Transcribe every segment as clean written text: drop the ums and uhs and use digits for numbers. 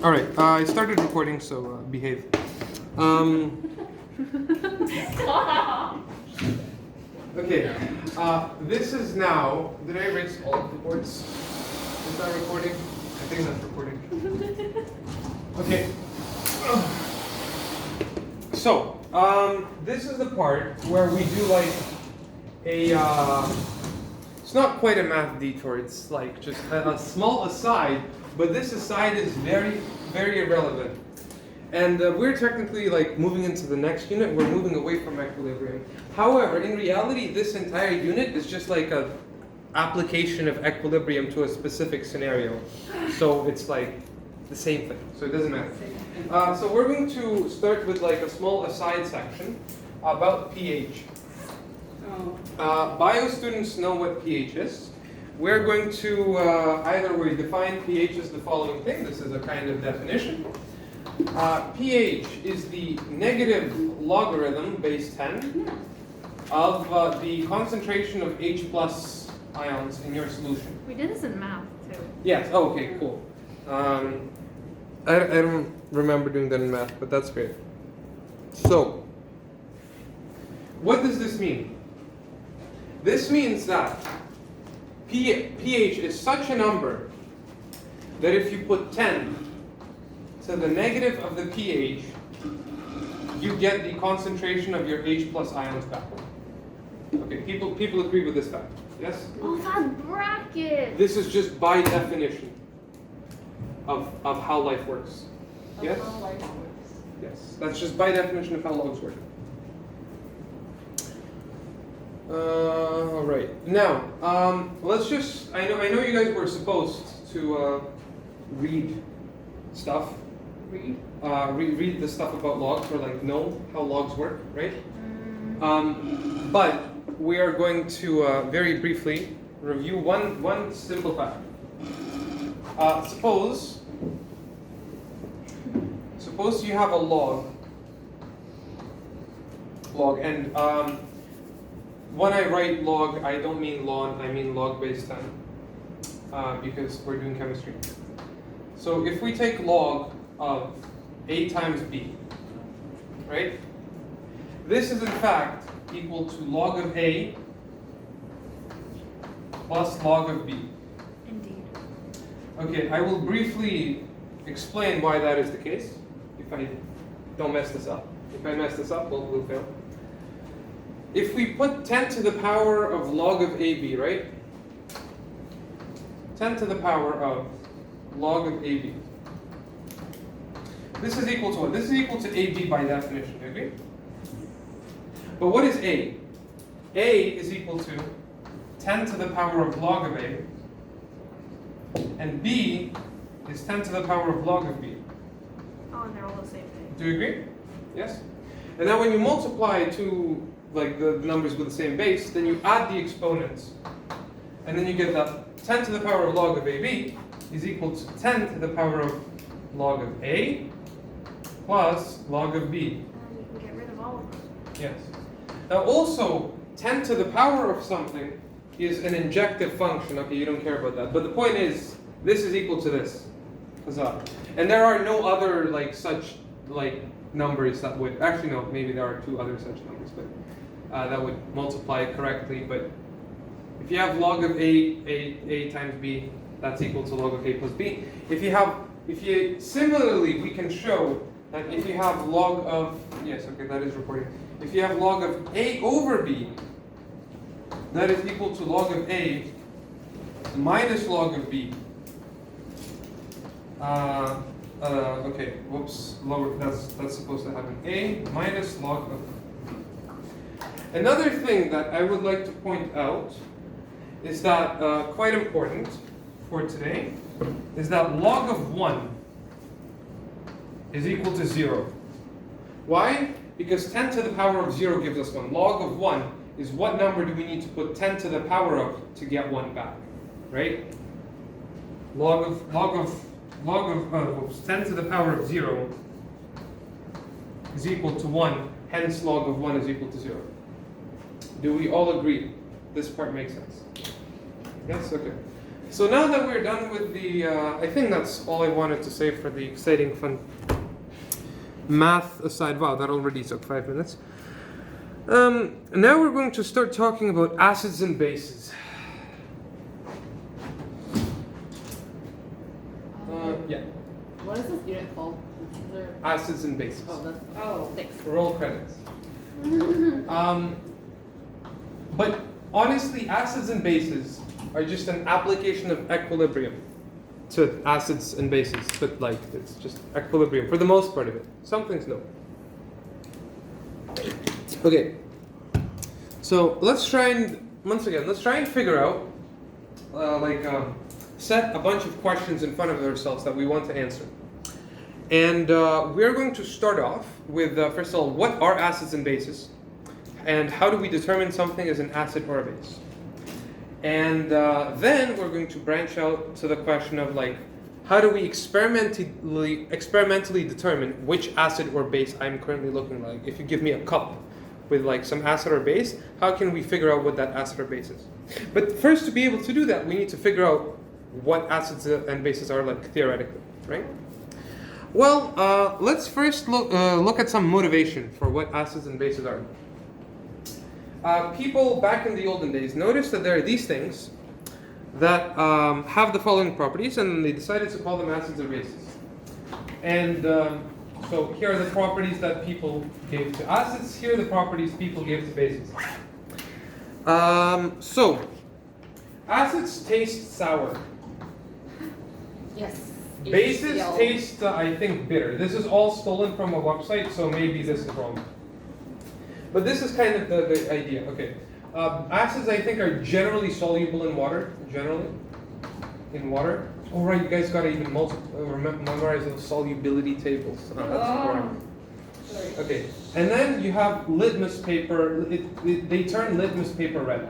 All right, I started recording, so behave. Okay, this is now. Did I erase all of the boards? Is that recording? I think that's recording. Okay. So, this is the part where we do like a. It's not quite a math detour. It's like just a small aside, but this aside is very, very irrelevant. And we're technically like moving into the next unit. We're moving away from equilibrium. However, in reality, this entire unit is just like a application of equilibrium to a specific scenario. So it's like the same thing. So it doesn't matter. So we're going to start with like a small aside section about pH. Bio students know what pH is. We're going to either we define pH as the following thing. This is a kind of definition. pH is the negative logarithm base 10 of the concentration of H plus ions in your solution. We did this in math too. Yes. Oh, okay. Cool. I don't remember doing that in math, but that's great. So, what does this mean? This means that pH is such a number that if you put 10 to the negative of the pH, you get the concentration of your H plus ions back. Okay, people agree with this fact? Yes? Oh, that bracket! This is just by definition of how life works. Yes? How life works. Yes, that's just by definition of how logs work. All right. Now, let's just. I know you guys were supposed to read stuff. Read the stuff about logs, or like know how logs work, right? But we are going to very briefly review one simple fact. Suppose you have a log, and when I write log, I don't mean log, I mean log base 10, because we're doing chemistry. So if we take log of A times B, right? This is in fact equal to log of A plus log of B. Indeed. Okay, I will briefly explain why that is the case, if I don't mess this up. If I mess this up, we'll fail. If we put 10 to the power of log of AB, right? 10 to the power of log of AB. This is equal to what? This is equal to AB by definition, okay? But what is A? A is equal to 10 to the power of log of A. And B is 10 to the power of log of B. Oh, and they're all the same thing. Do you agree? Yes? And now when you multiply two, like the numbers with the same base, then you add the exponents. And then you get that 10 to the power of log of AB is equal to 10 to the power of log of A plus log of B. And you can get rid of all of them. Yes. Now also, 10 to the power of something is an injective function. Okay, you don't care about that. But the point is, this is equal to this. Huzzah. And there are no other like such like numbers that would, actually no, maybe there are two other such numbers, but that would multiply correctly. But if you have log of A times B, that's equal to log of A plus B. Similarly, we can show that if you have log of, yes, okay, that is recording. If you have log of A over B, that is equal to log of A minus log of B. Okay, whoops, lower, that's supposed to happen. A minus log of B. Another thing that I would like to point out is that, quite important for today, is that log of 1 is equal to 0. Why? Because 10 to the power of 0 gives us 1. Log of 1 is what number do we need to put 10 to the power of to get 1 back, right? Log of 10 to the power of 0 is equal to 1, hence log of 1 is equal to 0. Do we all agree this part makes sense? Yes? Okay. So now that we're done with the, I think that's all I wanted to say for the exciting, fun math aside. Wow, that already took 5 minutes. Now we're going to start talking about acids and bases. Yeah, What is this unit called? Is there... acids and bases. Thanks. Roll credits. But honestly, acids and bases are just an application of equilibrium to acids and bases, but like it's just equilibrium for the most part of it. Some things no. Okay, so let's try and figure out, set a bunch of questions in front of ourselves that we want to answer. And we're going to start off with, first of all, what are acids and bases? And how do we determine something as an acid or a base? And then we're going to branch out to the question of like, how do we experimentally determine which acid or base I'm currently looking like? If you give me a cup with like some acid or base, how can we figure out what that acid or base is? But first, to be able to do that, we need to figure out what acids and bases are like theoretically, right? Well, let's first look at some motivation for what acids and bases are. People back in the olden days noticed that there are these things that have the following properties, and they decided to call them acids or bases. And so here are the properties that people gave to acids. Here are the properties people gave to bases. So acids taste sour. Yes. Bases HCl. taste, I think, bitter. This is all stolen from a website, so maybe this is wrong. But this is kind of the idea. Okay. Acids, I think, are generally soluble in water. Generally, in water. Oh, right, you guys gotta even memorize those solubility tables. That's boring. Sorry. Okay, and then you have litmus paper. They turn litmus paper red.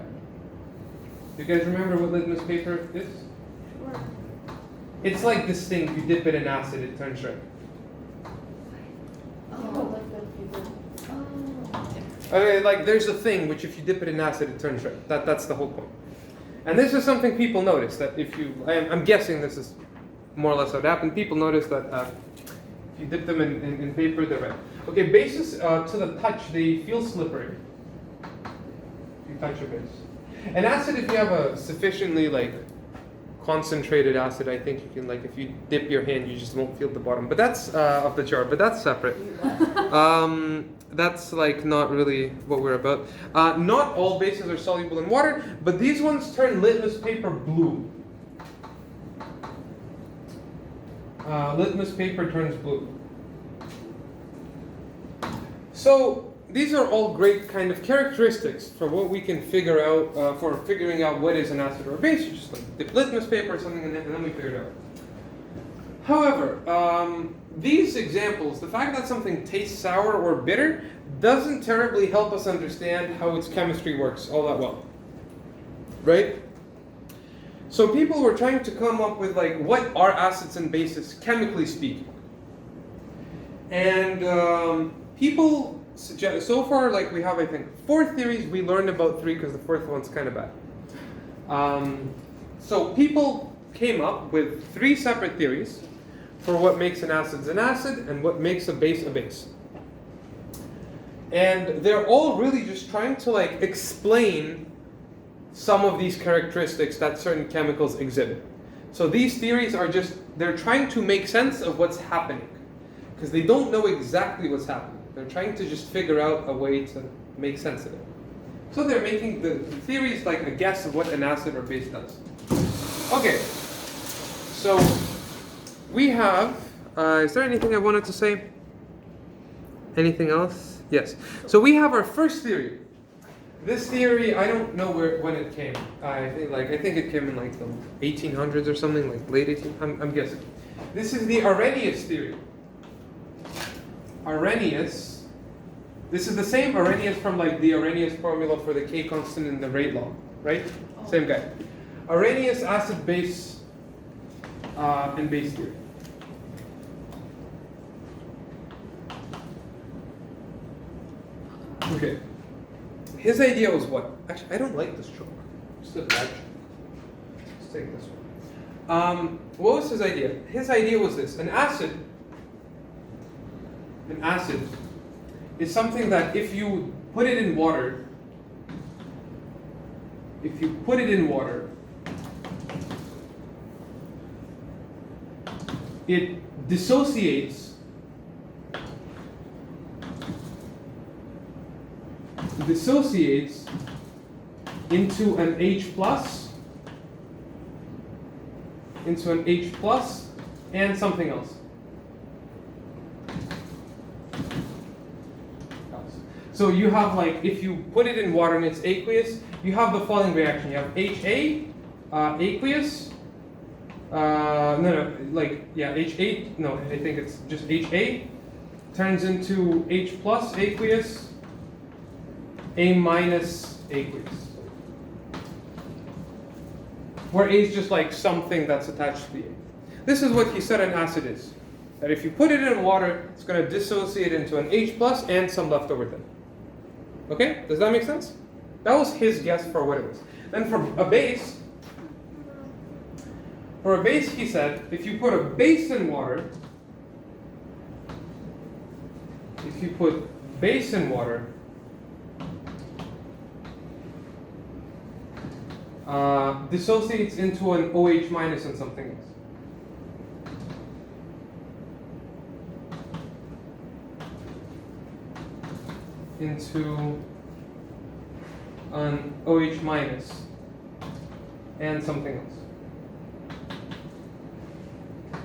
You guys remember what litmus paper is? Sure. It's like this thing, you dip it in acid, it turns red. Oh, like the people. Oh. Okay, like there's a thing which if you dip it in acid, it turns red. That's the whole point. And this is something people notice, that if you, I'm guessing this is more or less what happened, people notice that if you dip them in paper, they're red. Okay, bases to the touch, they feel slippery. If you touch a base. And acid, if you have a sufficiently like concentrated acid, I think you can, like, if you dip your hand, you just won't feel the bottom. But that's of the jar, but that's separate. That's like not really what we're about. Not all bases are soluble in water, but these ones turn litmus paper blue. Litmus paper turns blue. So these are all great kind of characteristics for what we can figure out, for figuring out what is an acid or a base. You just like dip litmus paper or something in it, and then we figure it out. However, these examples, the fact that something tastes sour or bitter, doesn't terribly help us understand how its chemistry works all that well. Right? So people were trying to come up with like, what are acids and bases, chemically speaking? And people suggest, so far, like we have, I think, 4 theories. We learned about 3 because the 4th one's kind of bad. So people came up with 3 separate theories for what makes an acid and what makes a base a base. And they're all really just trying to like explain some of these characteristics that certain chemicals exhibit. So these theories are just, they're trying to make sense of what's happening, because they don't know exactly what's happening. They're trying to just figure out a way to make sense of it. So they're making the theories like a guess of what an acid or base does. Okay, so we have, is there anything I wanted to say? Anything else? Yes. So we have our first theory. This theory, I don't know when it came. I think it came in like the 1800s or something, like late 1800s. I'm guessing. This is the Arrhenius theory. Arrhenius. This is the same Arrhenius from like the Arrhenius formula for the K constant in the rate law, right? Oh. Same guy. Arrhenius acid base and base theory. Okay. His idea was what? Actually, I don't like this chalk. It's a bad chalk. Let's take this one. What was his idea? His idea was this: an acid is something that if you put it in water, it dissociates into an H plus, and something else. So you have, like, if you put it in water and it's aqueous, you have the following reaction. You have HA, aqueous. HA. No, I think it's just HA turns into H plus aqueous, A minus aqueous. Where A is just like something that's attached to the A. This is what he said an acid is. That if you put it in water, it's going to dissociate into an H plus and some leftover thing. Okay? Does that make sense? That was his guess for what it was. Then for a base, he said, if you put a base in water, dissociates into an OH minus and something else. Into an OH minus and something else.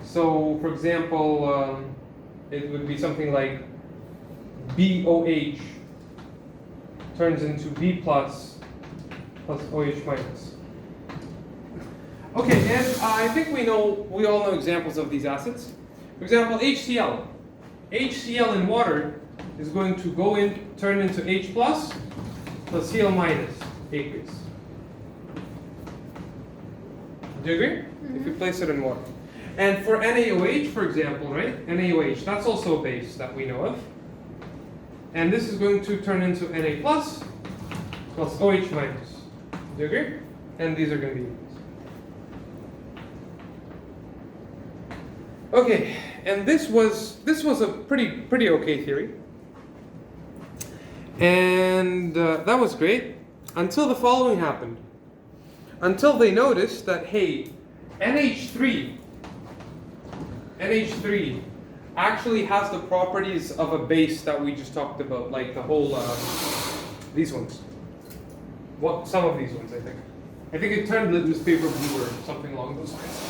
So, for example, it would be something like BOH turns into B plus OH minus. Okay, and I think we all know examples of these acids. For example, HCl. HCl in water is going to turn into H plus Cl minus aqueous. Do you agree? Mm-hmm. If you place it in water. And for NaOH, for example, right? NaOH, that's also a base that we know of. And this is going to turn into Na plus OH minus. Do you agree? And these are going to be equals. Okay, and this was a pretty okay theory. And that was great until the following happened. Until they noticed that, hey, NH3 actually has the properties of a base that we just talked about, like the whole, these ones. Some of these ones, I think. I think it turned litmus paper blue or something along those lines.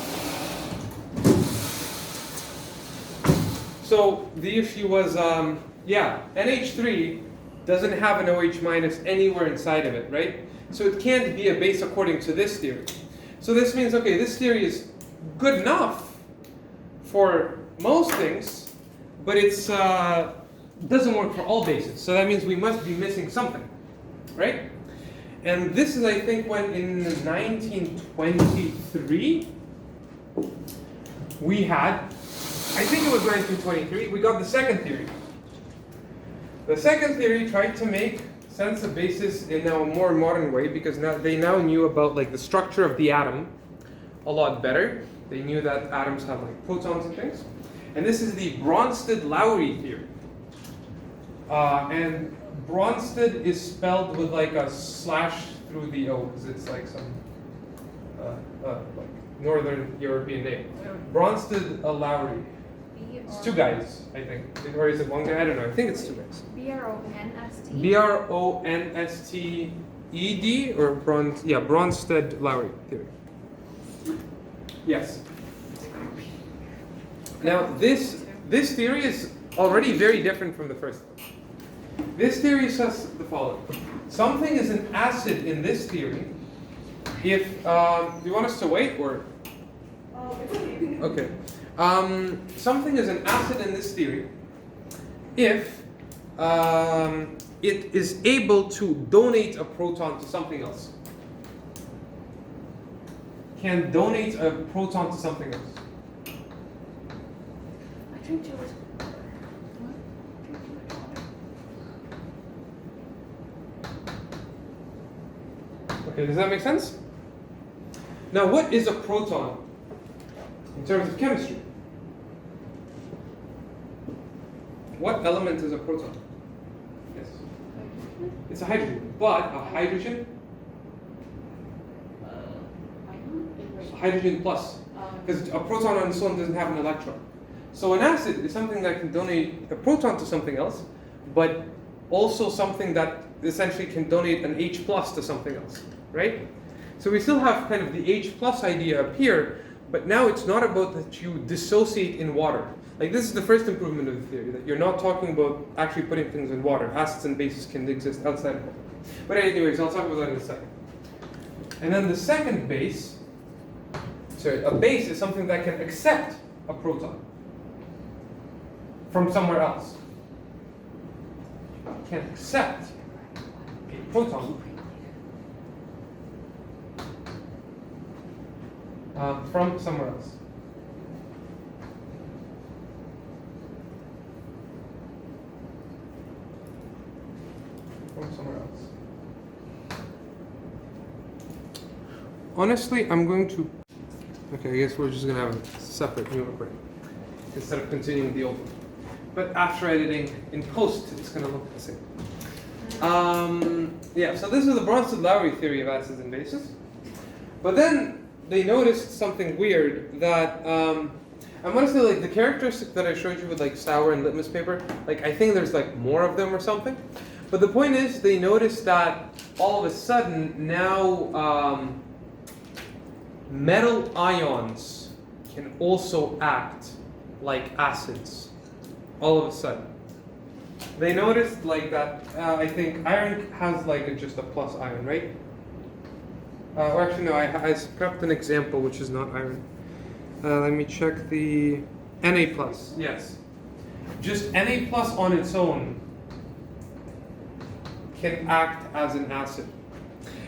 So the issue was, NH3 doesn't have an OH minus anywhere inside of it, right? So it can't be a base according to this theory. So this means, okay, this theory is good enough for most things, but it's doesn't work for all bases. So that means we must be missing something, right? And this is, I think, when in 1923 we had, I think it was 1923, we got the second theory. The second theory tried to make sense of bases in a more modern way because they now knew about like the structure of the atom a lot better. They knew that atoms have like protons and things. And this is the Bronsted-Lowry theory. And Bronsted is spelled with like a slash through the O because it's like some like Northern European name. Bronsted-Lowry. It's two guys, I think. Or is it one guy? I don't know. I think it's two guys. Bronsted. Bronsted or Bronsted-Lowry theory. Yes. Now this theory is already very different from the first one. This theory says the following: something is an acid in this theory if do you want us to wait or? Okay. Something is an acid in this theory if it is able to donate a proton to something else. Can donate a proton to something else. I drink too much. Okay, does that make sense? Now, what is a proton? in terms of chemistry. What element is a proton? Yes. It's a hydrogen. But a hydrogen, hydrogen plus. Because a proton on its own doesn't have an electron. So an acid is something that can donate a proton to something else, but also something that essentially can donate an H plus to something else, right? So we still have kind of the H plus idea up here, but now it's not about that you dissociate in water. Like this is the first improvement of the theory, that you're not talking about actually putting things in water. Acids and bases can exist outside of water. But anyways, I'll talk about that in a second. And then the second base, a base is something that can accept a proton from somewhere else. Can accept a proton from somewhere else. From somewhere else. Honestly, I'm going to. Okay, I guess we're just gonna have a separate new break instead of continuing the old one. But after editing in post, it's gonna look the same. Yeah, so this is the Bronsted-Lowry theory of acids and bases. But then they noticed something weird that I'm gonna say like the characteristic that I showed you with like sour and litmus paper, like I think there's like more of them or something. But the point is they noticed that all of a sudden now metal ions can also act like acids. All of a sudden. They noticed like that, I think iron has like just a plus ion, right? Or actually no, I prepped an example which is not iron. Let me check the Na plus, yes. Just Na plus on its own can act as an acid.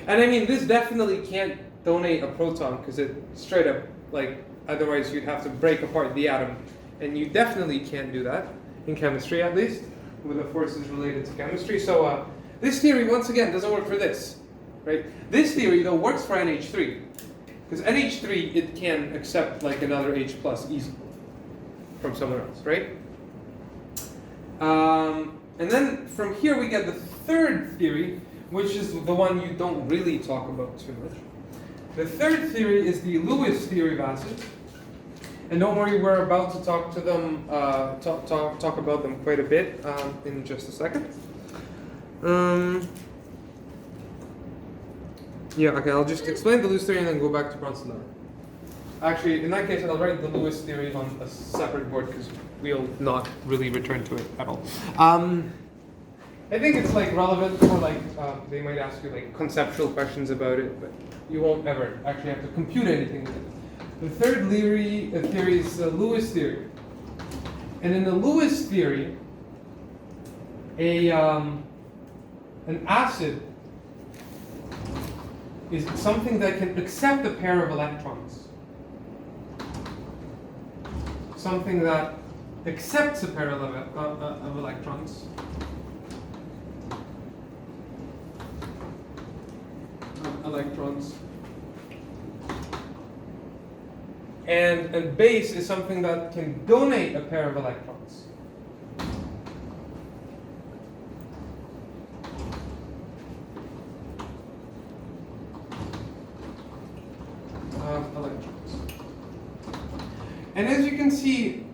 And I mean, this definitely can't donate a proton because it straight up, like, otherwise you'd have to break apart the atom. And you definitely can't do that, in chemistry at least, with the forces related to chemistry. So this theory, once again, doesn't work for this, right? This theory, though, works for NH3. Because NH3, it can accept like another H plus easily from somewhere else, right? And then from here we get the third theory, which is the one you don't really talk about too much. The third theory is the Lewis theory of acids. And don't worry, we're about to talk to them, talk about them quite a bit in just a second. Yeah, okay, I'll just explain the Lewis theory and then go back to Bronsted-Lowry. Actually, in that case, I'll write the Lewis theory on a separate board because we'll not really return to it at all. I think it's like relevant for like, they might ask you like conceptual questions about it, but you won't ever actually have to compute anything with it. The third theory is the Lewis theory. And in the Lewis theory, an acid is something that can accept a pair of electrons. Something that accepts a pair of electrons. And a base is something that can donate a pair of electrons. And as you can see,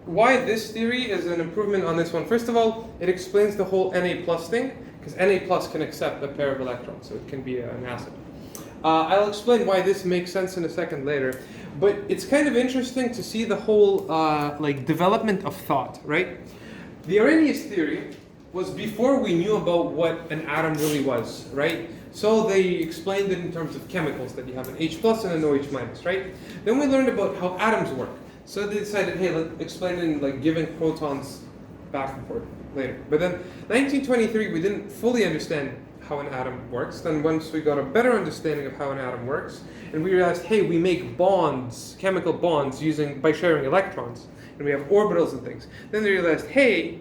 why this theory is an improvement on this one. First of all, it explains the whole Na plus thing, because Na plus can accept a pair of electrons, so it can be an acid. I'll explain why this makes sense in a second later, but it's kind of interesting to see the whole like development of thought, right? The Arrhenius theory was before we knew about what an atom really was, right? So they explained it in terms of chemicals, that you have an H plus and an OH minus, right? Then we learned about how atoms work. So they decided, hey, let's explain it in like giving protons back and forth later. But then 1923, we didn't fully understand how an atom works. Then once we got a better understanding of how an atom works, and we realized, hey, we make bonds, chemical bonds, by sharing electrons, and we have orbitals and things. Then they realized, hey,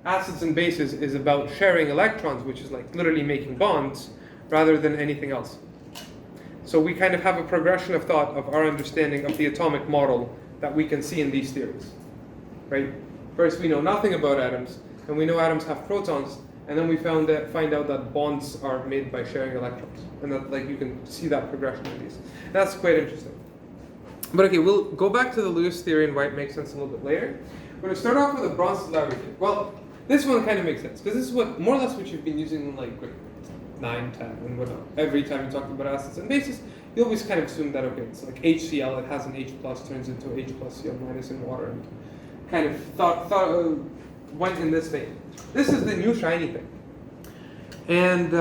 acids and bases is about sharing electrons, which is like literally making bonds, rather than anything else. So we kind of have a progression of thought of our understanding of the atomic model that we can see in these theories, right? First, we know nothing about atoms, and we know atoms have protons, and then we find out that bonds are made by sharing electrons, and that like you can see that progression in these. That's quite interesting. But okay, we'll go back to the Lewis theory and why it makes sense a little bit later. We're going to start off with the Bronsted-Lowry theory. Well, this one kind of makes sense, because this is what more or less what you've been using in like grade 9, 10, and whatnot. Every time you talk about acids and bases, you always kind of assume that, okay, it's like HCl, it has an H plus, turns into H plus Cl minus in water, and kind of went in this vein. This is the new shiny thing. And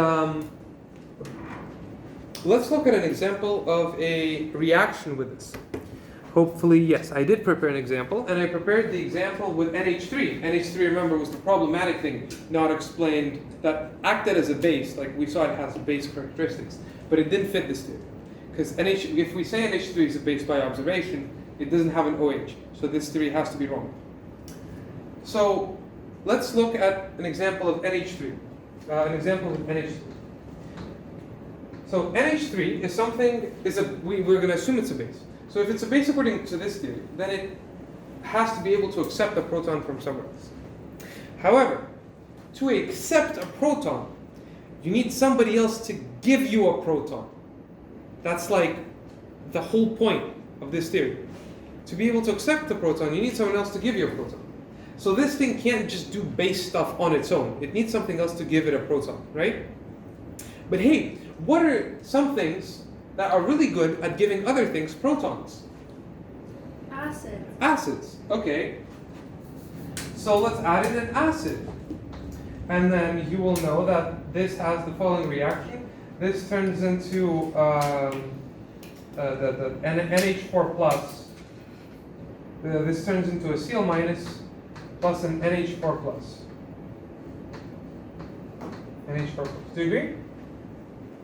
let's look at an example of a reaction with this. Hopefully, yes, I did prepare an example, and I prepared the example with NH3. NH3, remember, was the problematic thing not explained that acted as a base, like we saw it has base characteristics, but it didn't fit this theory. Because if we say NH3 is a base by observation, it doesn't have an OH, so this theory has to be wrong. So let's look at an example of NH3. So NH3 is something, we're going to assume it's a base. So if it's a base according to this theory, then it has to be able to accept a proton from somewhere else. However, to accept a proton, you need somebody else to give you a proton. That's like the whole point of this theory. To be able to accept the proton, you need someone else to give you a proton. So this thing can't just do base stuff on its own. It needs something else to give it a proton, right? But hey, what are some things that are really good at giving other things protons? Acid. Acids, okay. So let's add in an acid. And then you will know that this has the following reaction. This turns into the NH4 plus. This turns into a Cl minus plus an NH4 plus. NH4 plus. Do you agree?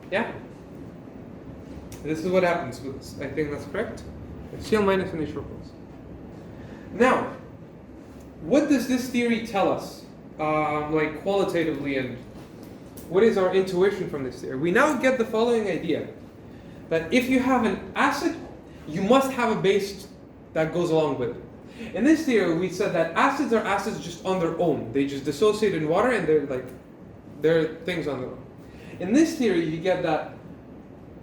Yeah? This is what happens with this. I think that's correct. Cl minus and H4 plus. Now, what does this theory tell us, like qualitatively, and what is our intuition from this theory? We now get the following idea, that if you have an acid, you must have a base that goes along with it. In this theory, we said that acids are acids just on their own. They just dissociate in water, and they're things on their own. In this theory, you get that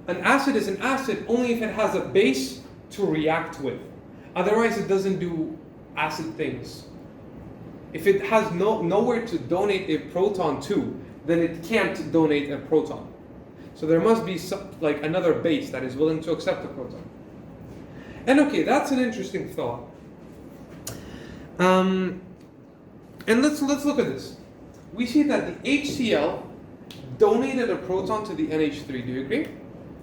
an acid is an acid only if it has a base to react with. Otherwise, it doesn't do acid things. If it has nowhere to donate a proton to, then it can't donate a proton. So there must be like another base that is willing to accept the proton. And okay, that's an interesting thought. And let's look at this. We see that the HCl donated a proton to the NH3. Do you agree?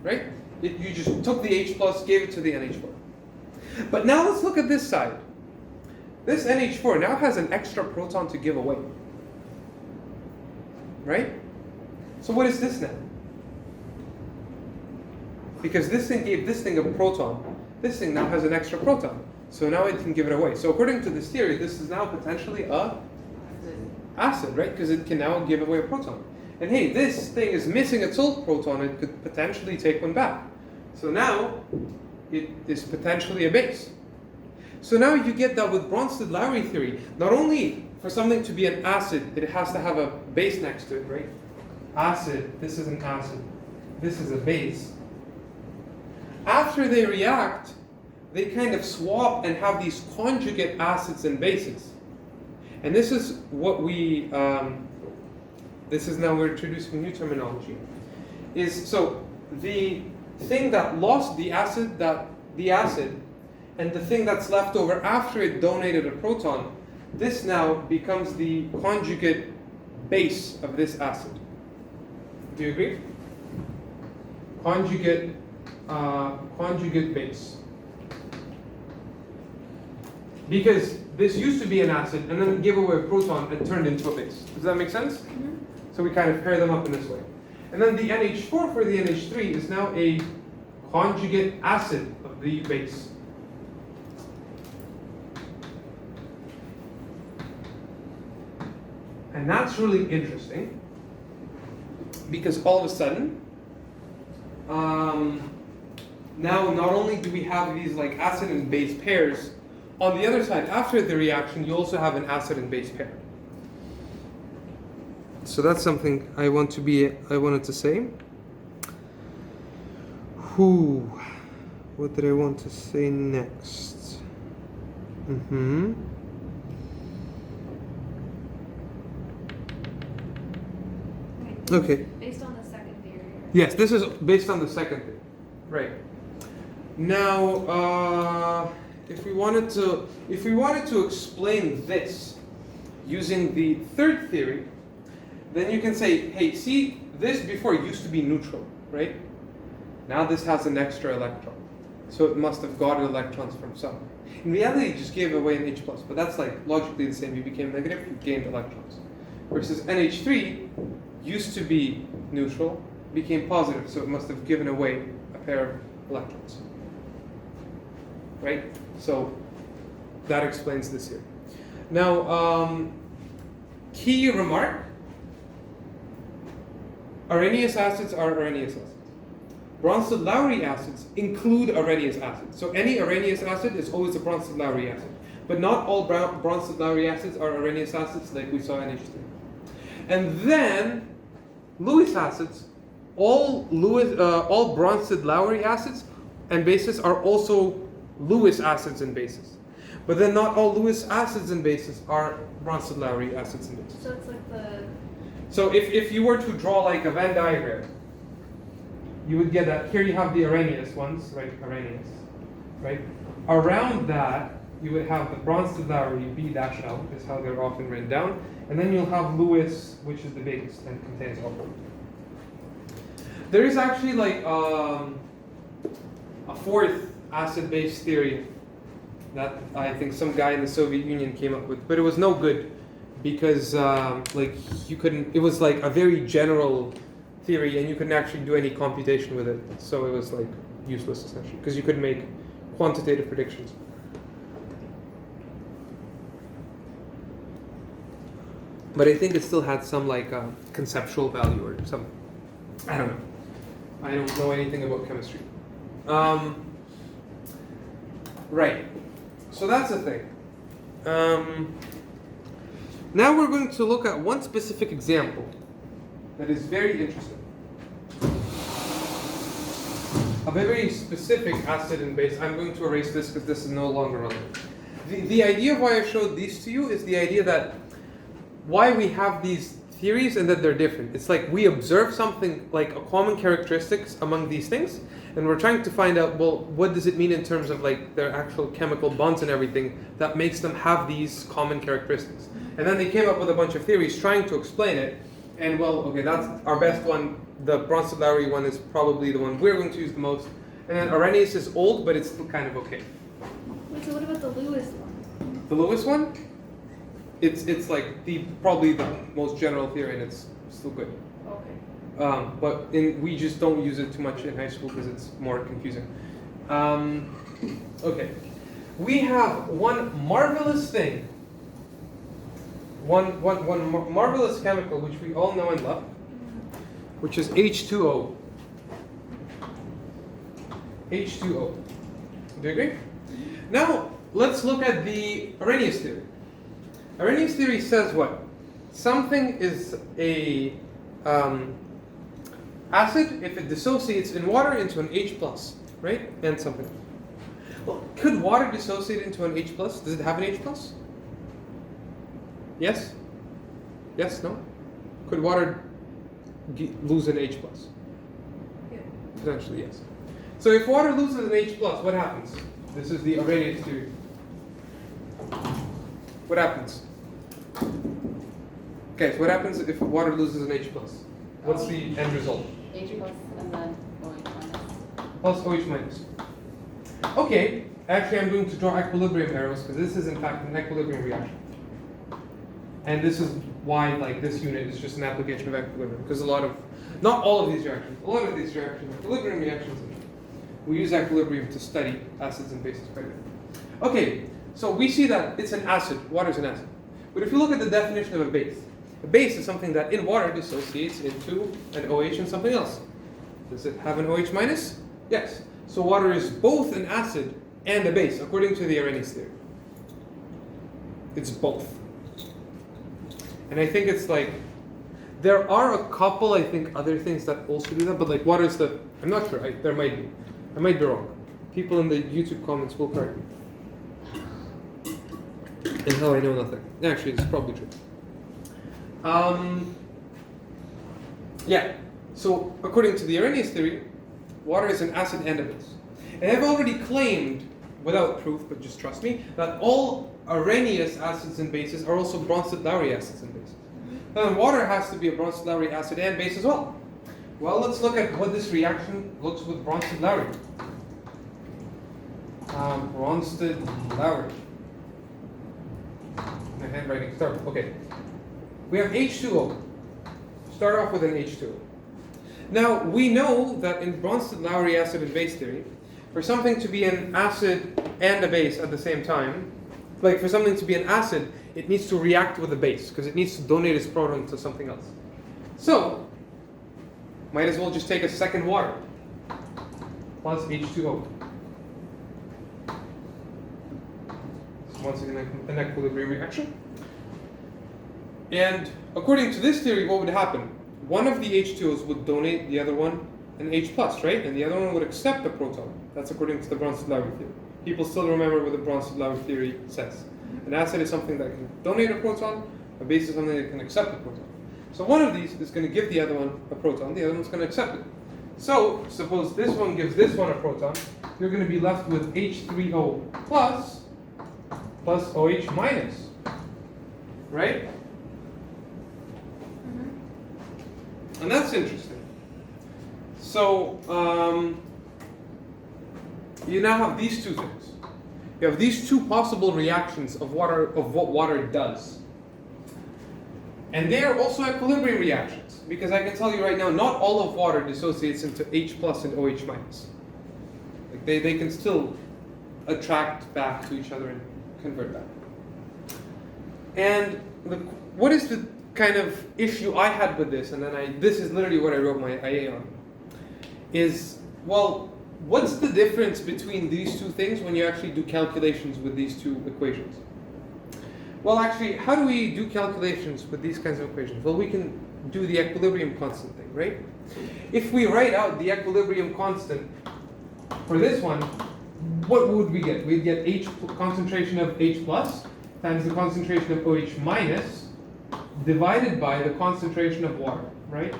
Right? You just took the H plus, gave it to the NH4. But now let's look at this side. This NH4 now has an extra proton to give away. Right? So what is this now? Because this thing gave this thing a proton. This thing now has an extra proton. So now it can give it away. So according to this theory, this is now potentially a acid, right? Because it can now give away a proton. And hey, this thing is missing its old proton. It could potentially take one back. So now it is potentially a base. So now you get that with Bronsted-Lowry theory. Not only for something to be an acid, it has to have a base next to it, right? Acid, this is an acid. This is a base. After they react, they kind of swap and have these conjugate acids and bases. And this is what we, this is now we're introducing new terminology. So the thing that lost the acid, and the thing that's left over after it donated a proton, this now becomes the conjugate base of this acid. Do you agree? Conjugate base. Because this used to be an acid and then it gave away a proton and turned into a base. Does that make sense? Mm-hmm. So we kind of pair them up in this way. And then the NH4 for the NH3 is now a conjugate acid of the base. And that's really interesting because all of a sudden, now not only do we have these like acid and base pairs, on the other side, after the reaction, you also have an acid and base pair. So that's something I wanted to say. What did I want to say next? Okay. Based on the second theory. Yes, this is based on the second theory. Right. Now, if we wanted to explain this using the third theory, then you can say, hey, see, this before used to be neutral, right? Now this has an extra electron. So it must have gotten electrons from somewhere. In reality, it just gave away an H+, but that's like logically the same. You became negative, you gained electrons. Versus NH3 used to be neutral, became positive, so it must have given away a pair of electrons. Right? So that explains this here. Now, key remark. Arrhenius acids are Arrhenius acids. Bronsted-Lowry acids include Arrhenius acids. So any Arrhenius acid is always a Bronsted-Lowry acid. But not all Bronsted-Lowry acids are Arrhenius acids like we saw in NH3. And then Lewis acids, all Bronsted-Lowry acids and bases are also Lewis acids and bases. But then not all Lewis acids and bases are Bronsted-Lowry acids and bases. So it's like the... So if you were to draw like a Venn diagram, you would get that here you have the Arrhenius ones, right? Arrhenius, right? Around that, you would have the Bronsted-Lowry B-L is how they're often written down, and then you'll have Lewis, which is the biggest and contains all of them. There is actually like a fourth acid-base theory that I think some guy in the Soviet Union came up with, but it was no good because like you couldn't. It was like a very general theory, and you couldn't actually do any computation with it. So it was like useless essentially because you couldn't make quantitative predictions. But I think it still had some like conceptual value or some. I don't know. I don't know anything about chemistry. Right. So that's the thing. Now we're going to look at one specific example that is very interesting. A very specific acid and base. I'm going to erase this because this is no longer relevant. The idea why I showed these to you is the idea that why we have these theories and that they're different. It's like we observe something like a common characteristics among these things, and we're trying to find out, well, what does it mean in terms of like their actual chemical bonds and everything that makes them have these common characteristics. And then they came up with a bunch of theories trying to explain it, and well, okay, that's our best one. The Bronsted-Lowry one is probably the one we're going to use the most. And then Arrhenius is old, but it's still kind of okay. Wait, so what about the Lewis one? The Lewis one? It's like probably the most general theory, and it's still good. Okay. But we just don't use it too much in high school because it's more confusing. Okay, we have one marvelous thing, one marvelous chemical which we all know and love, which is H2O. H2O. Do you agree? Now let's look at the Arrhenius theory. Arrhenius theory says what? Something is a acid if it dissociates in water into an H+, right? And something. Well, could water dissociate into an H+? Does it have an H+? Yes? Yes? No? Could water lose an H+? Yeah. Potentially, yes. So if water loses an H+, what happens? This is the Arrhenius theory. What happens? Okay, so what happens if water loses an H+? What's the end result? H plus and then OH minus. Plus OH minus. Okay, actually I'm going to draw equilibrium arrows because this is in fact an equilibrium reaction. And this is why like this unit is just an application of equilibrium, because not all of these reactions, a lot of these reactions are equilibrium reactions. We use equilibrium to study acids and bases quite a bit. Okay, so we see that it's an acid, water is an acid. But if you look at the definition of a base is something that in water dissociates into an OH and something else. Does it have an OH minus? Yes. So water is both an acid and a base, according to the Arrhenius theory. It's both. And I think it's like, there are a couple, I think, other things that also do that, but like water is the, I'm not sure, there might be. I might be wrong. People in the YouTube comments will correct me. And how I know nothing. Actually, it's probably true. Yeah, so according to the Arrhenius theory, water is an acid and a base. And I've already claimed, without proof, but just trust me, that all Arrhenius acids and bases are also Bronsted-Lowry acids and bases. Then water has to be a Bronsted-Lowry acid and base as well. Well, let's look at what this reaction looks with Bronsted-Lowry. Bronsted-Lowry. My handwriting's terrible. Okay. We have H2O. Start off with an H2O. Now, we know that in Bronsted-Lowry acid and base theory, for something to be an acid and a base at the same time, like for something to be an acid, it needs to react with a base, because it needs to donate its proton to something else. So, might as well just take a second water, plus H2O. So once again, an equilibrium reaction. And according to this theory, what would happen? One of the H2Os would donate the other one an H+, right? And the other one would accept the proton. That's according to the Bronsted-Lowry theory. People still remember what the Bronsted-Lowry theory says. An acid is something that can donate a proton, a base is something that can accept a proton. So one of these is going to give the other one a proton, the other one's going to accept it. So, suppose this one gives this one a proton, you're going to be left with H3O plus OH minus, right? And that's interesting. So, you now have these two things. You have these two possible reactions of water, of what water does. And they are also equilibrium reactions, because I can tell you right now, not all of water dissociates into H plus and OH minus. Like they can still attract back to each other and convert back. And what is the kind of issue I had with this, and then this is literally what I wrote my IA on, is, well, what's the difference between these two things when you actually do calculations with these two equations? Well, actually, how do we do calculations with these kinds of equations? Well, we can do the equilibrium constant thing, right? If we write out the equilibrium constant for this one, what would we get? We'd get concentration of H plus times the concentration of OH minus divided by the concentration of water, right?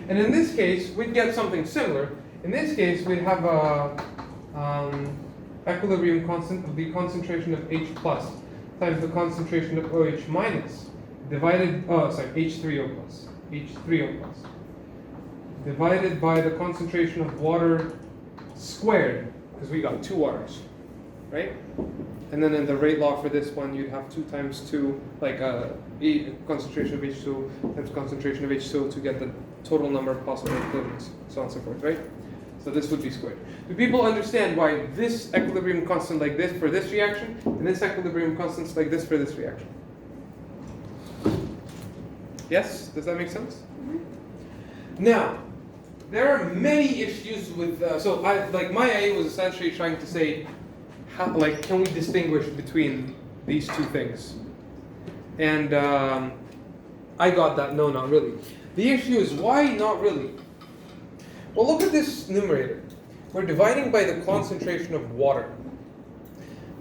And in this case, we'd get something similar. In this case, we'd have a equilibrium constant of the concentration of H plus times the concentration of OH minus divided, H3O plus divided by the concentration of water squared, because we got two waters, right? And then in the rate law for this one, you'd have 2 times 2, like concentration of H2O times concentration of H2O to get the total number of possible equilibriums, so on and so forth, right? So this would be squared. Do people understand why this equilibrium constant like this for this reaction, and this equilibrium constant like this for this reaction? Yes? Does that make sense? Mm-hmm. Now, there are many issues with, my IA was essentially trying to say, can we distinguish between these two things? And I got that, no, not really. The issue is, why not really? Well, look at this numerator. We're dividing by the concentration of water.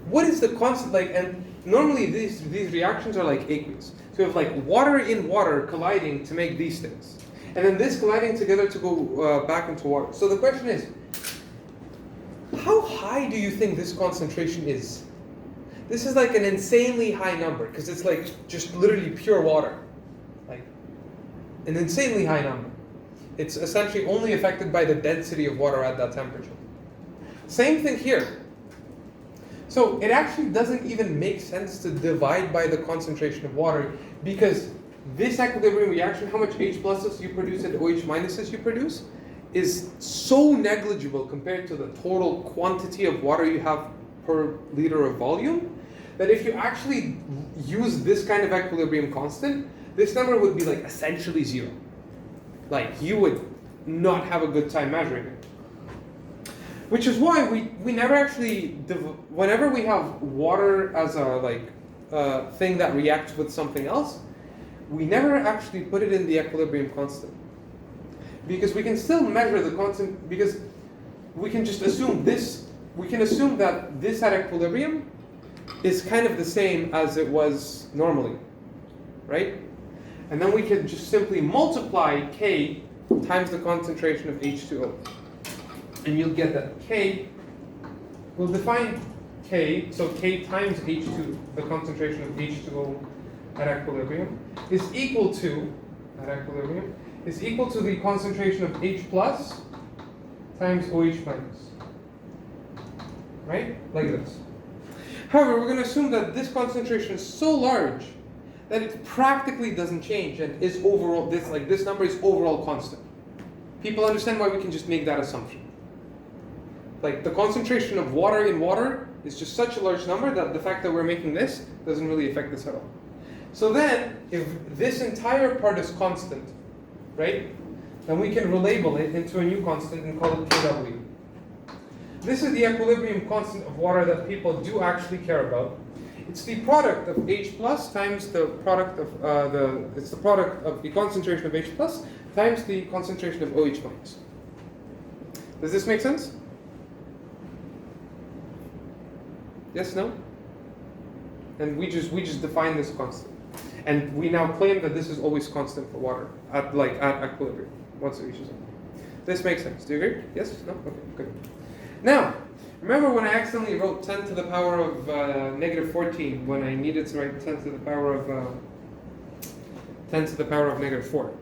What is the constant, and normally these reactions are like aqueous. So we have water in water colliding to make these things. And then this colliding together to go back into water. So the question is, how high do you think this concentration is? This is an insanely high number, because it's just literally pure water. An insanely high number. It's essentially only affected by the density of water at that temperature. Same thing here. So it actually doesn't even make sense to divide by the concentration of water, because this equilibrium reaction, how much H pluses you produce and OH minuses you produce, is so negligible compared to the total quantity of water you have per liter of volume, that if you actually use this kind of equilibrium constant, this number would be essentially zero. You would not have a good time measuring it. Which is why we never actually, whenever we have water as a thing that reacts with something else, we never actually put it in the equilibrium constant. Because we can still measure the constant, because we can just assume this, we can assume that this at equilibrium is kind of the same as it was normally, right? And then we can just simply multiply K times the concentration of H2O. And you'll get that K, we'll define K, so K times H2, the concentration of H2O at equilibrium, is equal to, at equilibrium, is equal to the concentration of H plus times OH minus. Right? Like this. However, we're going to assume that this concentration is so large that it practically doesn't change and is overall, this number is overall constant. People understand why we can just make that assumption. Like the concentration of water in water is just such a large number that the fact that we're making this doesn't really affect this at all. So then, if this entire part is constant, right, then we can relabel it into a new constant and call it Kw. This is the equilibrium constant of water that people do actually care about. It's the product of H plus times the product of it's the product of the concentration of H plus times the concentration of OH minus. Does this make sense? Yes, no? And we just define this constant. And we now claim that this is always constant for water at equilibrium once it reaches it. This makes sense. Do you agree? Yes? No? Okay, good. Now, remember when I accidentally wrote 10 to the power of negative 14 when I needed to write 10 to the power of 10 to the power of negative 4? Well,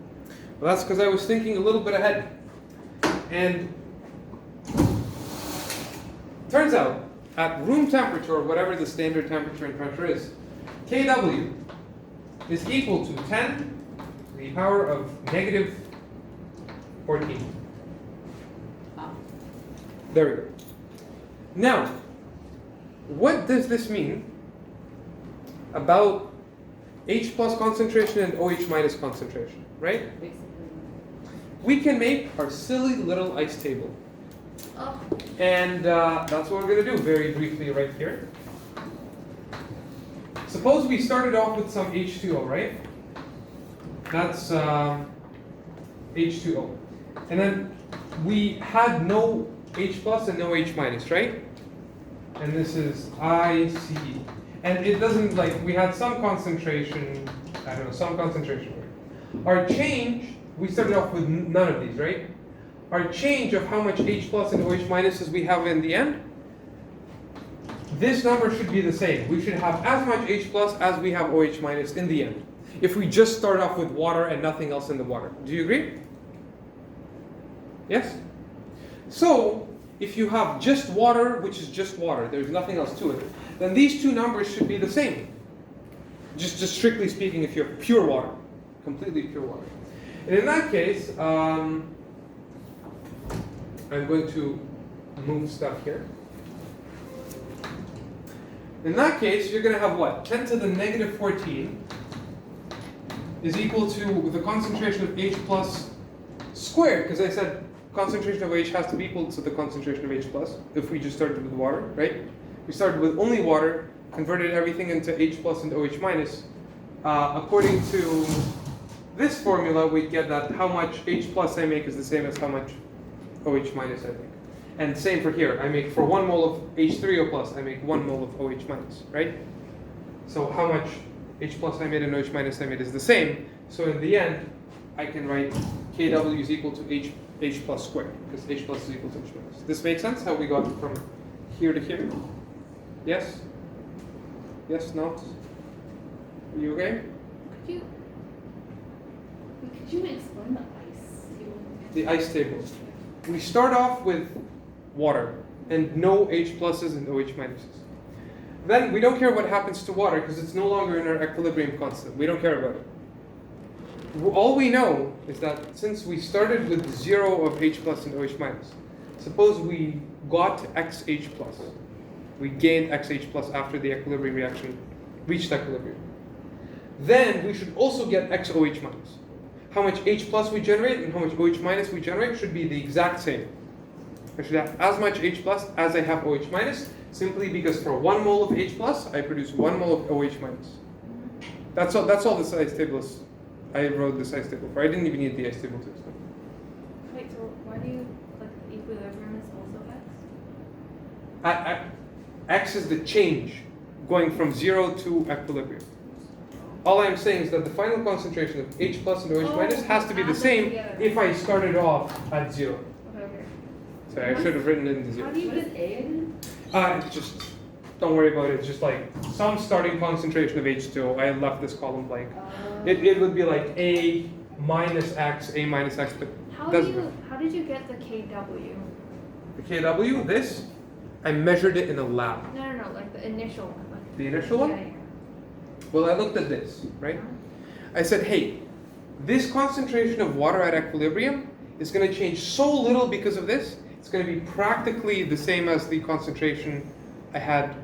that's because I was thinking a little bit ahead. And turns out, at room temperature, or whatever the standard temperature and pressure is, Kw is equal to 10 to the power of negative 14. There we go. Now, what does this mean about H plus concentration and OH minus concentration, right? We can make our silly little ice table. Oh. And that's what we're going to do very briefly right here. Suppose we started off with some H2O, right? That's H2O. And then we had no H plus and no H minus, right? And this is ICE. And it doesn't, we had some concentration, some concentration. Our change, we started off with none of these, right? Our change of how much H plus and OH minuses we have in the end, this number should be the same. We should have as much H plus as we have OH minus in the end. If we just start off with water and nothing else in the water. Do you agree? Yes? So, if you have just water, which is just water, there's nothing else to it, then these two numbers should be the same. Just strictly speaking, if you have pure water, completely pure water. And in that case, I'm going to move stuff here. In that case, you're going to have what? 10 to the negative 14 is equal to the concentration of H plus squared, because I said concentration of H has to be equal to the concentration of H plus if we just started with water, right? We started with only water, converted everything into H plus and OH minus. According to this formula, we get that how much H plus I make is the same as how much OH minus I make. And same for here. I make, for 1 mole of H3O plus, I make 1 mole of OH minus, right? So how much H plus I made and OH minus I made is the same. So in the end, I can write Kw is equal to H plus squared, because H plus is equal to H minus. This makes sense, how we got from here to here? Yes? Yes, not? Are you okay? Could you explain the ice table? The ice table. We start off with water and no H pluses and OH minuses. Then we don't care what happens to water because it's no longer in our equilibrium constant. We don't care about it. All we know is that since we started with 0 of H plus and OH minus, suppose we got XH plus. We gained XH plus after the equilibrium reaction reached equilibrium. Then we should also get XOH minus. How much H plus we generate and how much OH minus we generate should be the exact same. I should have as much H plus as I have OH minus, simply because for 1 mole of H plus, I produce 1 mole of OH minus. That's all the size table is. I wrote the size table for. I didn't even need the ice table to explain. Wait, so why do you, like, equilibrium is also X? X is the change going from 0 to equilibrium. All I'm saying is that the final concentration of H plus and OH minus has to be the same if I started off at 0. Okay, okay. Sorry, I should have written it in the How 0. do you What is get A again? It's just, don't worry about it. It's just like some starting concentration of H2O. I left this column blank. It would be like A minus X, A minus X. But how doesn't matter. did you get the KW? The KW, this, I measured it in a lab. No, like the initial one. Like, The initial one? Yeah. Well, I looked at this, right? I said, hey, this concentration of water at equilibrium is going to change so little because of this. It's going to be practically the same as the concentration I had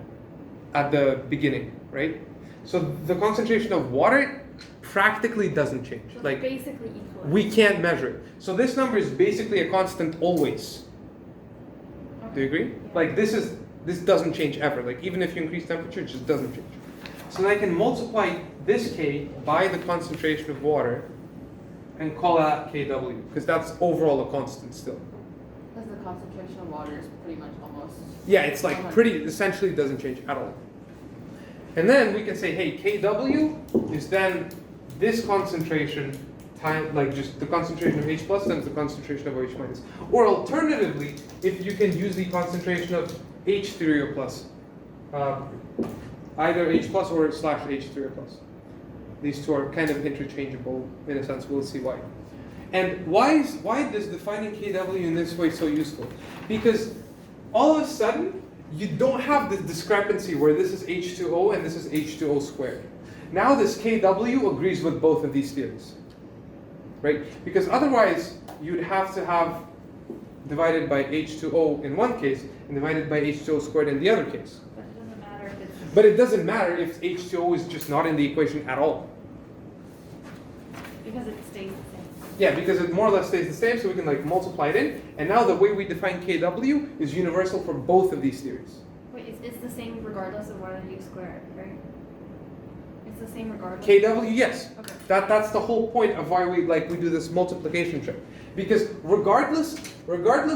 at the beginning, right? So the concentration of water practically doesn't change. So it's Like, basically equal. we can't measure it. So this number is basically a constant always. Do you agree? Yeah. Like this doesn't change ever. Like even if you increase temperature, it just doesn't change. So then I can multiply this K by the concentration of water and call that KW, because that's overall a constant still. Because the concentration of water is pretty much almost. Yeah, it's like pretty, essentially doesn't change at all. And then we can say, hey, KW is then this concentration time, like just the concentration of H plus times the concentration of OH minus. Or alternatively, if you can use the concentration of H3O plus, either H plus or slash H3O plus. These two are kind of interchangeable in a sense. We'll see why. And why is defining KW in this way so useful? Because all of a sudden, you don't have this discrepancy where this is H2O and this is H2O squared. Now this KW agrees with both of these theories, right? Because otherwise, you'd have to have divided by H2O in one case and divided by H2O squared in the other case. But it doesn't matter if it's. But it doesn't matter if H2O is just not in the equation at all. Because it stays the same. Yeah, because it more or less stays the same, so we can like multiply it in. And now the way we define KW is universal for both of these theories. Wait, it's the same regardless of whether you square it, right? It's the same regardless. KW, yes. Okay. That's the whole point of why we do this multiplication trick. Because regardless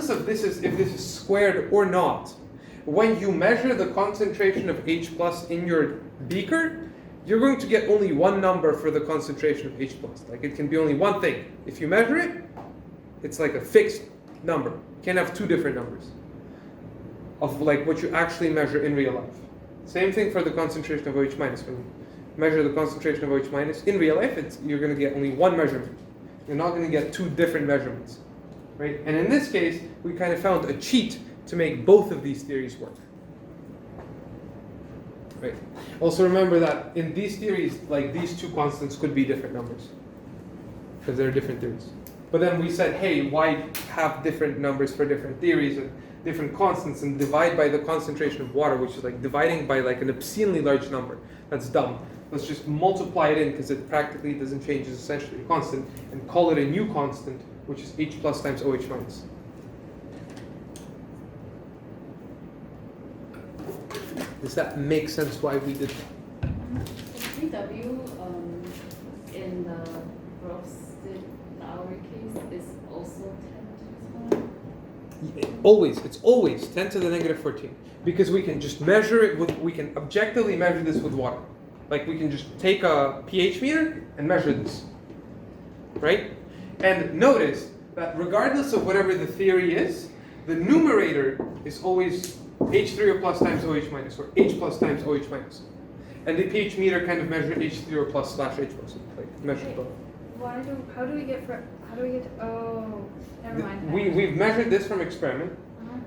of this is if this is squared or not, when you measure the concentration of H plus in your beaker, you're going to get only one number for the concentration of H plus. Like it can be only one thing. If you measure it, it's like a fixed number. You can't have two different numbers of like what you actually measure in real life. Same thing for the concentration of OH minus. When you measure the concentration of OH minus in real life, you're going to get only one measurement. You're not going to get two different measurements, right? And in this case, we kind of found a cheat to make both of these theories work. Right. Also remember that in these theories, like these two constants could be different numbers because they're different theories. But then we said, hey, why have different numbers for different theories and different constants and divide by the concentration of water, which is like dividing by like an obscenely large number. That's dumb. Let's just multiply it in because it practically doesn't change. It's essentially a constant and call it a new constant, which is H plus times OH minus. Does that make sense why we did that? KW in the roasted flour case is also 10 to the 1. It's always 10 to the negative 14. Because we can just measure it we can objectively measure this with water. Like we can just take a pH meter and measure this. Right? And notice that regardless of whatever the theory is, the numerator is always H3O plus times OH minus, or H plus times OH minus. And the pH meter kind of measures H3O plus slash H plus, like measures both. How do we get to, oh, never mind. We've measured this from experiment,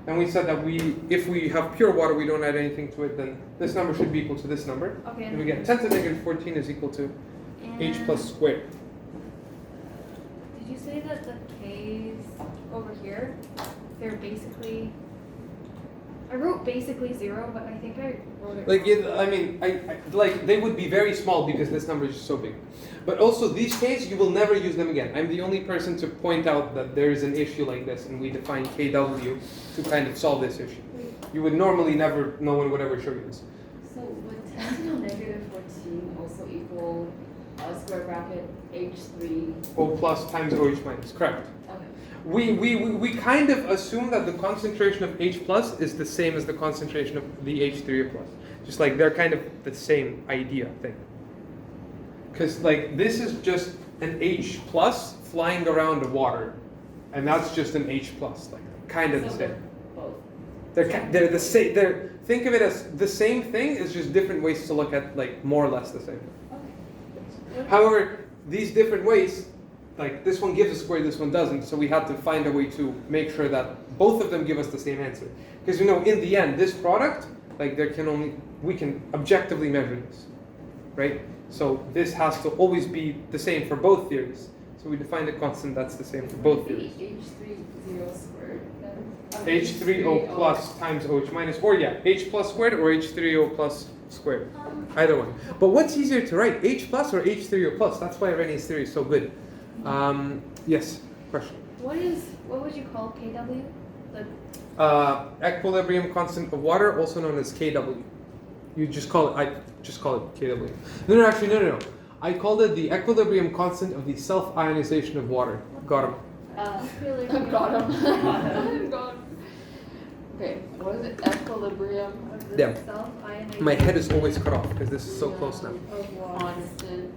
and we said that if we have pure water, we don't add anything to it, then this number should be equal to this number. Okay. And we get 10 to the negative 14 is equal to H plus squared. Did you say that the K's over here, they're basically I wrote basically 0, but I think I wrote it Like, wrong. I mean, like they would be very small because this number is just so big. But also these K's, you will never use them again. I'm the only person to point out that there is an issue like this, and we define KW to kind of solve this issue. You would normally never, no one would ever show you this. So would 10 to the negative 14 also equal square bracket h3? O plus times OH minus, correct. Okay. We kind of assume that the concentration of H plus is the same as the concentration of the H3 plus. Just like they're kind of the same idea thing. Because like this is just an H plus flying around the water, and that's just an H plus, like kind of the So same. they're both. They're the same. Think of it as the same thing. It's just different ways to look at like more or less the same. Okay. However, these different ways, like this one gives a square, this one doesn't, so we had to find a way to make sure that both of them give us the same answer. Because you know, in the end, this product, like we can objectively measure this, right? So this has to always be the same for both theories. So we define a constant that's the same for both theories. H30 squared then? H3O plus times OH minus, or yeah, H plus squared or H3O plus squared. Either one. But what's easier to write, H plus or H3O plus? That's why René's theory is so good. Yes, question. What would you call KW? Like, Equilibrium constant of water, also known as KW. You just call it, I just call it KW. No. I called it the equilibrium constant of the self-ionization of water. Got him. equilibrium. Got him. Got him. Okay, what is it? Equilibrium Of the Yeah. self-ionization My head is always cut off because this is so close now. of water. constant.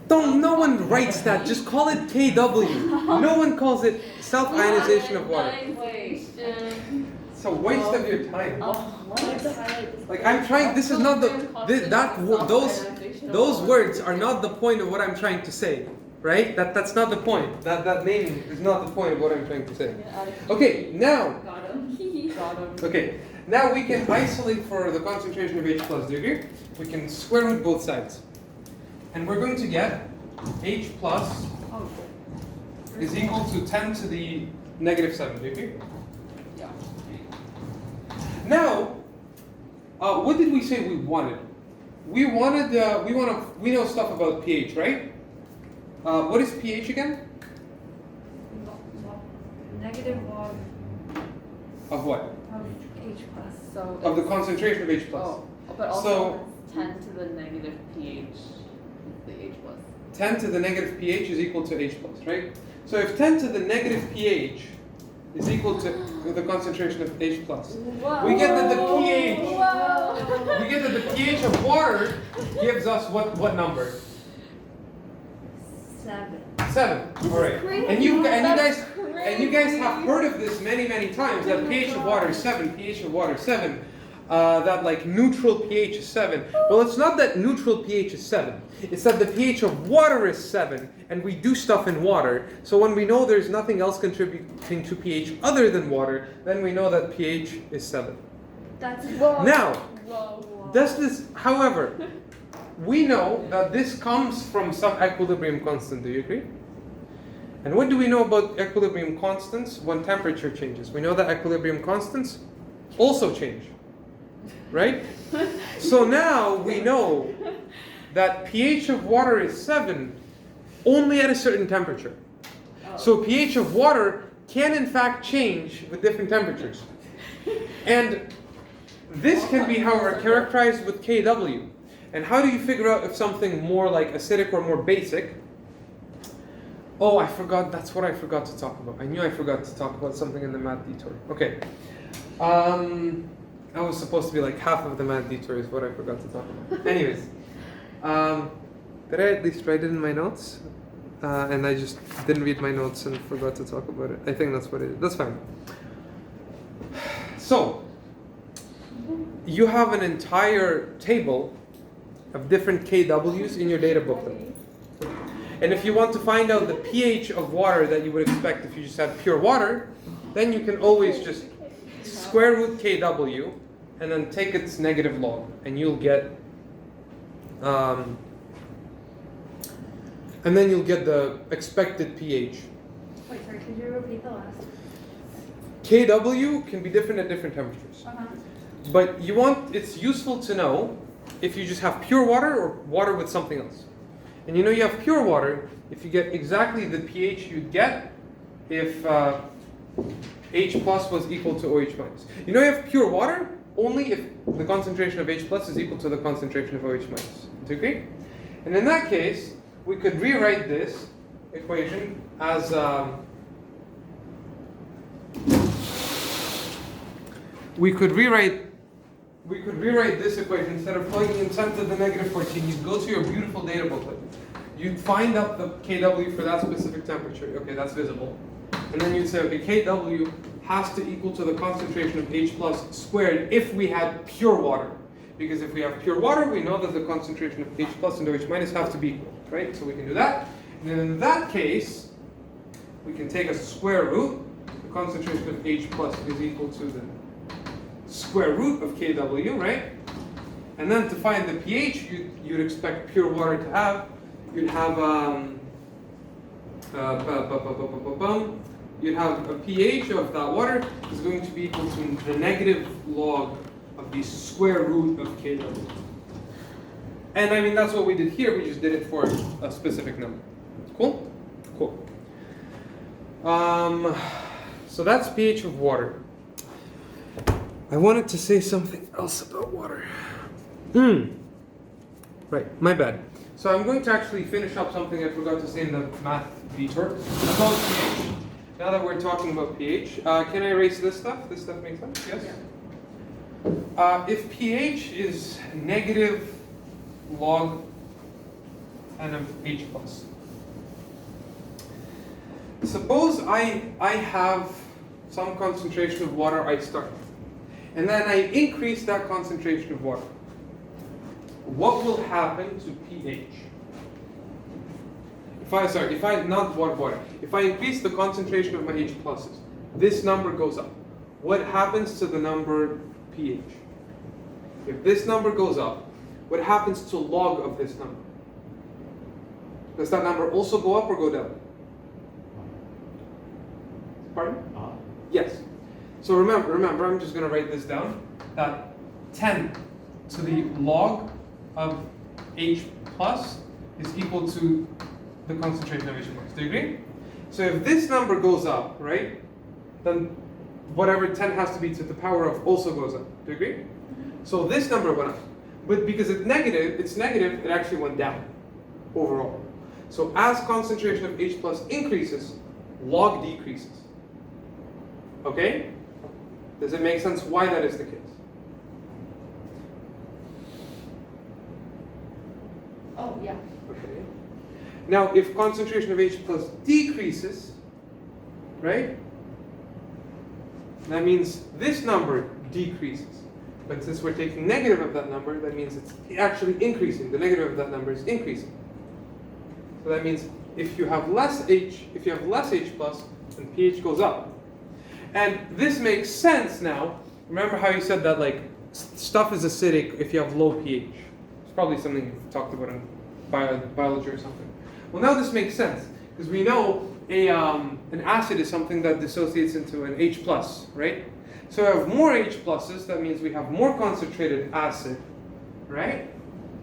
Don't, no one writes that, just call it KW. No one calls it self-ionization of water. Ionization. It's a waste of your time. Why did I highlight this? Like I'm trying, this is not the, those words are not the point of what I'm trying to say, right? That's not the point. That name is not the point of what I'm trying to say. Okay, now, Got him. Got him. okay, now we can isolate for the concentration of H plus, do you agree? We can square root both sides. And we're going to get H plus Oh, is equal to 10 to the negative 7, do you agree? yeah. Now, what did we say we wanted? We know stuff about pH, right? What is pH again? Negative log Of what? of H plus. So Of the it's- concentration of H plus. Oh, but also So- it's 10 to the negative pH, the H plus. 10 to the negative pH is equal to H plus, right? So if 10 to the negative pH is equal to the concentration of H plus, we get that the pH, Whoa. we get that the pH of water gives us what number? 7. 7. All right. And you guys have heard of this many times that pH of water is 7. pH of water is 7. That like neutral pH is 7. Well, it's not that neutral pH is 7. It's that the pH of water is 7, and we do stuff in water. So when we know there's nothing else contributing to pH other than water, then we know that pH is 7. That's Now, Whoa. does this, however, we know that this comes from some equilibrium constant. Do you agree? And what do we know about equilibrium constants when temperature changes? We know that equilibrium constants also change. Right? So now we know that pH of water is 7 only at a certain temperature. So pH of water can in fact change with different temperatures. And this can be, however, characterized with KW. And how do you figure out if something more like acidic or more basic? Oh, I forgot, that's what I forgot to talk about. I knew I forgot to talk about something in the math detour. Okay. I was supposed to be like half of the math detour is what I forgot to talk about. Anyways, did I at least write it in my notes? And I just didn't read my notes and forgot to talk about it. I think that's what it is. That's fine. So, you have an entire table of different KWs in your data booklet. And if you want to find out the pH of water that you would expect if you just had pure water, then you can always just square root KW and then take its negative log, and you'll get the expected pH. Wait, sorry, could you repeat the last? KW can be different at different temperatures. But it's useful to know if you just have pure water or water with something else. And you know you have pure water if you get exactly the pH you'd get if H plus was equal to OH minus. You know you have pure water only if the concentration of H plus is equal to the concentration of OH minus. Do you agree? And in that case, we could rewrite this equation as we could rewrite this equation. Instead of plugging in 10 to the negative 14, you'd go to your beautiful data booklet. You'd find out the KW for that specific temperature. Okay, that's visible. And then you'd say, okay, KW has to equal to the concentration of H plus squared if we had pure water. Because if we have pure water, we know that the concentration of H plus and OH minus have to be equal, right? So we can do that. And then in that case, we can take a square root. The concentration of H plus is equal to the square root of KW, right? And then to find the pH you'd expect pure water to have, you'd have you'd have a pH of that water is going to be equal to the negative log of the square root of KW. And I mean that's what we did here, we just did it for a specific number. Cool? Cool. So that's pH of water. I wanted to say something else about water. Right, my bad. So I'm going to actually finish up something I forgot to say in the math detour about pH. Now that we're talking about pH, can I erase this stuff? This stuff makes sense? Yes? Yeah. If pH is negative log 10 of H plus. Suppose I have some concentration of water I start with. And then I increase that concentration of water. What will happen to pH? If I increase the concentration of my H pluses, this number goes up. What happens to the number pH? If this number goes up, what happens to log of this number? Does that number also go up or go down? Pardon? Yes. So remember, I'm just going to write this down, that 10 to the log of H plus is equal to the concentration of H plus. Do you agree? So if this number goes up, right, then whatever 10 has to be to the power of also goes up. Do you agree? So this number went up. But because it's negative, it actually went down overall. So as concentration of H plus increases, log decreases. Okay? Does it make sense why that is the case? Oh, yeah. Okay. Now, if concentration of H plus decreases, right? That means this number decreases. But since we're taking negative of that number, that means it's actually increasing. The negative of that number is increasing. So that means if you have less H plus, then pH goes up. And this makes sense now. Remember how you said that like stuff is acidic if you have low pH. It's probably something you've talked about in biology or something. Well, now this makes sense because we know an acid is something that dissociates into an H plus, right? So we have more H pluses. That means we have more concentrated acid, right?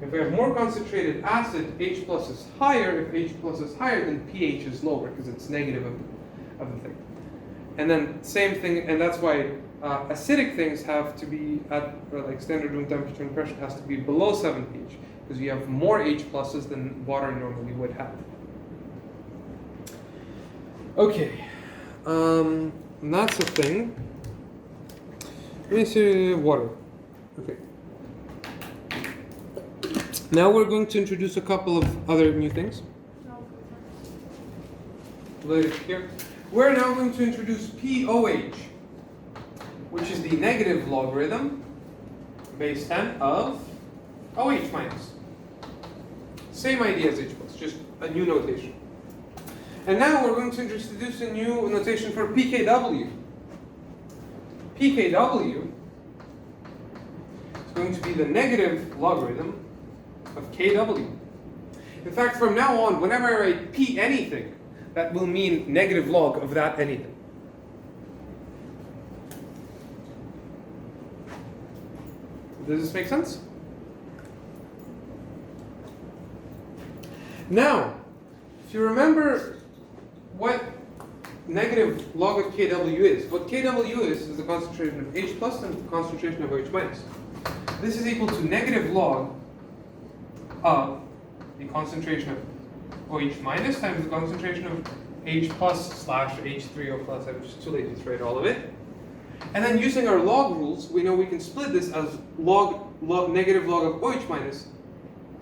If we have more concentrated acid, H plus is higher. If H plus is higher, then pH is lower because it's negative of the thing. And then same thing, and that's why acidic things have to be at like standard room temperature and pressure has to be below 7 pH because you have more H pluses than water normally would have. Okay, that's the thing. Let me see water. Okay. Now we're going to introduce a couple of other new things. Later here. We're now going to introduce POH, which is the negative logarithm base 10 of OH minus. Same idea as H plus, just a new notation. And now we're going to introduce a new notation for pKw. pKw is going to be the negative logarithm of Kw. In fact, from now on, whenever I write P anything, that will mean negative log of that anything. Does this make sense? Now, if you remember what negative log of Kw is, what Kw is the concentration of H plus and the concentration of OH minus. This is equal to negative log of the concentration of OH minus times the concentration of H plus slash H3O plus. I'm just too lazy to write all of it. And then using our log rules, we know we can split this as negative log of OH minus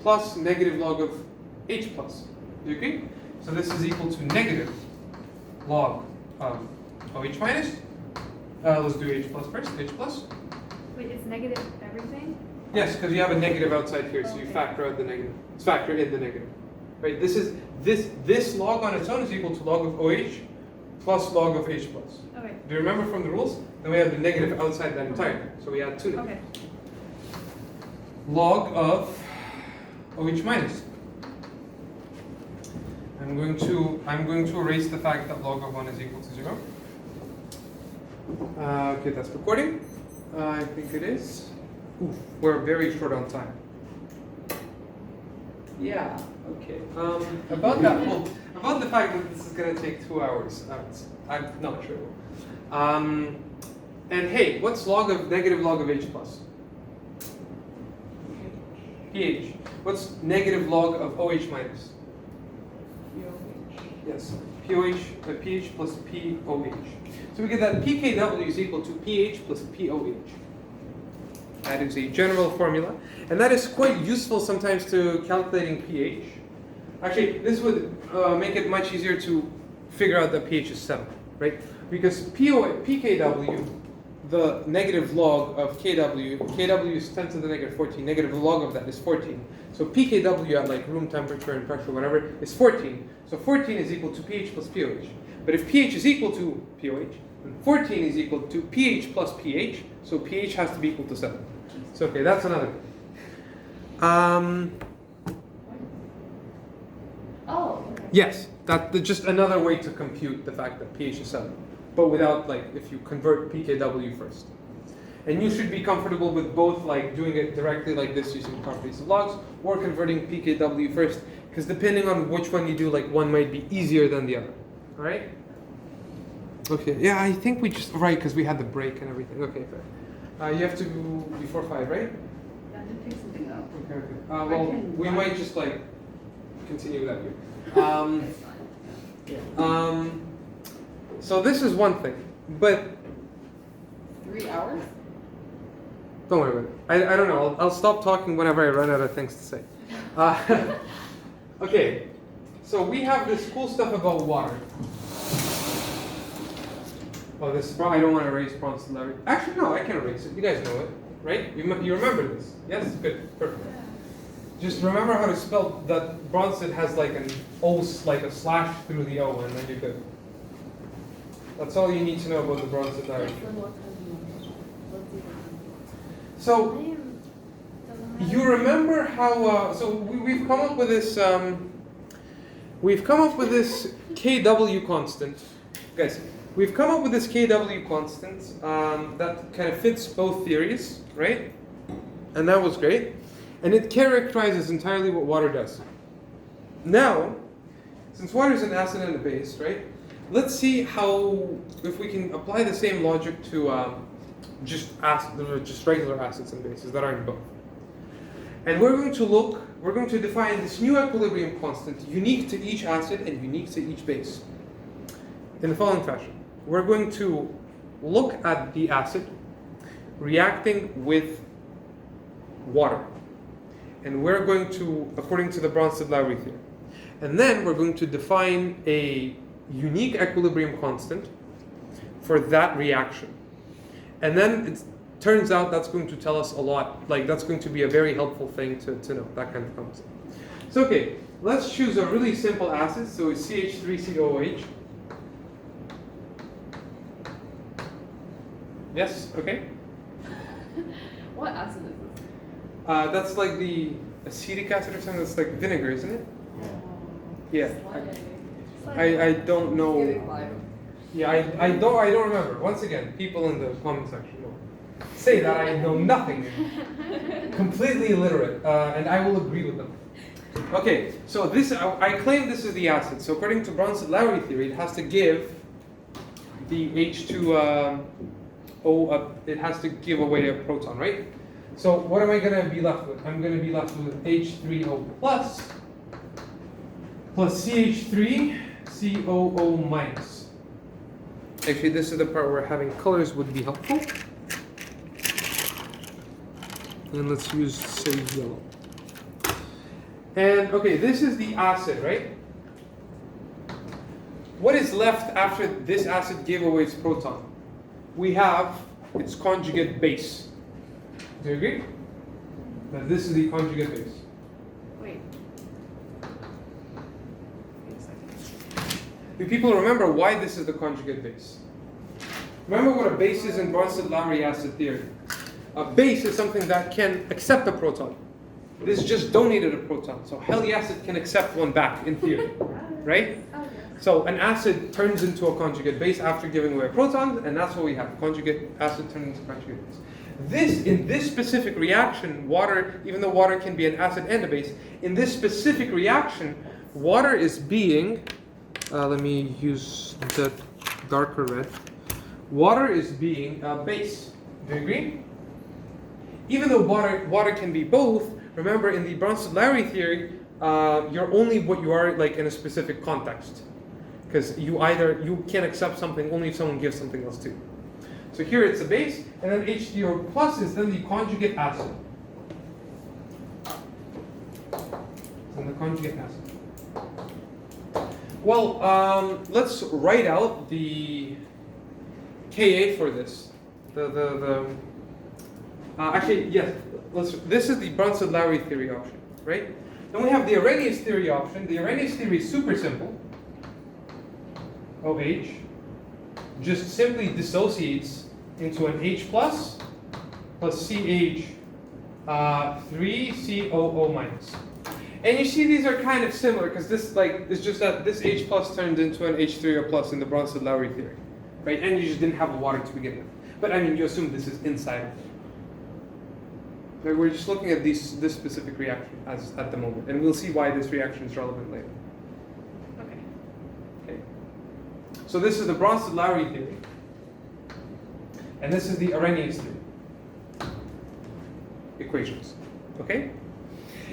plus negative log of H plus. Do you agree? So this is equal to negative log of OH minus. Let's do H plus first. H plus. Wait, it's negative everything? Yes, because you have a negative outside here, so you Okay. factor out the negative. Let's factor in the negative. Right? This log on its own is equal to log of OH plus log of H plus. Okay. Do you remember from the rules? Then we have the negative outside that entire thing. So we add two negatives. Okay. Log of OH minus. I'm going to erase the fact that log of 1 is equal to 0. Okay, that's recording. I think it is. Oof, we're very short on time. Yeah. Okay. About the fact that this is going to take 2 hours, I'm not sure. And hey, what's negative log of H plus? pH. What's negative log of OH minus? Yes, pH plus POH. So we get that pKw is equal to pH plus POH. That is a general formula, and that is quite useful sometimes to calculating pH. Actually, this would make it much easier to figure out that pH is 7, right? Because pKw, the negative log of Kw is 10 to the negative 14, negative log of that is 14. So pKw at like room temperature and pressure, whatever, is 14. So 14 is equal to pH plus pOH. But if pH is equal to pOH, then 14 is equal to pH plus pH, so pH has to be equal to 7. So okay, that's another thing. Oh, okay. Yes, that's just another way to compute the fact that pH is 7. But without, like, if you convert pKw first. And you should be comfortable with both, like, doing it directly like this using properties of logs, or converting pKw first, because depending on which one you do, like, one might be easier than the other. Alright? Okay, yeah, I think we just, right, because we had the break and everything. Okay, fair. You have to go before 5, right? I have to pick something up. Okay, okay. I Well, can we run. might just, like, continue without you. It's fine. Yeah. So this is one thing, but 3 hours? don't worry about it. I don't know. I'll stop talking whenever I run out of things to say. Okay, so we have this cool stuff about water. Oh, this I don't want to erase Bronsted Lowry. Actually, no, I can erase it. You guys know it, right? You remember this? Yes, good, perfect. Just remember how to spell that Bronsted has like an O, like a slash through the O, and then you're good. That's all you need to know about the Bronsted Lowry. So you remember how? So we've come up with this. We've come up with this Kw constant, guys. We've come up with this Kw constant that kind of fits both theories, right? And that was great. And it characterizes entirely what water does. Now, since water is an acid and a base, right? Let's see if we can apply the same logic to just regular acids and bases that aren't both. And we're going to define this new equilibrium constant unique to each acid and unique to each base in the following fashion. We're going to look at the acid reacting with water. And we're going to, according to the Bronsted-Lowry theory. And then we're going to define a unique equilibrium constant for that reaction. And then it turns out that's going to tell us a lot, like that's going to be a very helpful thing to know, that kind of concept. So okay, let's choose a really simple acid, so it's CH3COOH. Yes, okay. What acid is this? That's like the acetic acid or something, that's like vinegar, isn't it? Yeah. I don't know. Give it 5. Yeah, I don't remember. Once again, people in the comment section know. say that I know nothing. Completely illiterate, and I will agree with them. Okay, so this I claim this is the acid. So according to Bronsted-Lowry theory, it has to give the H2O. It has to give away a proton, right? So what am I going to be left with? I'm going to be left with H3O plus CH3COO minus. Actually, this is the part where having colors would be helpful. And let's use, say, yellow. And okay, this is the acid, right? What is left after this acid gave away its proton? We have its conjugate base. Do you agree? That this is the conjugate base. Wait. Wait a second. Do people remember why this is the conjugate base? Remember what a base is in Bronsted-Lowry acid theory. A base is something that can accept a proton. This just donated a proton. So heli acid can accept one back in theory, right? Okay. So an acid turns into a conjugate base after giving away a proton, and that's what we have. Conjugate acid turns into conjugate base. In this specific reaction, water, even though water can be an acid and a base, in this specific reaction, water is being, let me use the darker red. Water is being a base. Do you agree? Even though water can be both, remember in the Bronsted-Lowry theory, you're only what you are like in a specific context. Because you can accept something only if someone gives something else too. So here it's a base, and then H3O plus is then the conjugate acid. And the conjugate acid. Well, let's write out the Ka for this. Actually, yes. This is the Bronsted-Lowry theory option, right? Then we have the Arrhenius theory option. The Arrhenius theory is super simple. OH just simply dissociates into an H plus CH 3COO minus. And you see these are kind of similar because this it's just that this H plus turns into an H3O plus in the Bronsted-Lowry theory, right? And you just didn't have a water to begin with. But I mean, you assume this is inside. Right? We're just looking at this specific reaction at the moment, and we'll see why this reaction is relevant later. Okay. Okay. So this is the Bronsted-Lowry theory, and this is the Arrhenius theory. Equations. Okay?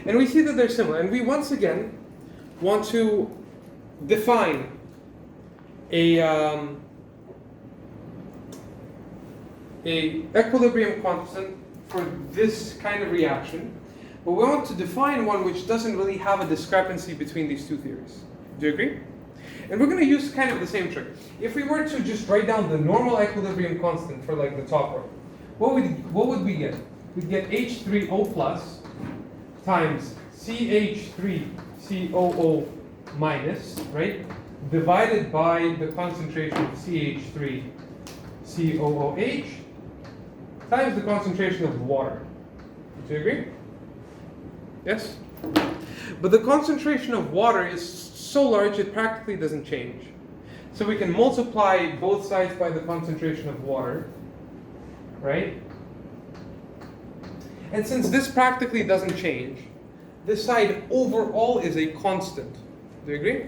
And we see that they're similar, and we once again want to define a equilibrium constant for this kind of reaction, but we want to define one which doesn't really have a discrepancy between these two theories. Do you agree? And we're going to use kind of the same trick. If we were to just write down the normal equilibrium constant for like the top row, what would we get? We'd get H3O plus times CH3COO minus, right? Divided by the concentration of CH3COOH times the concentration of water. Do you agree? Yes? But the concentration of water is so large it practically doesn't change. So we can multiply both sides by the concentration of water, right? And since this practically doesn't change, this side overall is a constant. Do you agree?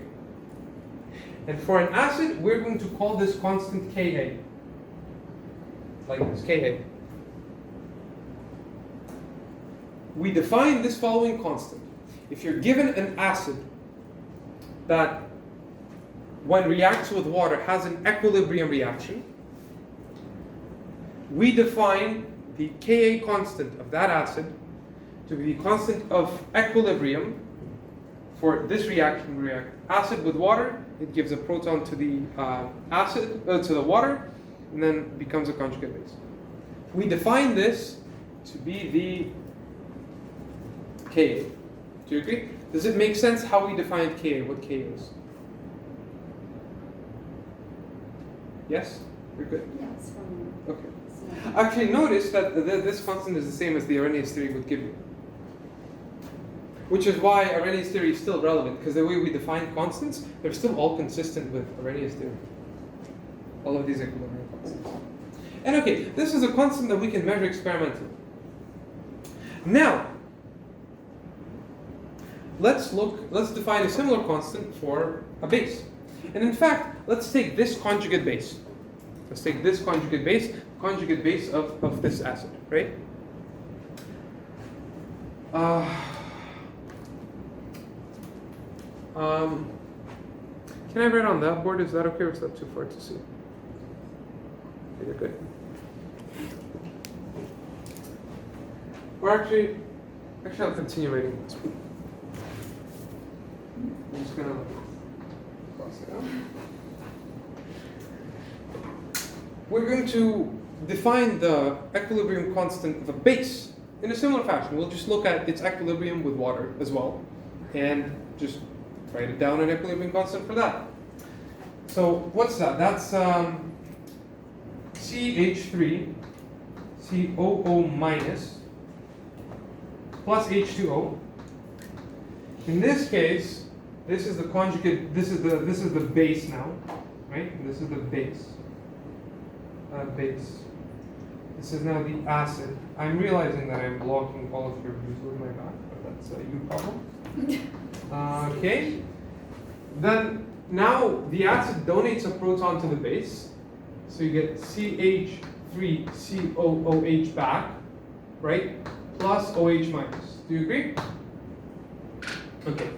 And for an acid, we're going to call this constant Ka. Like this, Ka. We define this following constant. If you're given an acid that, when reacts with water, has an equilibrium reaction, we define the Ka constant of that acid to be the constant of equilibrium for this reaction. We react acid with water, it gives a proton to the to the water, and then becomes a conjugate base. We define this to be the Ka. Do you agree? Does it make sense how we defined Ka, what Ka is? Yes? You're good? Yes, from. Okay. Actually, notice that this constant is the same as the Arrhenius theory would give you. Which is why Arrhenius theory is still relevant, because the way we define constants, they're still all consistent with Arrhenius theory. All of these equilibrium constants. And okay, this is a constant that we can measure experimentally. Now, let's define a similar constant for a base. And in fact, let's take this conjugate base. Let's take this conjugate base of this acid, right? Can I write on that board? Is that okay, or is that too far to see? Okay, you're good. Or actually, I'll continue writing this. I'm just gonna cross it out. We're going to define the equilibrium constant of a base in a similar fashion. We'll just look at its equilibrium with water as well, and just write it down an equilibrium constant for that. So what's that? That's CH3 COO minus plus H2O. In this case, this is the conjugate. This is the base now, right? And this is the base. Base. This is now the acid. I'm realizing that I'm blocking all of your views with my back, but that's a you problem. Okay. Then now the acid donates a proton to the base, so you get CH3COOH back, right? Plus OH minus. Do you agree? Okay.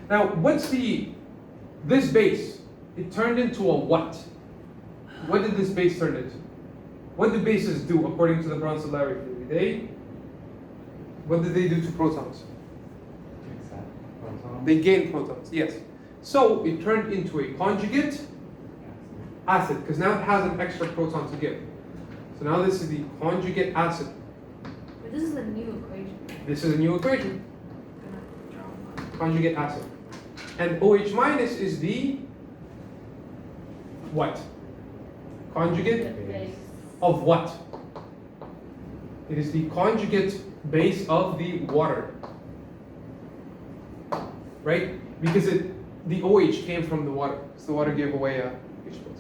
Now what's this base? It turned into a what? What did this base turn into? What do bases do according to the Bronsted-Lowry theory? What did they do to protons? They gain protons, yes. So it turned into a conjugate acid, because now it has an extra proton to give. So now this is the conjugate acid. But this is a new equation. This is a new equation, I'm gonna draw one. conjugate acid. And OH minus is the what? Conjugate Base. of what? It is the conjugate base of the water. Right? Because the OH came from the water. So the water gave away a H plus.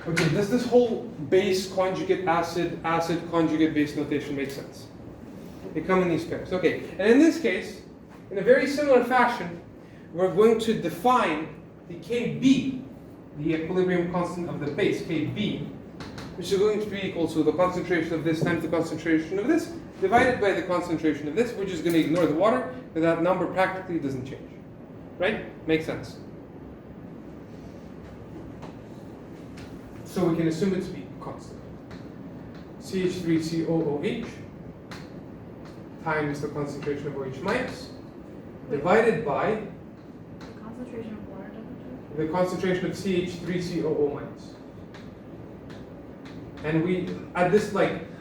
Okay, does this whole base conjugate acid conjugate base notation make sense? They come in these pairs. Okay, and in this case, in a very similar fashion, we're going to define the Kb, the equilibrium constant of the base, Kb, which is going to be equal to the concentration of this times the concentration of this, divided by the concentration of this. We're just going to ignore the water, but that number practically doesn't change. Right? Makes sense. So we can assume it to be constant. CH3COOH times the concentration of OH minus, divided by The concentration of water temperature. the concentration of CH3COO minus. And we, at this,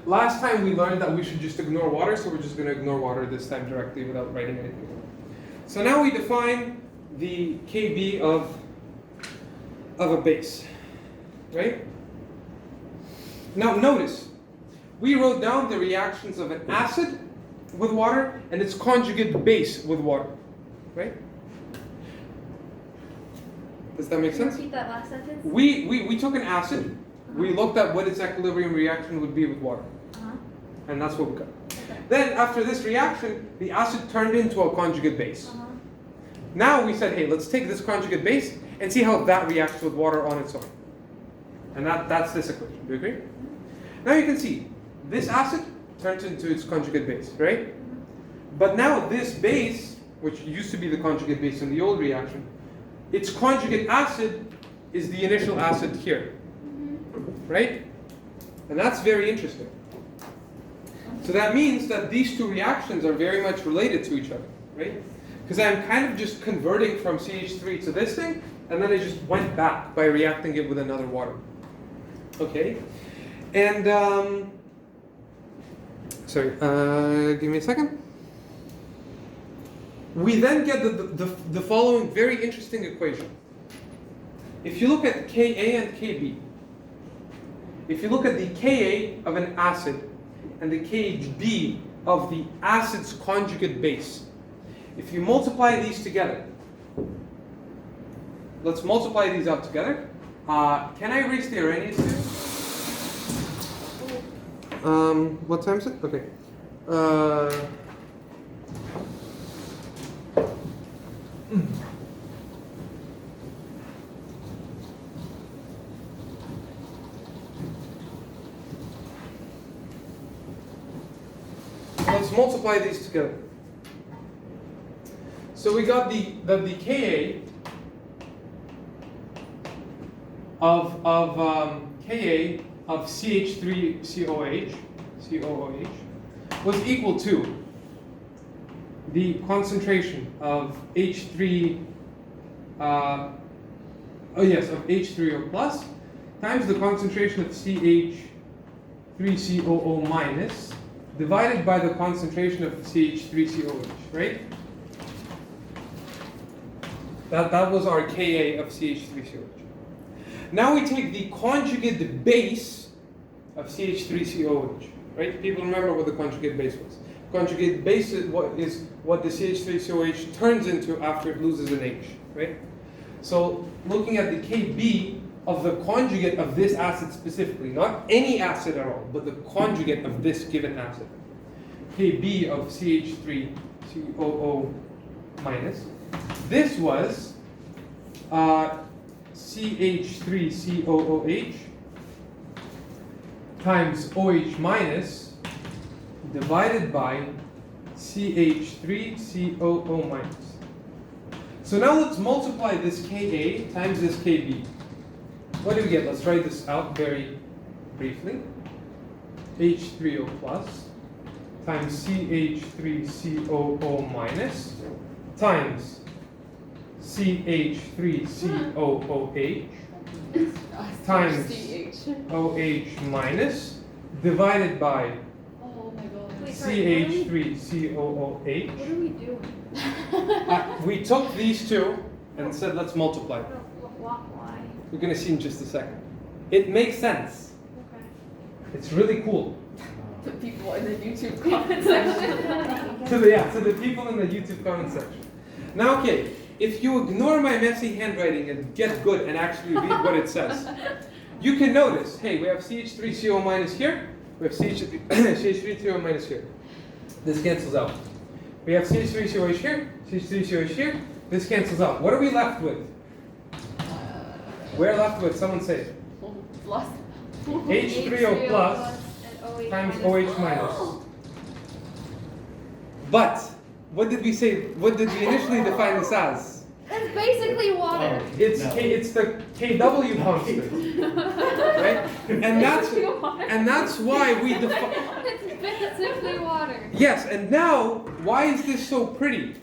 last time we learned that we should just ignore water, so we're just going to ignore water this time directly without writing anything. So now we define the Kb of a base, right? Now notice, we wrote down the reactions of an acid with water and its conjugate base with water, right? Does that make Can you sense? repeat that last sentence? We took an acid, we looked at what its equilibrium reaction would be with water, Uh-huh. and that's what we got. Okay. Then after this reaction, the acid turned into a conjugate base. Uh-huh. Now we said, hey, let's take this conjugate base and see how that reacts with water on its own. And that's this equation. Do you agree? Now you can see, this acid turns into its conjugate base, right? But now this base, which used to be the conjugate base in the old reaction, its conjugate acid is the initial acid here, right? And that's very interesting. So that means that these two reactions are very much related to each other, right? Because I'm kind of just converting from CH3 to this thing, and then I just went back by reacting it with another water. Okay? And, give me a second. We then get the following very interesting equation. If you look at Ka and Kb, if you look at the Ka of an acid and the Kb of the acid's conjugate base, if you multiply these together, let's multiply these out together. Can I erase the Arrhenius here? What time is it? Okay. Let's multiply these together. So we got the Ka of Ka of CH3COOH was equal to the concentration of H3 of H3O plus times the concentration of CH3COO minus divided by the concentration of CH3COH, right? That was our Ka of CH3COH. Now we take the conjugate base of CH3COH, right? People remember what the conjugate base was. Conjugate base is what the CH3COH turns into after it loses an H, right? So looking at the Kb of the conjugate of this acid specifically, not any acid at all, but the conjugate of this given acid. Kb of CH3COO minus. This was CH3COOH times OH minus divided by CH3COO minus. So now let's multiply this Ka times this Kb. What do we get? Let's write this out very briefly. H3O plus times CH3COO minus times CH3COOH times OH minus divided by Oh my god. Wait, sorry, CH3COOH. what are we doing? We took these two and said let's multiply. Why? We're going to see in just a second. It makes sense. Okay. It's really cool. The people in the YouTube comment section. To the people in the YouTube comment section. Now, okay, if you ignore my messy handwriting and get good and actually read what it says, you can notice, hey, we have CH3CO minus here, we have CH3CO minus here. This cancels out. We have CH3COH here, CH3COH here, this cancels out. What are we left with? We're left with, someone say it. Plus. H3O plus and times OH minus. But, what did we say, what did we initially define this as? It's basically water. It's the KW constant, right? And that's why we define. It's basically water. Yes, and now why is this so pretty?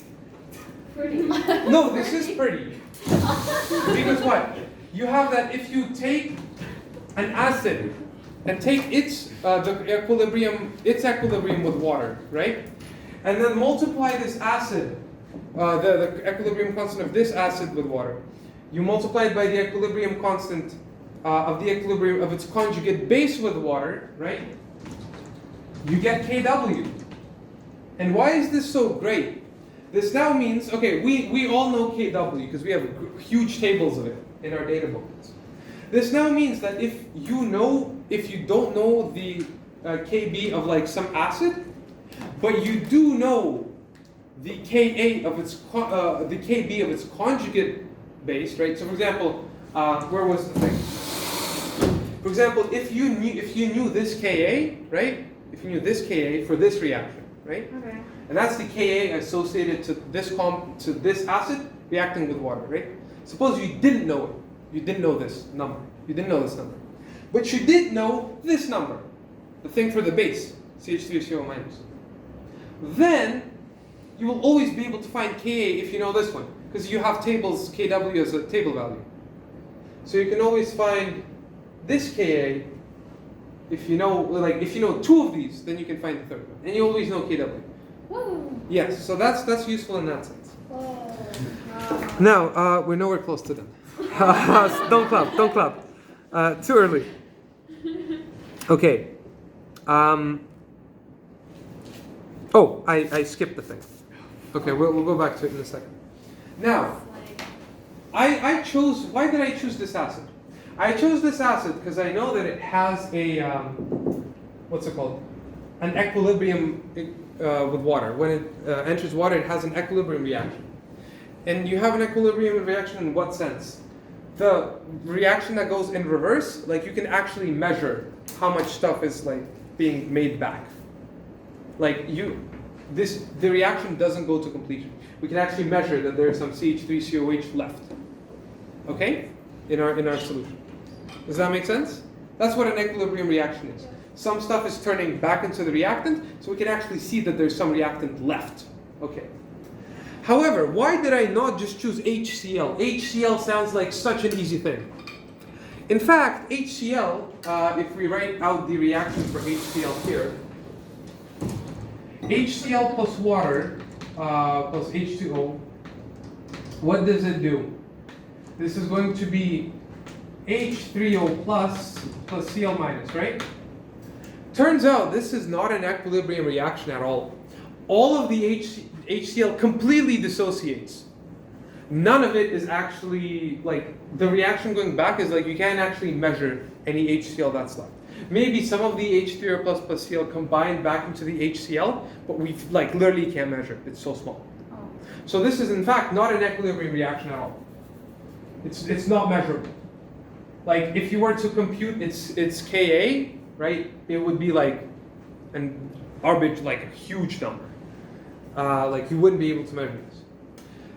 Pretty. No, this is pretty. Because what? You have that if you take an acid and take its equilibrium with water, right? And then multiply this acid, the equilibrium constant of this acid with water. You multiply it by the equilibrium constant of the equilibrium of its conjugate base with water, right? You get Kw. And why is this so great? This now means, okay, we all know Kw because we have huge tables of it in our data books. This now means that if you don't know the Kb of like some acid, but you do know the Ka of its the Kb of its conjugate base, right? So for example, where was the thing? For example, if you knew this Ka, right? If you knew this Ka for this reaction, right? Okay. And that's the Ka associated to this acid reacting with water, right? Suppose you didn't know it. You didn't know this number. You didn't know this number. But you did know this number, the thing for the base, CH3CO minus. Then you will always be able to find Ka if you know this one, because you have tables, Kw as a table value. So you can always find this Ka if you know two of these, then you can find the third one, and you always know Kw. Woo. Yes, so that's useful in that sense. Whoa. Now we're nowhere close to done. Don't clap. Too early. Okay. I skipped the thing. Okay, we'll go back to it in a second. Now, I chose. Why did I choose this acid? I chose this acid because I know that it has a what's it called? An equilibrium with water. When it enters water, it has an equilibrium reaction. And you have an equilibrium reaction in what sense? The reaction that goes in reverse, like you can actually measure how much stuff is like being made back. Like the reaction doesn't go to completion. We can actually measure that there's some CH3COH left. Okay? In our solution. Does that make sense? That's what an equilibrium reaction is. Some stuff is turning back into the reactant, so we can actually see that there's some reactant left. Okay. However, why did I not just choose HCl? HCl sounds like such an easy thing. In fact, HCl, if we write out the reaction for HCl here, HCl plus water plus H2O, what does it do? This is going to be H3O plus Cl minus, right? Turns out this is not an equilibrium reaction at all. All of the HCl completely dissociates. None of it is actually, like, the reaction going back is like you can't actually measure any HCl that's left. Maybe some of the H3O plus Cl combined back into the HCl, but we like literally can't measure it. It's so small. Oh. So this is in fact not an equilibrium reaction at all. It's not measurable. Like if you were to compute its Ka, right, it would be like an like a huge number. Like you wouldn't be able to measure this.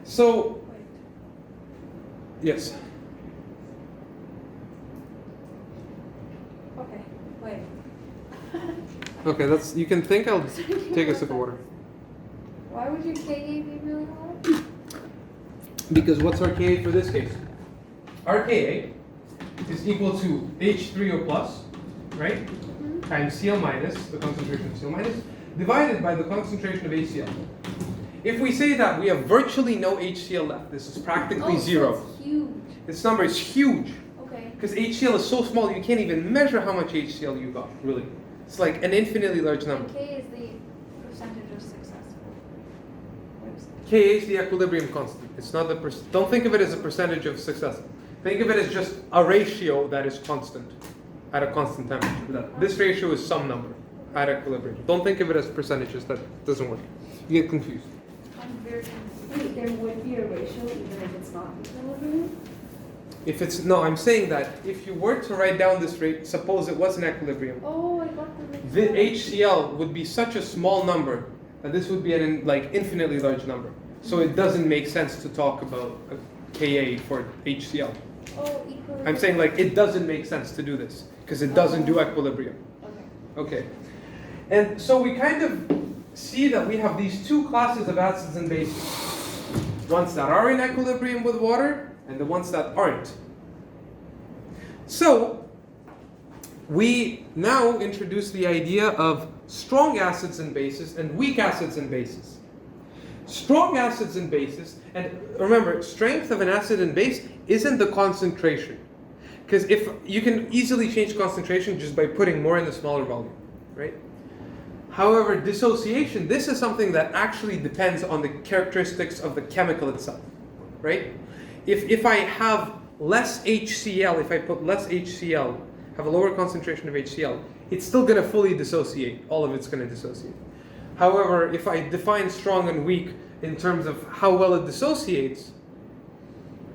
So yes. Okay, wait. Okay, that's you can think. I'll take a sip of water. Why would your Ka be really high? Because what's our Ka for this case? Our Ka is equal to H3O plus, right? Mm-hmm. Times Cl minus, the concentration of Cl minus, divided by the concentration of HCl. If we say that we have virtually no HCl left, this is practically zero. So it's huge. This number is huge. Okay. Because HCl is so small, you can't even measure how much HCl you got, really. It's like an infinitely large number. K is the percentage of successful. Ka is the equilibrium constant. It's not the don't think of it as a percentage of success. Think of it as just a ratio that is constant at a constant temperature. This ratio is some number at equilibrium. Don't think of it as percentages. That doesn't work. You get confused. I'm very confused. Wait, there would be a ratio even if it's not equilibrium? If it's no, I'm saying that if you were to write down this rate, suppose it was an equilibrium, Oh, I got the the HCl would be such a small number that this would be an like infinitely large number. So it doesn't make sense to talk about a Ka for HCl. Oh, equilibrium. I'm saying like it doesn't make sense to do this because it doesn't do equilibrium. Okay. Okay. And so we kind of see that we have these two classes of acids and bases. Ones that are in equilibrium with water and the ones that aren't. So we now introduce the idea of strong acids and bases and weak acids and bases. Strong acids and bases, and remember, strength of an acid and base isn't the concentration. Because if you can easily change concentration just by putting more in the smaller volume, right? However, dissociation, this is something that actually depends on the characteristics of the chemical itself, right? If I have less HCl, if I put less HCl, have a lower concentration of HCl, it's still going to fully dissociate. All of it's going to dissociate. However, if I define strong and weak in terms of how well it dissociates,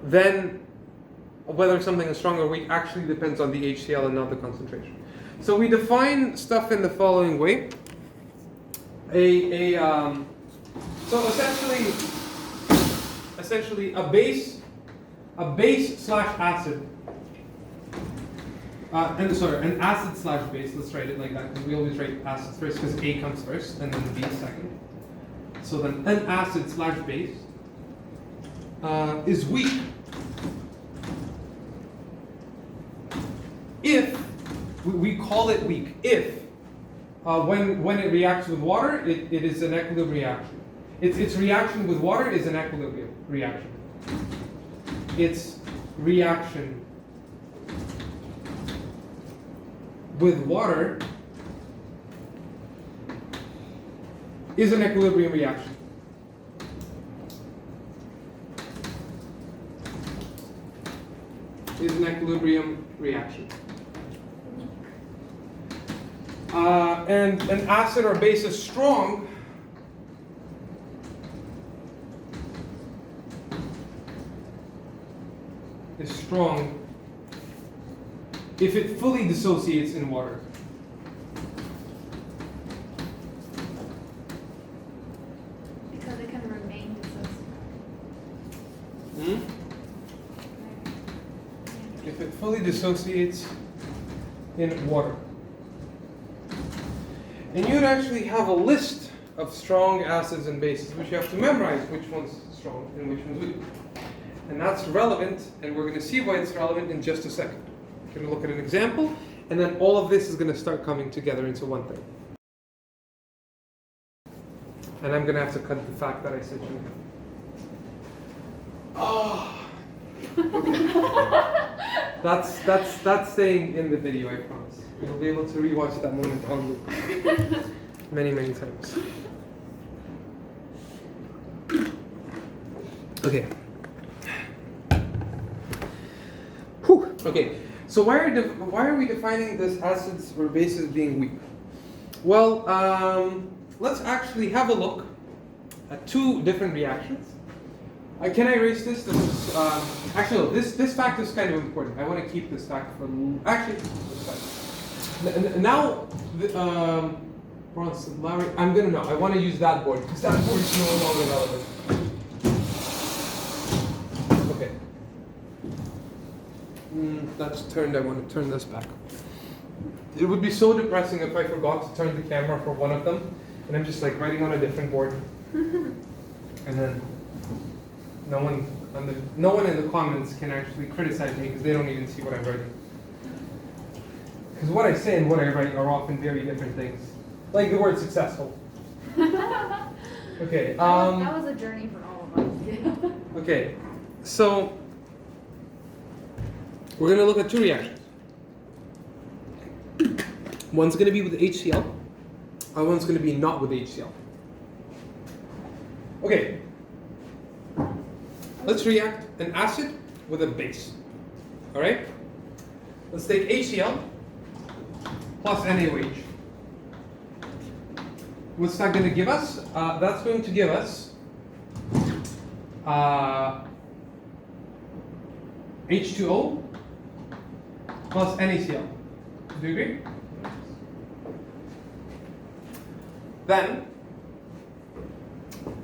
then whether something is strong or weak actually depends on the HCl and not the concentration. So we define stuff in the following way. So essentially a base slash acid. An acid slash base. Let's write it like that because we always write acids first because A comes first and then B second. So then an acid slash base is weak if we call it weak if when it reacts with water it is an equilibrium reaction. Its reaction with water is an equilibrium reaction. Its reaction with water is an equilibrium reaction. Is an equilibrium reaction. And an acid or base is strong if it fully dissociates in water. Because it can remain Hmm? If it fully dissociates in water. And you'd actually have a list of strong acids and bases, which you have to memorize which one's strong and which one's weak. And that's relevant, and we're going to see why it's relevant in just a second. We're going to look at an example, and then all of this is going to start coming together into one thing. And I'm going to have to cut the fact that I said you. Oh. That's staying in the video, I promise. You'll be able to rewatch that moment on loop many times. Okay. Whew. Okay. So why are we defining this acids or bases being weak? Well, let's actually have a look at two different reactions. Can I erase this? This is actually no, this fact is kind of important. I want to keep this fact for actually. Now, Bronson, Lowry, I'm gonna know. I want to use that board because that board is no longer relevant. Okay. That's turned. I want to turn this back. It would be so depressing if I forgot to turn the camera for one of them, and I'm just like writing on a different board, and then no one in the comments can actually criticize me because they don't even see what I'm writing. Because what I say and what I write are often very different things, like the word successful. Okay. That was a journey for all of us. Okay, so we're going to look at two reactions. One's going to be with HCl, and one's going to be not with HCl. Okay, let's react an acid with a base. All right? Let's take HCl plus NaOH. What's that going to give us? That's going to give us H2O plus NaCl. Do you agree? Then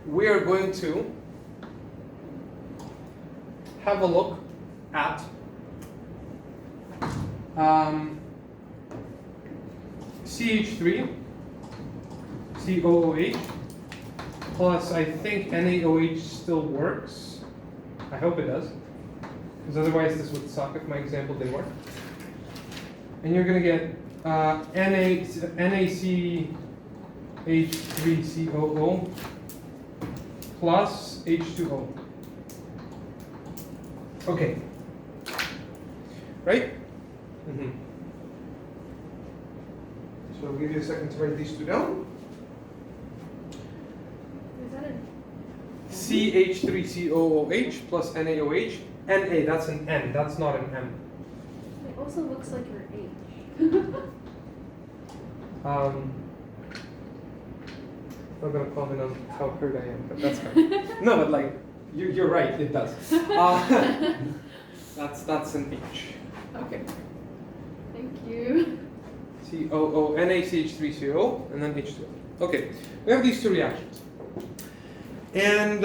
we are going to have a look at CH3 COOH plus I think NaOH still works. I hope it does, because otherwise this would suck if my example didn't work. And you're going to get NaCH3COO plus H2O. Okay. Right? Mm-hmm. So I'll give you a second to write these two down. Is that a CH3COOH plus NaOH. Na, that's an N, that's not an M. It also looks like your H. I'm not gonna comment on how hurt I am, but that's fine. No, but like, you're right, it does. That's an H. Okay. Thank you. COO, NaCH3CO, and then H2O. Okay, we have these two reactions. And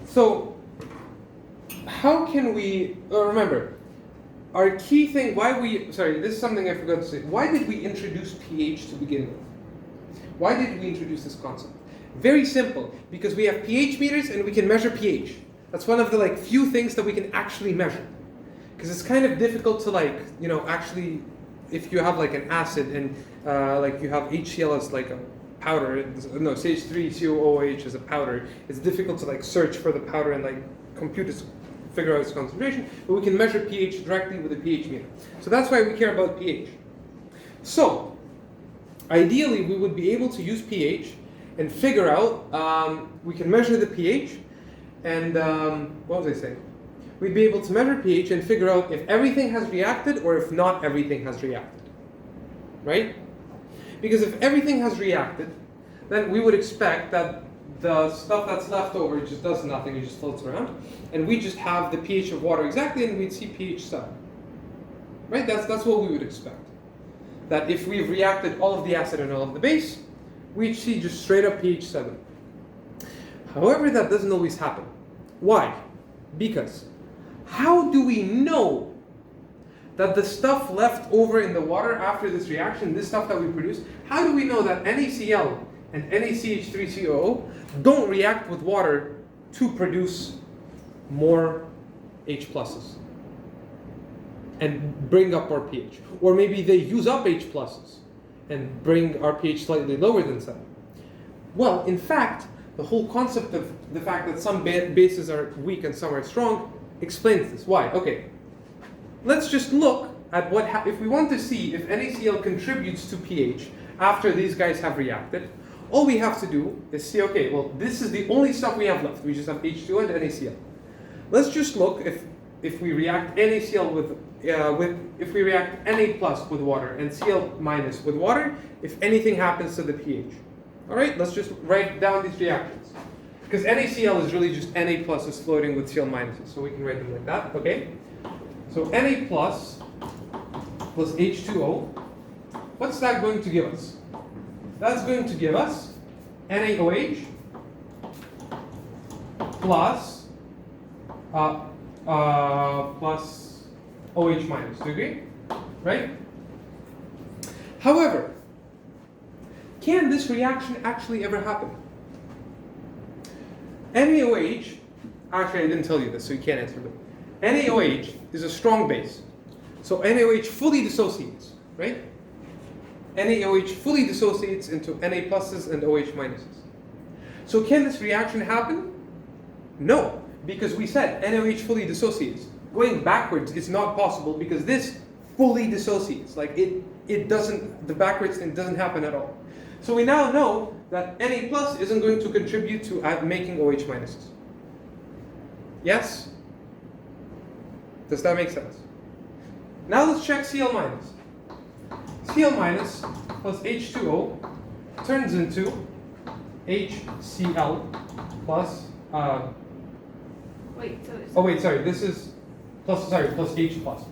so, how can we, remember, our key thing, this is something I forgot to say. Why did we introduce pH to begin with? Why did we introduce this concept? Very simple, because we have pH meters and we can measure pH. That's one of the few things that we can actually measure. Because it's kind of difficult to actually, if you have an acid and you have HCl as a powder, CH3COOH as a powder, it's difficult to search for the powder and compute its, figure out its concentration, but we can measure pH directly with a pH meter. So that's why we care about pH. So, ideally we would be able to use pH and figure out, we can measure the pH and, what was I saying? we'd be able to measure pH and figure out if everything has reacted or if not everything has reacted. Right? Because if everything has reacted, then we would expect that the stuff that's left over just does nothing, it just floats around. And we just have the pH of water exactly, and we'd see pH 7. Right? That's what we would expect. That if we've reacted all of the acid and all of the base, we'd see just straight up pH 7. However, that doesn't always happen. Why? Because how do we know that the stuff left over in the water after this reaction, this stuff that we produce, how do we know that NaCl and NaCH3COO don't react with water to produce more H pluses and bring up our pH? Or maybe they use up H pluses and bring our pH slightly lower than 7. Well, in fact, the whole concept of the fact that some bases are weak and some are strong explains this. Why? Okay, let's just look at what if we want to see if NaCl contributes to pH after these guys have reacted. All we have to do is see, okay, well, this is the only stuff we have left. We just have H2O and NaCl. Let's just look if we react NaCl if we react Na plus with water and Cl minus with water, if anything happens to the pH. All right, let's just write down these reactions. Because NaCl is really just Na pluses floating with Cl minuses, so we can write them like that, okay? So Na plus H2O, what's that going to give us? That's going to give us NaOH plus plus OH minus. Do you agree? Right? However, can this reaction actually ever happen? NaOH, actually I didn't tell you this, so you can't answer, but NaOH is a strong base. So NaOH fully dissociates, right? NaOH fully dissociates into Na pluses and OH minuses. So can this reaction happen? No, because we said NaOH fully dissociates. Going backwards is not possible because this fully dissociates. Like it doesn't, the backwards thing doesn't happen at all. So we now know that Na plus isn't going to contribute to making OH minuses. Yes? Does that make sense? Now let's check Cl minus. Cl minus plus H2O turns into HCl plus, Wait, so it's... oh wait, sorry, this is plus H plus H plus.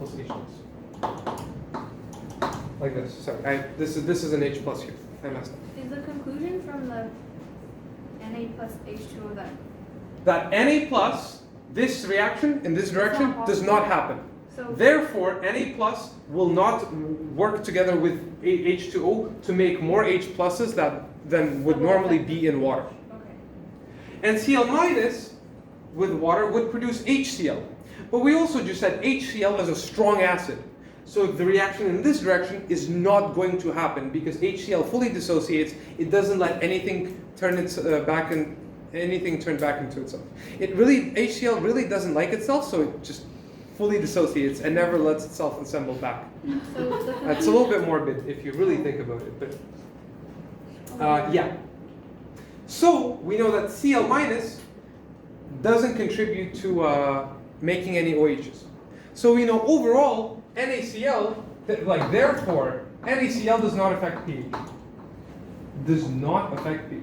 Like this, sorry, this is an H plus here, I messed up. Is the conclusion from the Na plus H2O That Na plus, this reaction in this direction does not happen. So Therefore, Na plus will not work together with H2O to make more H pluses than would normally be in water. okay. And Cl minus with water would produce HCl. But we also just said HCl is a strong acid. So the reaction in this direction is not going to happen because HCl fully dissociates. It doesn't let anything turn back into itself. HCl really doesn't like itself, so it just fully dissociates and never lets itself assemble back. So the It's a little bit morbid if you really think about it, but yeah. So we know that Cl minus doesn't contribute to making any OHs. So we know overall NaCl, therefore NaCl does not affect pH. Does not affect pH.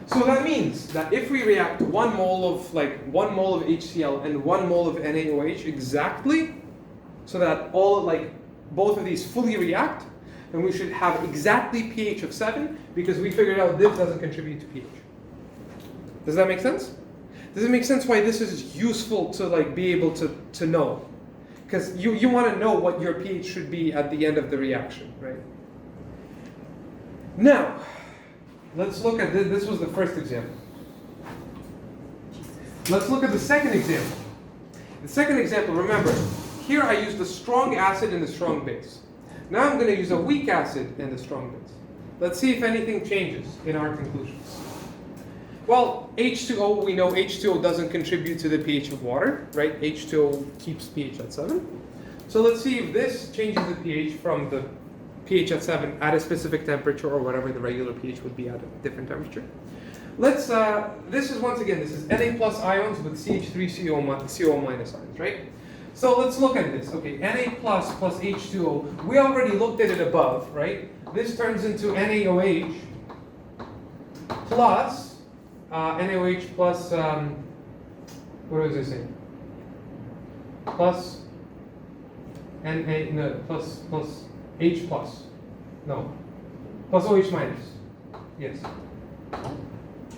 So that means that if we react 1 mole of HCl and 1 mole of NaOH exactly, so that both of these fully react, then we should have exactly pH of 7 because we figured out this doesn't contribute to pH. Does that make sense? Does it make sense why this is useful to be able to know? Because you want to know what your pH should be at the end of the reaction, right? Now, let's look at this. This was the first example. Let's look at the second example. The second example, remember, here I used a strong acid and a strong base. Now I'm going to use a weak acid and a strong base. Let's see if anything changes in our conclusions. Well, H2O, we know H2O doesn't contribute to the pH of water, right? H2O keeps pH at 7. So let's see if this changes the pH from the pH at 7 at a specific temperature or whatever the regular pH would be at a different temperature. let's, this is once again, this is Na plus ions with CH3CO minus ions, right? So let's look at this. Okay, Na plus H2O. We already looked at it above, right? This turns into NaOH plus, NaOH plus, what was I saying? Plus, plus H plus. No. Plus OH minus. Yes.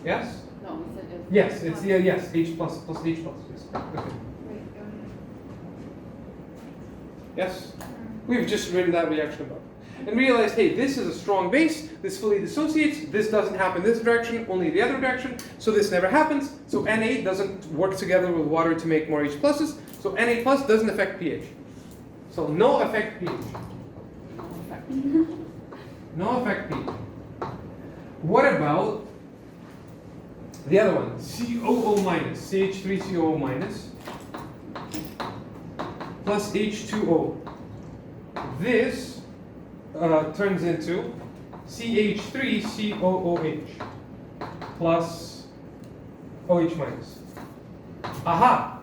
Yes? No, we said if. Yes, it's, yeah, yes, H plus H plus. Yes. Okay. Wait, go ahead. Yes? We've just written that reaction above. And realized, hey, this is a strong base, this fully dissociates, this doesn't happen this direction, only the other direction, so this never happens, so Na doesn't work together with water to make more H pluses, so Na plus doesn't affect pH. So no effect pH. No effect pH. What about the other one? COO minus, CH3COO minus, plus H2O. This turns into CH3COOH plus OH minus. Aha!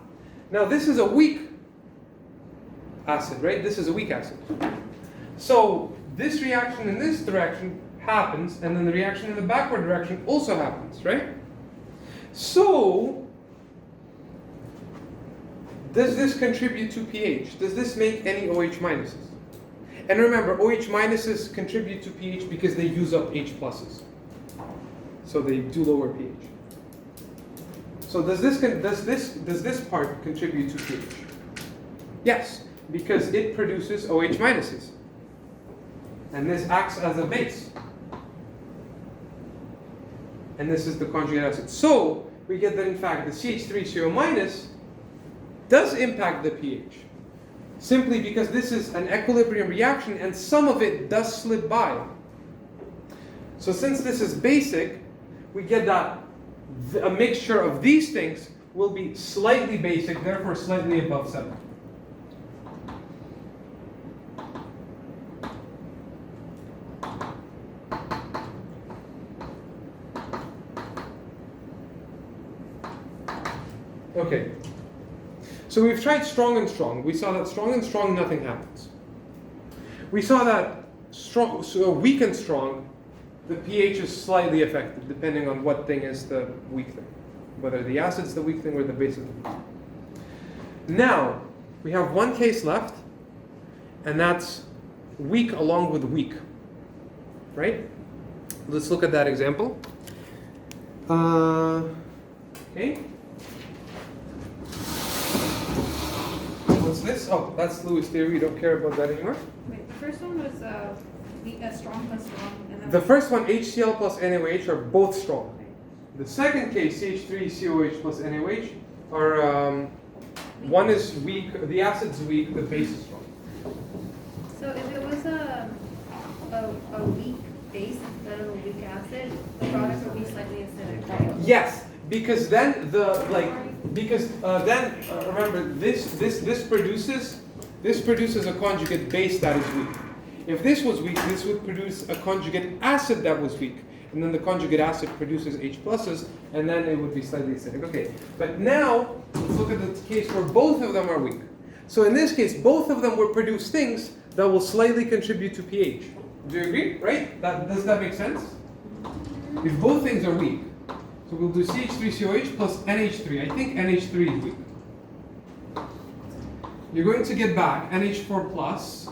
Now this is a weak acid, right? This is a weak acid. So this reaction in this direction happens, and then the reaction in the backward direction also happens, right? So, does this contribute to pH? Does this make any OH minuses? And remember, OH minuses contribute to pH because they use up H pluses. So they do lower pH. So does this part contribute to pH? Yes, because it produces OH minuses. And this acts as a base. And this is the conjugate acid. So we get that in fact the CH3CO minus does impact the pH. Simply because this is an equilibrium reaction and some of it does slip by. So since this is basic, we get that a mixture of these things will be slightly basic, therefore slightly above 7. Okay. So we've tried strong and strong. We saw that strong and strong, nothing happens. We saw that strong, so weak and strong, the pH is slightly affected depending on what thing is the weak thing. Whether the acid's the weak thing or the base is the weak thing. Now, we have one case left, and that's weak along with weak. Right? Let's look at that example. Okay. What's this? Oh, that's Lewis' theory. We don't care about that anymore. Wait, the first one was strong plus strong. And then The first one, HCl plus NaOH, are both strong. The second case, CH3COH plus NaOH, are one is weak. The acid's weak. The base is strong. So if it was a weak base instead of a weak acid, the product would be slightly acidic, right? Yes, because then remember this produces a conjugate base that is weak. If this was weak, this would produce a conjugate acid that was weak, and then the conjugate acid produces H pluses, and then it would be slightly acidic. Okay, but now let's look at the case where both of them are weak. So in this case, both of them will produce things that will slightly contribute to pH. Do you agree? Right? Does that make sense? If both things are weak. So we'll do CH3COH plus NH3. I think NH3 is weak. You're going to get back NH4 plus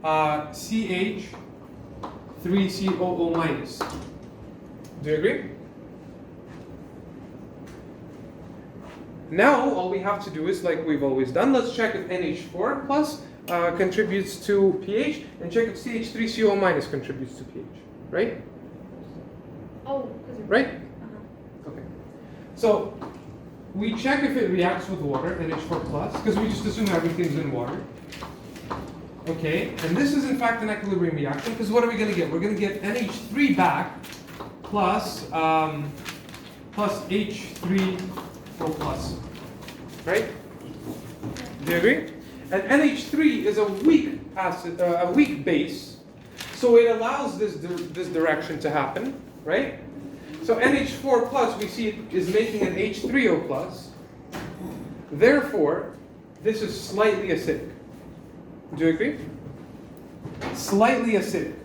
CH3COO minus. Do you agree? Now all we have to do is, like we've always done, let's check if NH4 plus contributes to pH, and check if CH3CO minus contributes to pH. Right? Oh, Right? Uh-huh. Okay. So we check if it reacts with water, NH4 plus, because we just assume everything's in water. Okay, and this is in fact an equilibrium reaction, because what are we going to get? We're going to get NH3 back plus H3O plus. Right? Do you agree? And NH3 is a weak acid, a weak base. So it allows this direction to happen, right? So NH4 plus, we see it is making an H3O plus. Therefore, this is slightly acidic. Do you agree? Slightly acidic.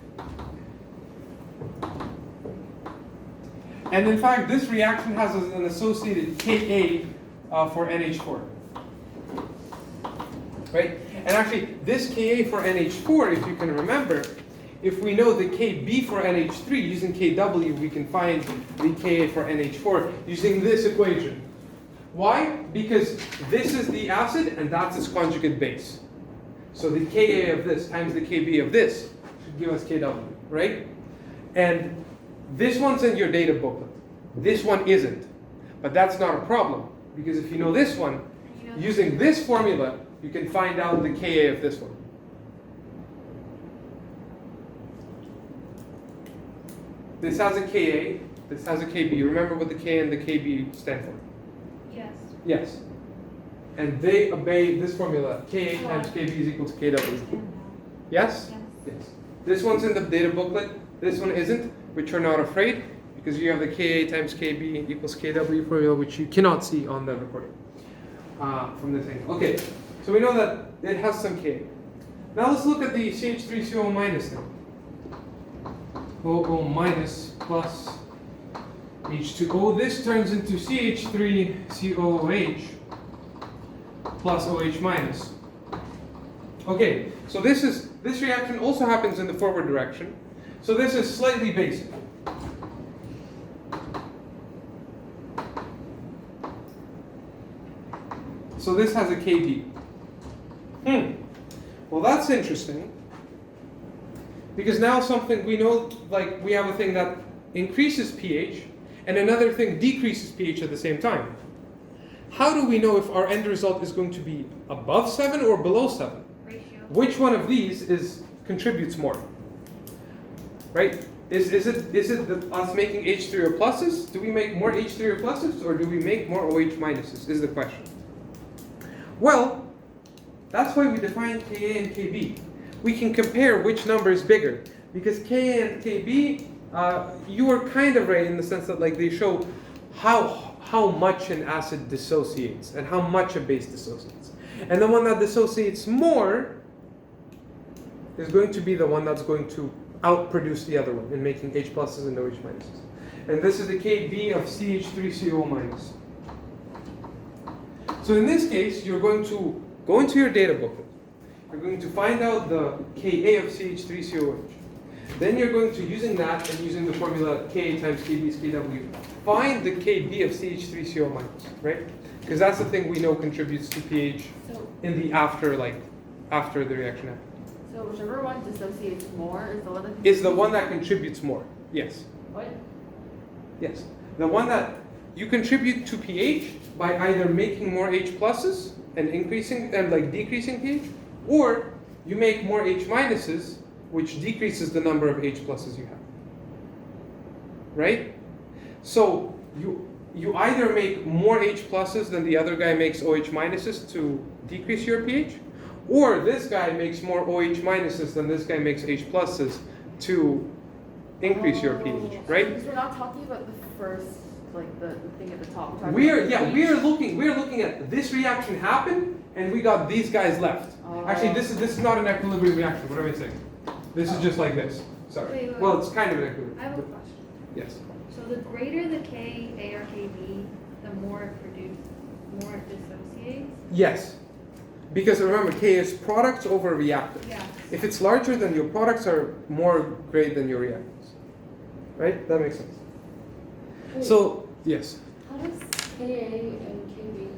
And in fact, this reaction has an associated Ka for NH4. Right? And actually, this Ka for NH4, if you can remember, if we know the Kb for NH3 using Kw, we can find the Ka for NH4 using this equation. Why? Because this is the acid and that's its conjugate base. So the Ka of this times the Kb of this should give us Kw, right? And this one's in your data booklet. This one isn't. But that's not a problem, because if you know this one, using this formula, you can find out the Ka of this one. This has a Ka, this has a Kb. Remember what the K and the Kb stand for? Yes. Yes. And they obey this formula. Ka times Kb is equal to Kw. Yes? Yes. This one's in the data booklet. This one isn't, which are not afraid, because you have the Ka times Kb equals Kw formula, which you cannot see on the recording from this angle. Okay, so we know that it has some Ka. Now let's look at the CH3COO minus now. OO minus plus H2O. This turns into CH3COOH plus OH minus. Okay, so this reaction also happens in the forward direction. So this is slightly basic. So this has a Kb. Well, that's interesting. Because now something we know, like we have a thing that increases pH and another thing decreases pH at the same time. How do we know if our end result is going to be above 7 or below 7? Ratio. Which one of these contributes more? Right? Is it us making H3O pluses? Do we make more H3O pluses or do we make more OH minuses is the question. Well, that's why we define Ka and Kb. We can compare which number is bigger, because Ka and Kb, you are kind of right in the sense that like they show how much an acid dissociates and how much a base dissociates. And the one that dissociates more is going to be the one that's going to outproduce the other one in making H pluses and OH minuses. And this is the Kb of CH3COO minus. So in this case, you're going to go into your data booklet. You're going to find out the Ka of CH3COOH. Then you're going to, using that and using the formula Ka times Kb is Kw, find the Kb of CH3COO minus, right? Because that's the thing we know contributes to pH in the after the reaction happens. So whichever one dissociates more is the one that Is the one that contributes more, yes. What? Yes. The one that you contribute to pH by either making more H pluses and increasing and like decreasing pH, or you make more H minuses, which decreases the number of H pluses you have. Right? So you either make more H pluses than the other guy makes OH minuses to decrease your pH, or this guy makes more OH minuses than this guy makes H pluses to increase your pH, right? Because we're not talking about the first, like the thing at the top. We're looking at this reaction happen, and we got these guys left. Actually, this is not an equilibrium reaction. What am I saying? This is just like this. Sorry. Wait. Well, it's kind of an equilibrium. I have a question. Yes. So the greater the Ka or Kb, the more it dissociates? Yes. Because remember, K is products over reactants. Yeah. If it's larger, then your products are more great than your reactants. Right? That makes sense. Wait, So, yes. how does Ka and Kb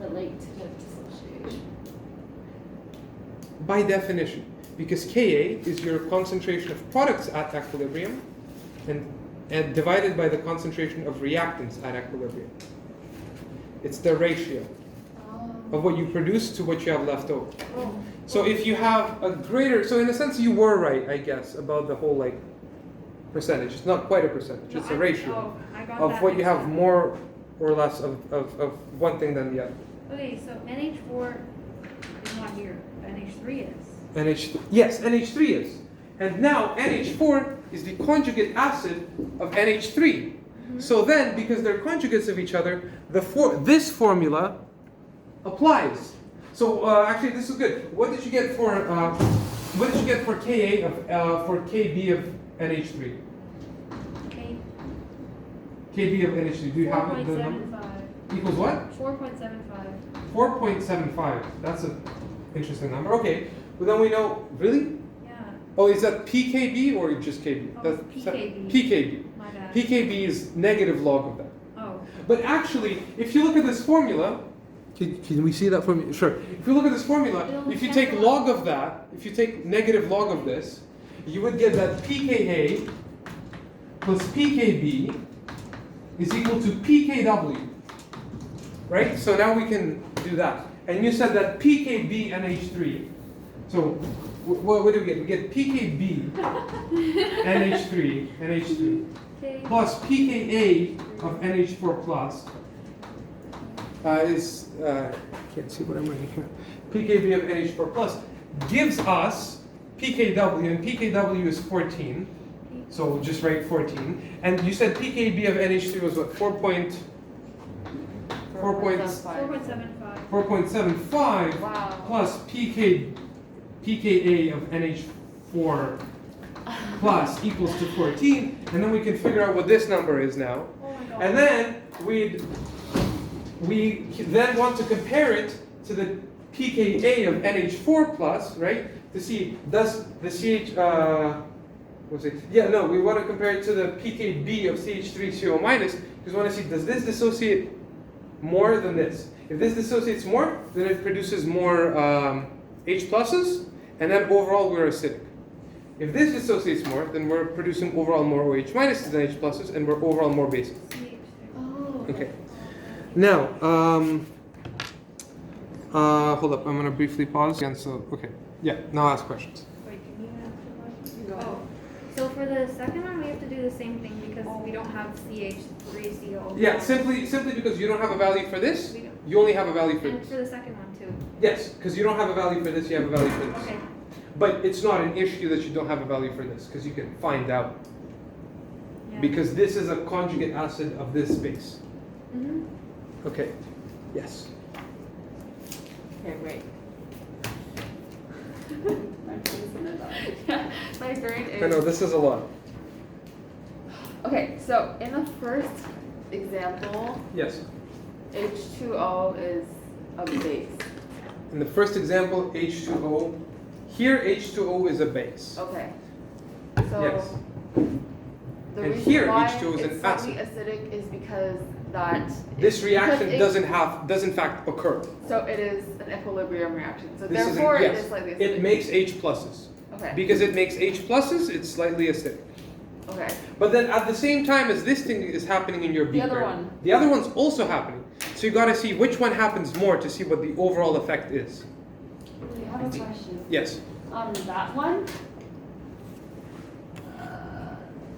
relate to the dissociation? By definition. Because Ka is your concentration of products at equilibrium and divided by the concentration of reactants at equilibrium. It's the ratio of what you produce to what you have left over. Oh. So if you have a greater, so in a sense you were right, I guess, about the whole like percentage. It's not quite a percentage, it's a ratio I got of that what you mixed have up. more or less of one thing than the other. Okay, so NH4 is not here, but NH3 is. NH3. Yes, NH3 is. And now NH4 is the conjugate acid of NH3. So then, because they're conjugates of each other, this formula applies. So actually, this is good. What did you get for Ka for Kb of NH3? Okay. Kb of NH3. Do you have the number? 4.75. Equals what? 4.75. 4.75. That's an interesting number. Okay. Well, then we know. Really? Yeah. Oh, is that PKB or just KB? Oh, That's PKB. PKB. My bad. PKB is negative log of that. Oh. But actually, if you look at this formula, can we see that formula? Sure. If you look at this formula, if you take log of that, if you take negative log of this, you would get that pKa plus pKb is equal to pKw. Right? So now we can do that. And you said that pKb NH3. So what do we get? We get pKb NH3 Okay. plus pKa of NH4 plus is can't see what I'm writing here. pKb of NH4 plus gives us pKw, and pKw is 14. So we'll just write 14. And you said pKb of NH3 was what? 4.75. 4.75. Wow. Plus pKa of NH4 plus equals to 14, and then we can figure out what this number is now. Oh my god. And then we then want to compare it to the pKa of NH4 plus, right? To see does the we want to compare it to the pKb of CH3CO minus because we want to see does this dissociate more than this. If this dissociates more, then it produces more H pluses, and then overall we're acidic. If this dissociates more, then we're producing overall more OH minuses than H pluses, and we're overall more basic. Oh. Okay. Now, hold up. I'm gonna briefly pause again. So, okay. Yeah. Now ask questions. Wait, can you ask the question? Go ahead. Oh. So for the second one, we have to do the same thing because we don't have CH3CO. Yeah. Simply because you don't have a value for this, We don't. you only have a value for And this. for the second one too. Yes, because you don't have a value for this, you have a value for this. Okay. But it's not an issue that you don't have a value for this, because you can find out. Yeah. Because this is a conjugate acid of this base. Mhm. Okay. Yes. Okay, wait. My brain's gonna die. My brain is. I know this is a lot. Okay, so in the first example, Yes. H2O is a base. In the first example, H2O. Here, H2O is a base. Okay. So Yes. the And reason here, why H2O is an it's slightly acid. acidic is because that This reaction because it- does in fact occur. So it is an equilibrium reaction. So This is an- therefore yes, it is slightly acidic. It makes H pluses. Okay. Because it makes H pluses, it's slightly acidic. Okay. But then at the same time as this thing is happening in your The beaker, other one. the other one's also happening. So you gotta see which one happens more to see what the overall effect is. We have a question. Yes. That one?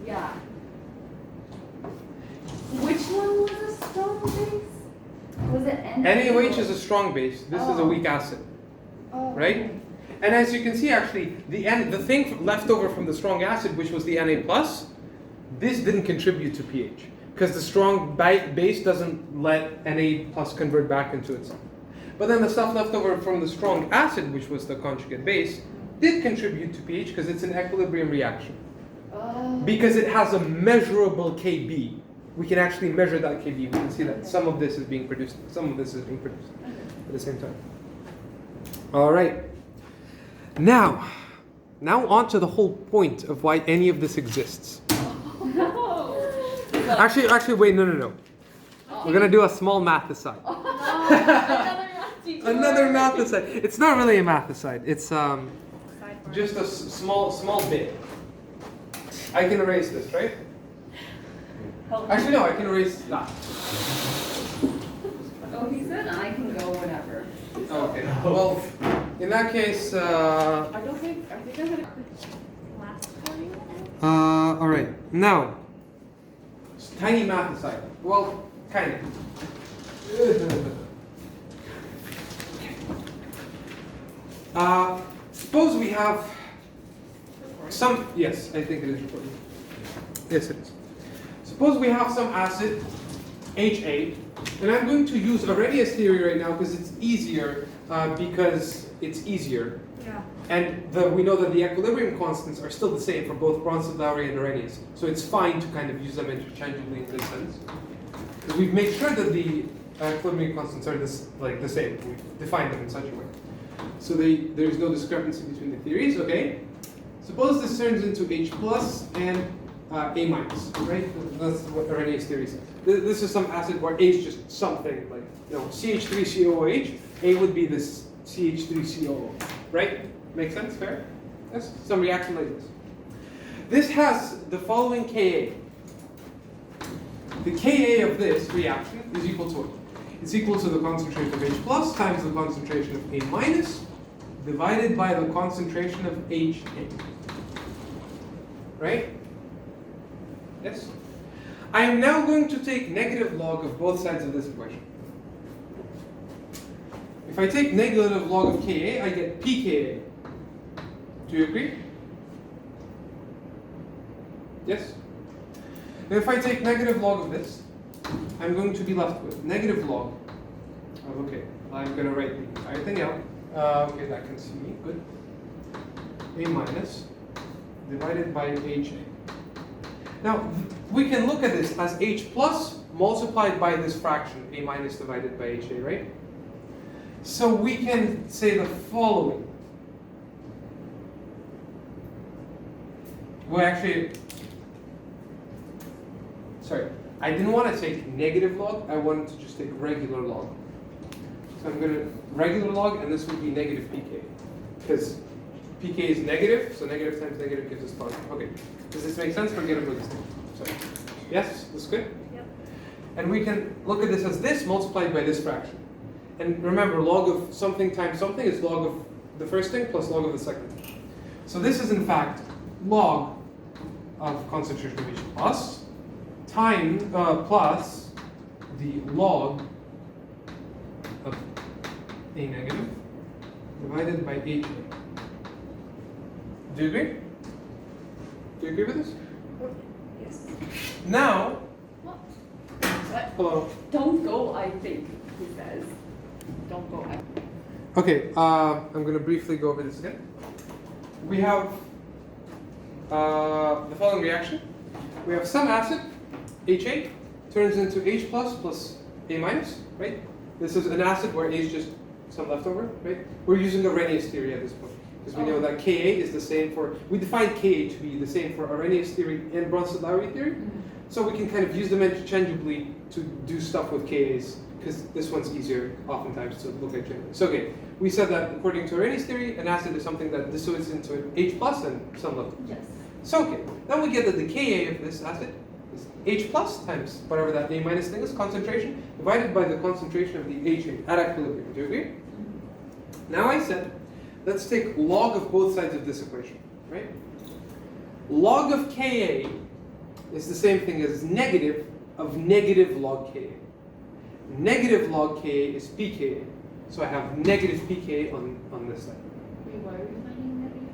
Yeah. Which one was a strong base? Was it NaOH is a strong base. This is a Oh. weak acid, Oh, right? okay. And as you can see, actually, the thing left over from the strong acid, which was the Na plus, this didn't contribute to pH because the strong base doesn't let Na plus convert back into itself. But then the stuff left over from the strong acid, which was the conjugate base, did contribute to pH because it's an equilibrium reaction. Oh. Because it has a measurable Kb. We can actually measure that Kb. We can see that some of this is being produced, some of this is being produced at the same time. All right. Now on to the whole point of why any of this exists. No. Actually, wait, no. We're gonna do a small math aside. Another math aside. It's not really a math aside. It's Sidebar. just a small bit. I can erase this, right? Actually, no, I can erase that. Oh, he said I can go whenever. Okay. Well, in that case, I think I'm gonna. Last one. all right. Now, tiny math aside. Well, kind of. suppose we have some, yes, I think it is recording. Yes, it is. Suppose we have some acid, HA, and I'm going to use Arrhenius theory right now because it's easier, Yeah. And we know that the equilibrium constants are still the same for both Bronsted-Lowry and Arrhenius. So it's fine to kind of use them interchangeably in this sense. We've made sure that the equilibrium constants are the same. We've defined them in such a way. So there's no discrepancy between the theories, okay? Suppose this turns into H plus and A minus, right? That's what Arrhenius theory says. This is some acid where A is just something, like, CH3COOH, A would be this CH3COO, right? Make sense? Fair? Yes? Some reaction like this. This has the following Ka. The Ka of this reaction is equal to what? It's equal to the concentration of H plus times the concentration of A minus divided by the concentration of HA. Right? Yes? I am now going to take negative log of both sides of this equation. If I take negative log of Ka, I get pKa. Do you agree? Yes? And if I take negative log of this, I'm going to be left with negative log of, okay, I'm going to write the entire thing out. Okay, that can see me, good. A minus divided by HA. Now, we can look at this as H plus multiplied by this fraction, A minus divided by HA, right? So we can say the following. Well, actually, sorry, I didn't want to take negative log, I wanted to just take regular log. So I'm going to regular log, and this would be negative pK. Because pK is negative, so negative times negative gives us positive. Okay, does this make sense? Forget about this thing. Sorry. Yes, this is good? Yep. And we can look at this as this multiplied by this fraction. And remember, log of something times something is log of the first thing plus log of the second thing. So this is in fact log of concentration of H plus plus the log of A negative divided by HA. Do you agree? Do you agree with this? Yes. Now, What? hello. Don't go, I think, he says. Don't go, I Okay, I'm going to briefly go over this again. We have the following reaction. We have some acid, HA, turns into H plus A minus, right? This is an acid where A is just some leftover, right? We're using Arrhenius theory at this point, because we know that Ka is the same for, we define Ka to be the same for Arrhenius theory and Bronsted-Lowry theory. So we can kind of use them interchangeably to do stuff with Kas, because this one's easier oftentimes to look at generally. So okay, we said that according to Arrhenius theory, an acid is something that dissociates into an H plus and some level. Yes. So okay, then we get that the Ka of this acid is H plus times whatever that A minus thing is, concentration, divided by the concentration of the HA at equilibrium. Do you agree? Now I said, let's take log of both sides of this equation, right? Log of Ka is the same thing as negative of negative log Ka. Negative log Ka is pKa. So I have negative pKa on this side. Wait, why are we finding negative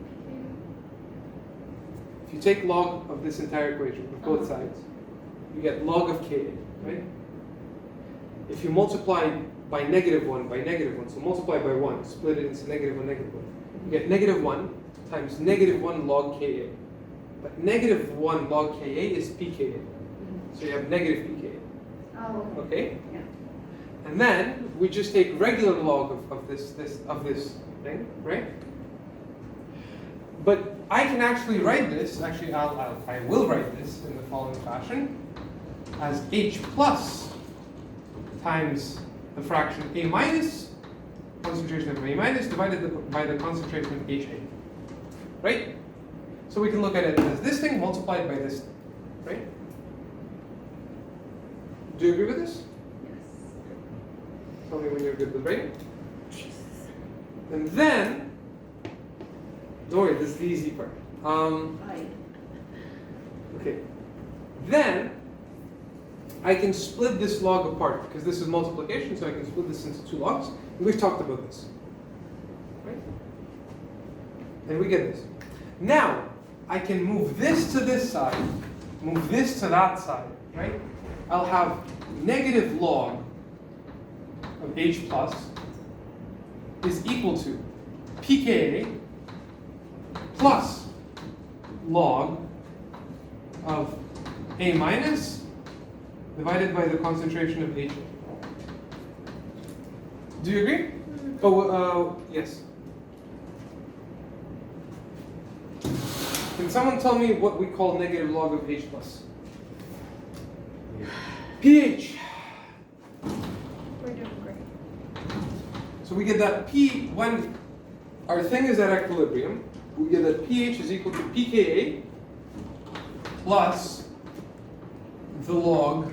If you take log of this entire equation of both Uh-huh. sides, you get log of Ka, right? If you multiply by negative 1 by negative 1, so multiply by 1, split it into negative 1, negative 1, you get negative 1 times negative 1 log Ka. But negative 1 log Ka is pKa. So you have negative pKa. Oh, okay. Okay? Yeah. And then we just take regular log of this thing, right? But I can actually write this, actually I will write this in the following fashion, as H plus times the fraction A minus, concentration of A minus divided by the concentration of HA, right? So we can look at it as this thing multiplied by this thing, right? Do you agree with this? Yes. Tell me when you're good with writing. And then, don't worry, this is the easy part. I. Okay. Then, I can split this log apart, because this is multiplication, so I can split this into two logs. And we've talked about this. Right? And we get this. Now, I can move this to this side, move this to that side, right? I'll have negative log of H plus is equal to pKa plus log of A minus divided by the concentration of H. Do you agree? Oh, yes. Can someone tell me what we call negative log of H plus? pH. We're doing great. So we get that P, when our thing is at equilibrium, we get that pH is equal to pKa plus the log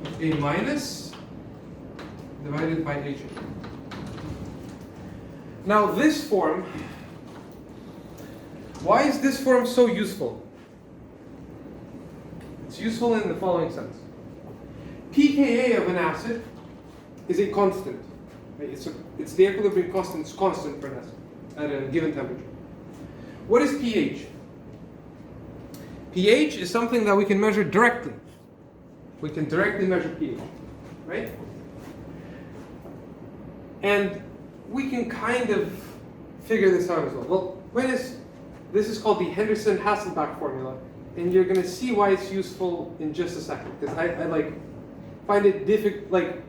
of A minus divided by H. Now this form, why is this form so useful? It's useful in the following sense. pKa of an acid is a constant. Right? It's the equilibrium constant. It's constant for an acid at a given temperature. What is pH? pH is something that we can measure directly. We can directly measure pH, right? And we can kind of figure this out as well. Well, this is called the Henderson-Hasselbalch formula, and you're going to see why it's useful in just a second. Because I find it difficult. Like,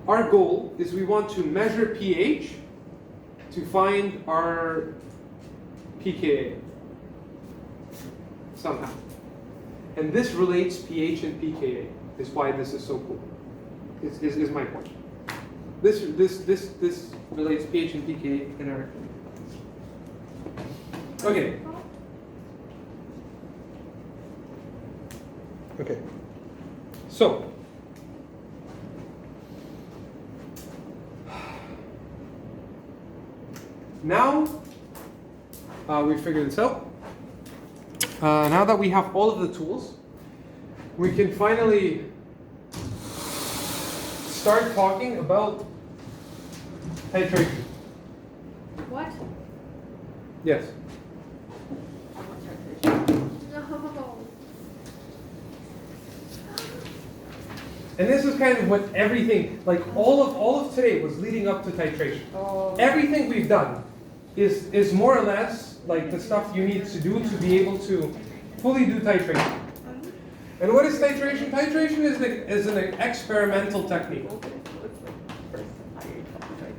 our goal is we want to measure pH to find our pKa somehow, and this relates pH and pKa. Is why this is so cool. Is my point. This relates pH and pKa in our. Okay. Okay. So. Now we figured this out. Now that we have all of the tools, we can finally start talking about titration. What? Yes. No. And this is kind of what everything, like all of today was leading up to titration. Oh. Everything we've done is more or less like the stuff you need to do to be able to fully do titration. And what is titration? Titration is an experimental technique.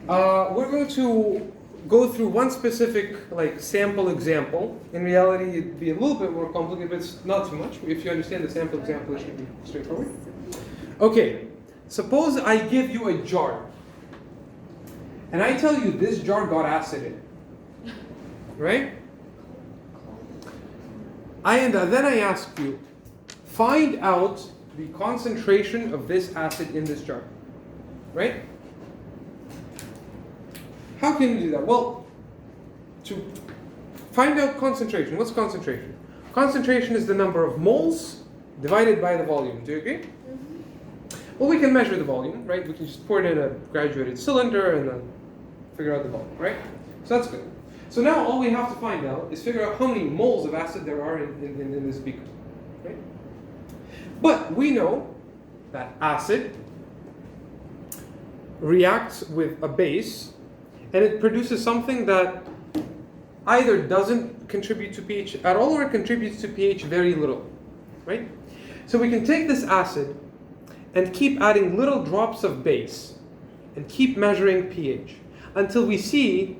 We're going to go through one specific sample example. In reality, it'd be a little bit more complicated, but it's not too much. If you understand the sample example, it should be straightforward. Okay, suppose I give you a jar, and I tell you this jar got acid in it, right? Then I ask you, find out the concentration of this acid in this jar, right? How can you do that? Well, to find out concentration, what's concentration? Concentration is the number of moles divided by the volume. Do you agree? Well, we can measure the volume, right? We can just pour it in a graduated cylinder and then figure out the volume, right? So that's good. So now all we have to find out is figure out how many moles of acid there are in this beaker, right? But we know that acid reacts with a base and it produces something that either doesn't contribute to pH at all or it contributes to pH very little, right? So we can take this acid and keep adding little drops of base and keep measuring pH until we see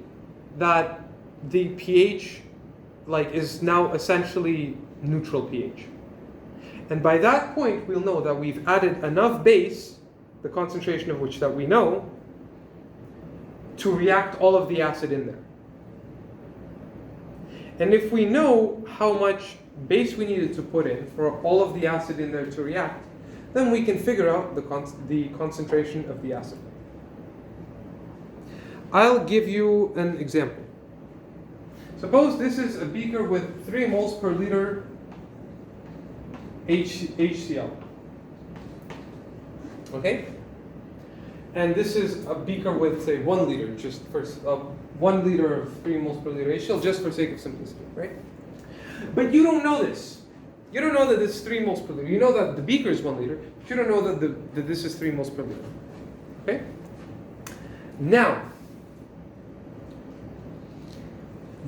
that the pH is now essentially neutral pH. And by that point, we'll know that we've added enough base, the concentration of which that we know, to react all of the acid in there. And if we know how much base we needed to put in for all of the acid in there to react, then we can figure out the concentration of the acid. I'll give you an example. Suppose this is a beaker with 3 moles per liter HCl. Okay? and this is a beaker with, say, 1 liter, just for 1 liter of 3 moles per liter HCl, just for sake of simplicity, right? But you don't know this. You don't know that this is 3 moles per liter. You know that the beaker is 1 liter, but you don't know that this is 3 moles per liter. Okay? Now,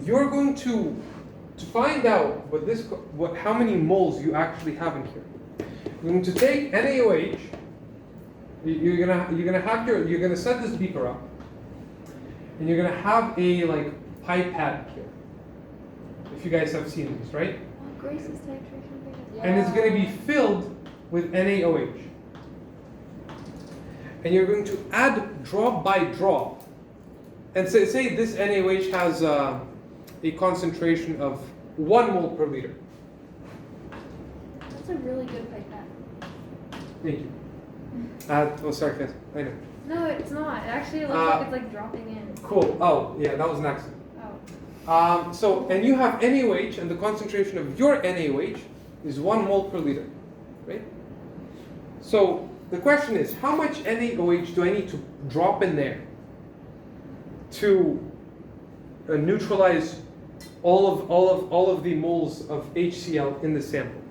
you're going to find out how many moles you actually have in here. You're going to take NaOH. You're gonna set this beaker up, and you're gonna have a pipette here. If you guys have seen this, right? Grace's titration thing. And it's going to be filled with NaOH. And you're going to add drop by drop. And say this NaOH has a concentration of 1 mole per liter. That's a really good pipette. Thank you. Sorry, Cass. I know. No, it's not. It actually looks like it's like dropping in. Cool. Oh, yeah, that was an accident. Oh. And you have NaOH, and the concentration of your NaOH is 1 mole per liter, right? So the question is, how much NaOH do I need to drop in there to neutralize all of the moles of HCl in the sample?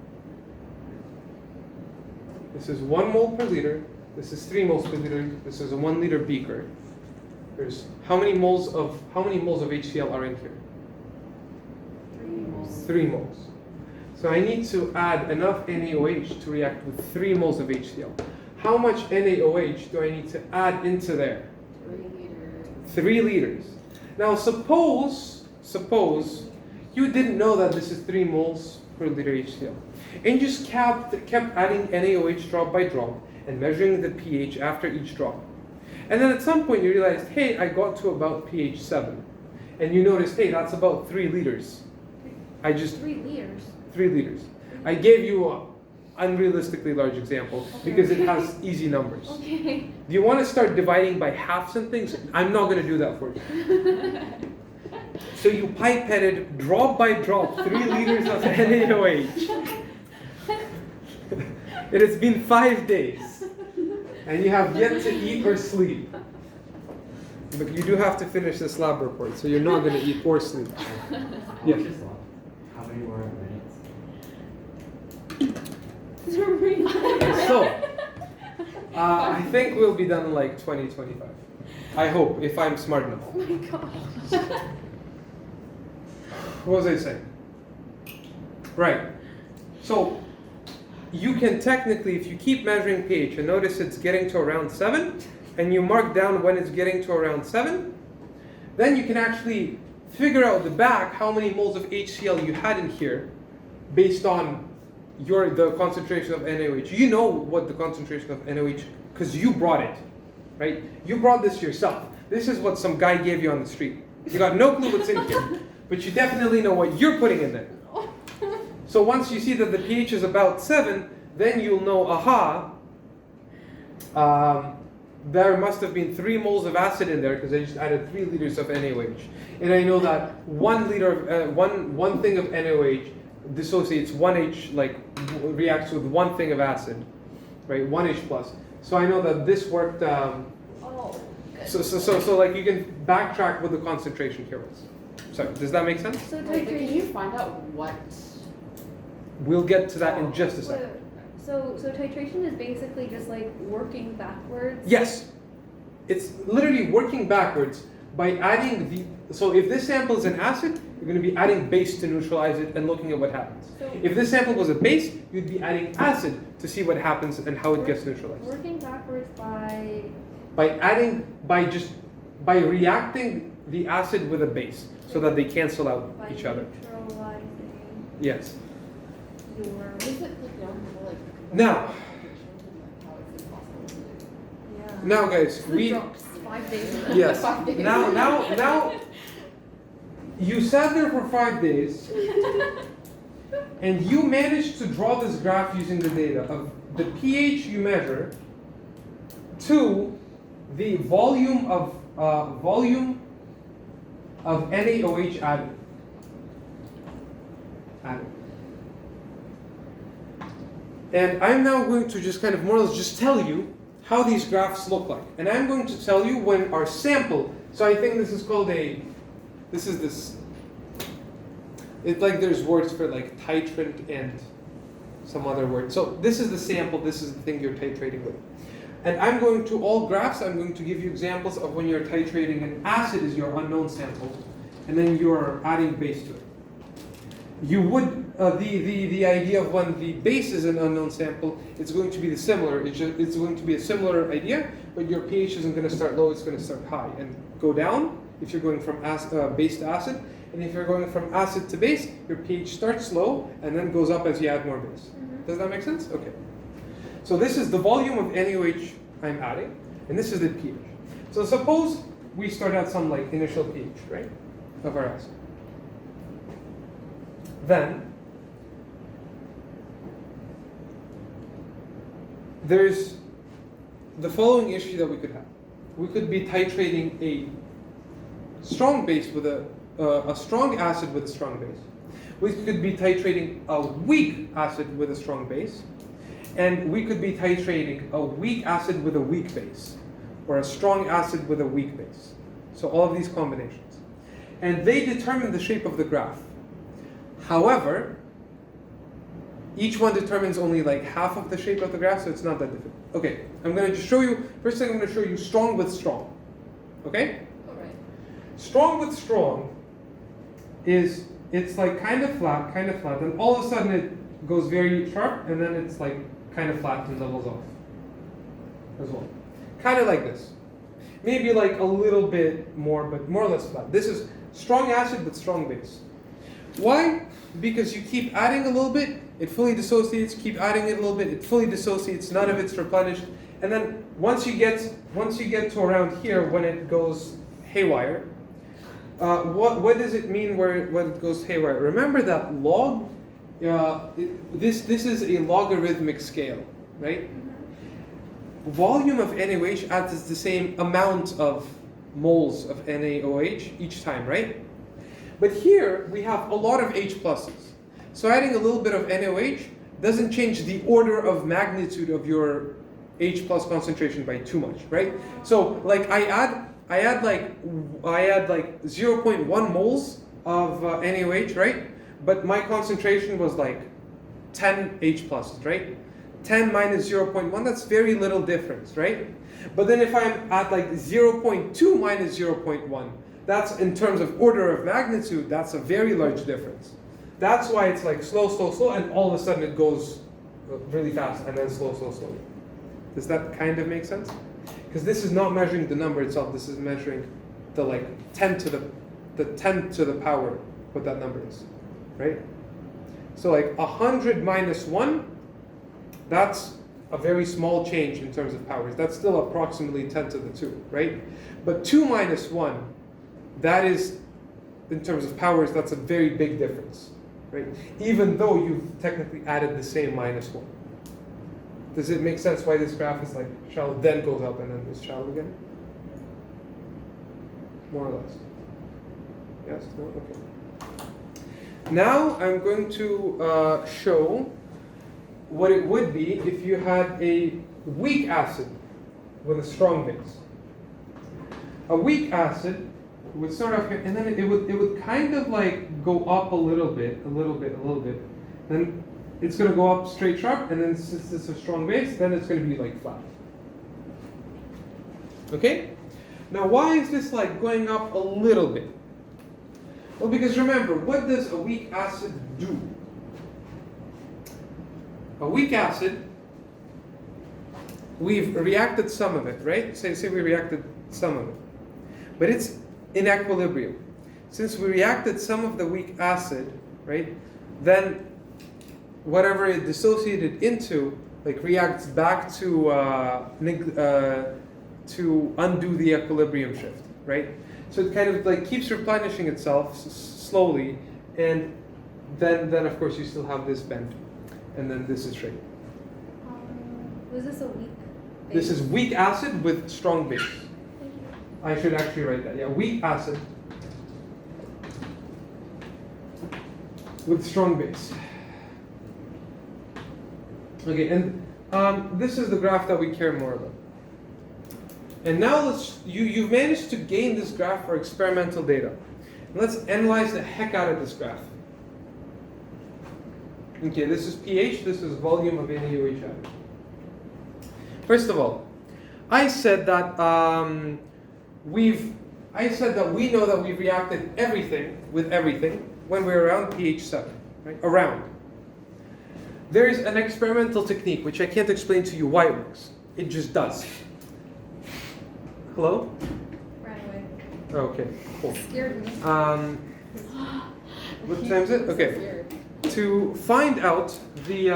This is 1 mole per liter. This is 3 moles per liter. This is a 1 liter beaker. There's how many moles of HCl are in here? 3 moles. 3 moles. So I need to add enough NaOH to react with 3 moles of HCl. How much NaOH do I need to add into there? 3 liters. 3 liters. Now suppose you didn't know that this is 3 moles per liter HCl, and you just kept adding NaOH drop by drop and measuring the pH after each drop. And then at some point you realized, hey, I got to about pH 7. And you noticed, hey, that's about 3 liters. 3 liters. 3 liters. I gave you an unrealistically large example because it has easy numbers. Okay. Do you want to start dividing by halves and things? I'm not going to do that for you. So you pipetted drop by drop 3 liters of NaOH. It has been 5 days, and you have yet to eat or sleep. But you do have to finish this lab report, so you're not going to eat or sleep. Yeah. How many more minutes? So, I think we'll be done in like 2025. I hope, if I'm smart enough. Oh my gosh. What was I saying? Right. So, you can technically, if you keep measuring pH and notice it's getting to around 7, and you mark down when it's getting to around 7, then you can actually figure out the back how many moles of HCl you had in here based on the concentration of NaOH. You know what the concentration of NaOH, because you brought it, right? You brought this yourself. This is what some guy gave you on the street. You got no clue what's in here, but you definitely know what you're putting in there. So once you see that the pH is about 7, then you'll know, aha, there must have been 3 moles of acid in there because I just added 3 liters of NaOH. And I know that 1 liter, one thing of NaOH dissociates 1H, reacts with 1 thing of acid, right? 1H plus. So I know that this worked. Oh, good. So like you can backtrack what the concentration here was. Sorry, does that make sense? So Wait, but can you titration. find out what? We'll get to that in just a second. So titration is basically just like working backwards. Yes, it's literally working backwards by adding so if this sample is an acid, you're going to be adding base to neutralize it and looking at what happens. So If this sample was a base, you'd be adding acid to see what happens and how it gets neutralized. working backwards by By reacting the acid with a base so that they cancel out each other. neutralizing Yes. your Is it like down for like? Now- How is it possible to do? yeah. Now guys, The we drops 5 days. yes. 5 days. Now you sat there for 5 days and you managed to draw this graph using the data of the pH you measure to the volume of NaOH added. And I'm now going to just kind of more or less just tell you how these graphs look like. And I'm going to tell you when our sample, so I think this is called it's like there's words for like titrant and some other word. So this is the sample, this is the thing you're titrating with. And I'm going to, all graphs, I'm going to give you examples of when you're titrating an acid is your unknown sample, and then you're adding base to it. You would, the idea of when the base is an unknown sample, it's going to be the similar, it's going to be a similar idea, but your pH isn't going to start low, it's going to start high and go down if you're going from base to acid. And if you're going from acid to base, your pH starts low and then goes up as you add more base. Does that make sense? Okay. So this is the volume of NaOH I'm adding, and this is the pH. So suppose we start at some like initial pH, right, of our acid. Then there's the following issue that we could have. We could be titrating a strong base with a strong acid with a strong base. We could be titrating a weak acid with a strong base. And we could be titrating a weak acid with a weak base, or a strong acid with a weak base. So all of these combinations. And they determine the shape of the graph. However, each one determines only like half of the shape of the graph, so it's not that difficult. Okay, I'm going to just show you, first thing I'm going to show you strong with strong. Okay? Alright. Strong with strong is, it's like kind of flat, and all of a sudden it goes very sharp, and then it's like kind of flat and levels off as well. Kind of like this. Maybe like a little bit more, but more or less flat. This is strong acid with strong base. Why? Because you keep adding a little bit, it fully dissociates, keep adding it a little bit, it fully dissociates, none of it's replenished. And then once you get to around here, when it goes haywire, what does it mean when it goes haywire? Remember that log? This is a logarithmic scale, right? Volume of NaOH adds the same amount of moles of NaOH each time, right? But here we have a lot of H pluses. So adding a little bit of NaOH doesn't change the order of magnitude of your H plus concentration by too much, right? So like I add like 0.1 moles of NaOH, right? But my concentration was like 10 H pluses, right? 10 minus 0.1, that's very little difference, right? But then if I'm at like 0.2 minus 0.1, that's in terms of order of magnitude, that's a very large difference. That's why it's like slow, slow, slow, and all of a sudden it goes really fast, and then slow, slow, slow. Does that kind of make sense? Because this is not measuring the number itself, this is measuring the like 10 to the power, what that number is, right? So like 100 minus 1, that's a very small change in terms of powers. That's still approximately 10 to the 2, right? But 2 minus 1, that is, in terms of powers, that's a very big difference, right? Even though you've technically added the same minus 1. Does it make sense why this graph is like shallow, then goes up, and then is shallow again? More or less. Yes? No? Okay. Now I'm going to show what it would be if you had a weak acid with a strong base. A weak acid would start off here, and then it would kind of like go up a little bit. Then it's going to go up straight sharp, and then since it's a strong base, then it's going to be like flat. Okay? Now why is this like going up a little bit? Well, because remember, what does a weak acid do? A weak acid, we've reacted some of it, right? Say we reacted some of it. But it's in equilibrium. Since we reacted some of the weak acid, right, then whatever it dissociated into, like reacts back to undo the equilibrium shift, right? So it kind of like keeps replenishing itself slowly, and then of course you still have this bend. And then this is straight. Was this a weak base? This is weak acid with strong base. Thank you. I should actually write that. Yeah, weak acid with strong base. Okay, and this is the graph that we care more about. And now you've managed to gain this graph for experimental data. Let's analyze the heck out of this graph. Okay, this is pH, this is volume of NaOH atom. First of all, I said that we know that we've reacted everything with everything when we're around pH 7, right? Around. There is an experimental technique which I can't explain to you why it works. It just does. Hello? Right away. Okay, cool. Scared me. What time is it? Okay. To find out the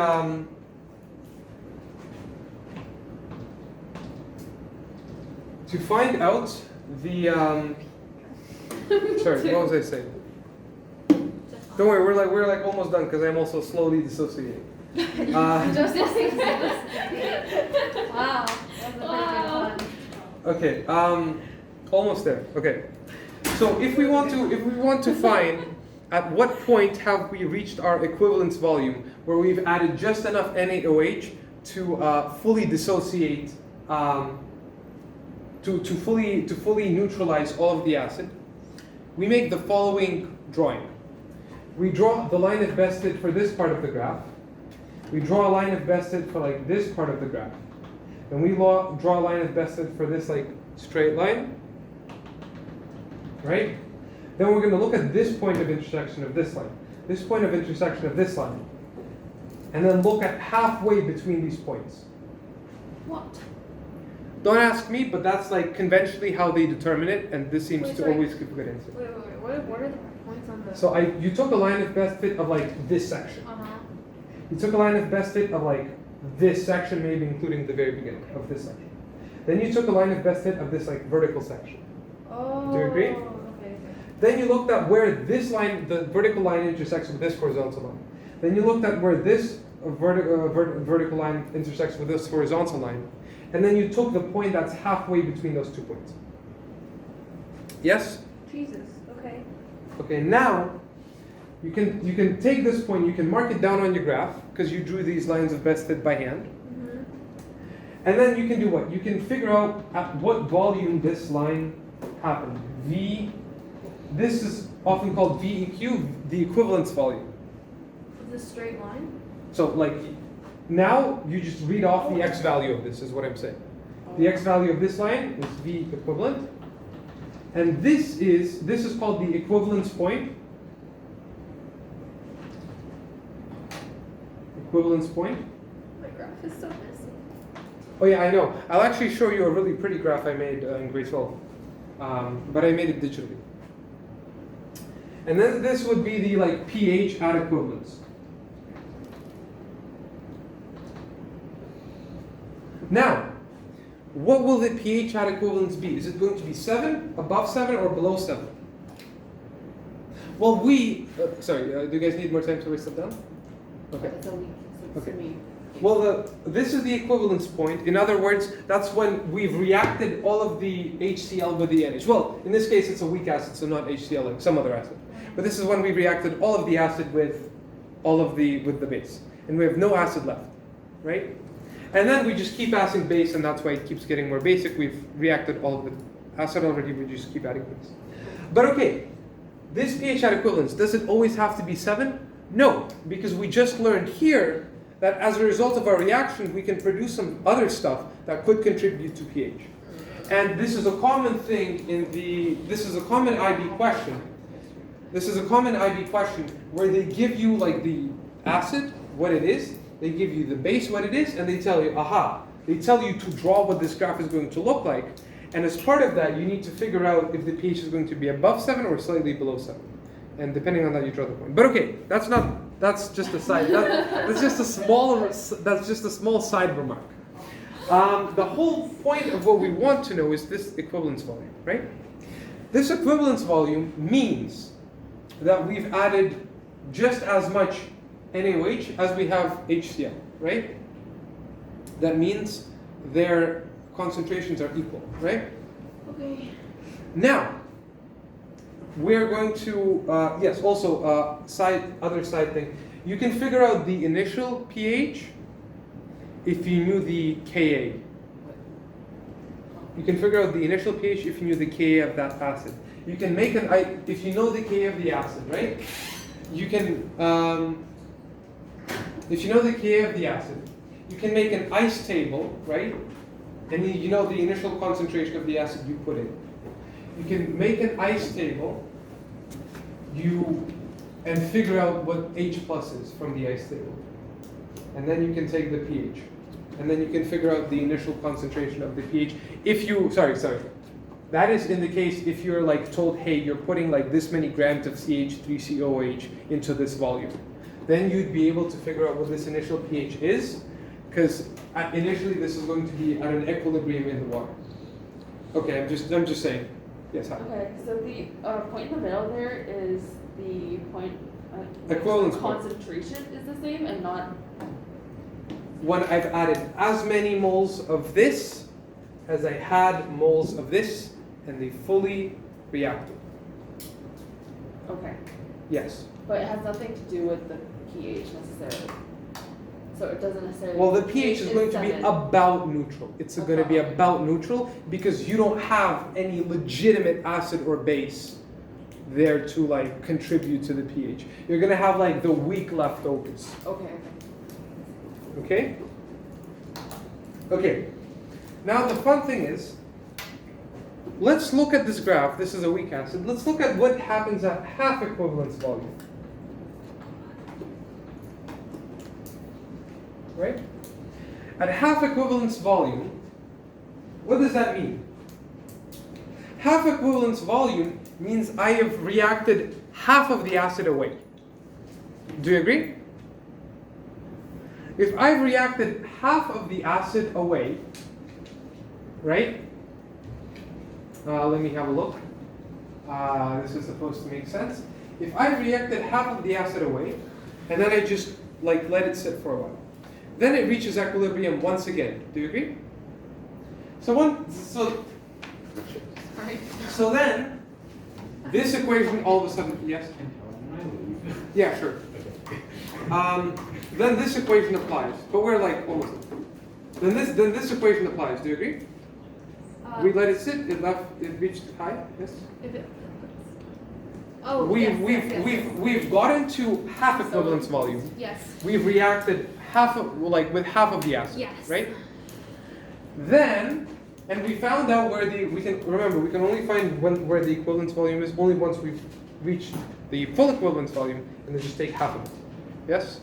sorry, what was I saying? Don't worry, we're like almost done because I'm also slowly dissociating. Wow. That was a pretty good one. Okay, almost there. Okay, so if we want to find at what point have we reached our equivalence volume where we've added just enough NaOH to fully dissociate, to fully neutralize all of the acid, we make the following drawing. We draw the line of best fit for this part of the graph. We draw a line of best fit for like this part of the graph. And we draw a line of best fit for this like straight line, right? Then we're going to look at this point of intersection of this line, this point of intersection of this line, and then look at halfway between these points. What? Don't ask me, but that's like conventionally how they determine it, and this seems to always give a good answer. Wait. What are the points on the? So you took a line of best fit of like this section. You took a line of best fit of like this section, maybe including the very beginning of this section. Then you took a line of best fit of this like vertical section. Oh. Do you agree? Okay. Then you looked at where this line, the vertical line, intersects with this horizontal line. Then you looked at where this vertical line intersects with this horizontal line. And then you took the point that's halfway between those 2 points. Yes? Jesus. Okay. Okay, now you can take this point, you can mark it down on your graph because you drew these lines of best fit by hand. Mm-hmm. And then you can do what? You can figure out at what volume this line happened. This is often called VEQ, the equivalence volume. Is this straight line? So like now you just read off the x value of this is what I'm saying. The x value of this line is V equivalent. And this is called the equivalence point. Equivalence point. My graph is so messy. Oh yeah, I know. I'll actually show you a really pretty graph I made in grade 12. But I made it digitally. And then this would be the like pH at equivalence. Now, what will the pH at equivalence be? Is it going to be 7, above 7, or below 7? Well, do you guys need more time to write stuff down? Okay. It's a week. So it's Okay. me. Well, this is the equivalence point. In other words, that's when we've reacted all of the HCl with the NH. Well, in this case, it's a weak acid, so not HCl, like some other acid. But this is when we've reacted all of the acid with the base, and we have no acid left, right? And then we just keep adding base, and that's why it keeps getting more basic. We've reacted all of the acid already. We just keep adding base. But okay, this pH at equivalence, does it always have to be 7? No, because we just learned here that as a result of our reaction, we can produce some other stuff that could contribute to pH. And this is a common thing this is a common IB question. This is a common IB question where they give you like the acid, what it is, they give you the base, what it is, and they tell you, they tell you to draw what this graph is going to look like. And as part of that, you need to figure out if the pH is going to be above 7 or slightly below 7. And depending on that, you draw the point. But okay, that's just a side. That's just a small side remark. The whole point of what we want to know is this equivalence volume, right? This equivalence volume means that we've added just as much NaOH as we have HCl, right? That means their concentrations are equal, right? Okay. Now, we're going to, other side thing. You can figure out the initial pH if you knew the Ka. You can figure out the initial pH if you knew the Ka of that acid. You can make if you know the Ka of the acid, right? You can, if you know the Ka of the acid, you can make an ice table, right? And you know the initial concentration of the acid you put in. You can make an ice table, and figure out what H plus is from the ice table. And then you can take the pH. And then you can figure out the initial concentration of the pH. If you, sorry. That is in the case if you're like told, hey, you're putting like this many grams of CH3COH into this volume. Then you'd be able to figure out what this initial pH is, because initially this is going to be at an equilibrium in the water. Okay, I'm just saying. Yes, hi. Okay, so the point in the middle there is the point. Equivalence the point. concentration is the same and not. When I've added as many moles of this as I had moles of this, and they fully reacted. Okay, Yes. but it has nothing to do with the pH necessarily. So it doesn't necessarily. Well, the pH is going to be 7. about neutral. It's going to be Okay. about neutral because you don't have any legitimate acid or base there to like contribute to the pH. You're going to have like the weak leftovers. Okay. Okay? Okay. Now the fun thing is, let's look at this graph. This is a weak acid. Let's look at what happens at half equivalence volume. Right? At half equivalence volume, what does that mean? Half equivalence volume means I have reacted half of the acid away. Do you agree? If I've reacted half of the acid away, right? Let me have a look. This is supposed to make sense. If I reacted half of the acid away, and then I just like let it sit for a while, then it reaches equilibrium once again. Do you agree? So then, this equation all of a sudden, yes? Yeah, sure. Then this equation applies, but we're like almost. Then this equation applies. Do you agree? We let it sit. It reached high. Yes. If it, oh, We've gotten to half equivalence volume. Yes. We've reacted with half of the acid. Yes. Right. Then, and we found out where we can only find where the equivalence volume is only once we've reached the full equivalence volume, and then just take half of it. Yes.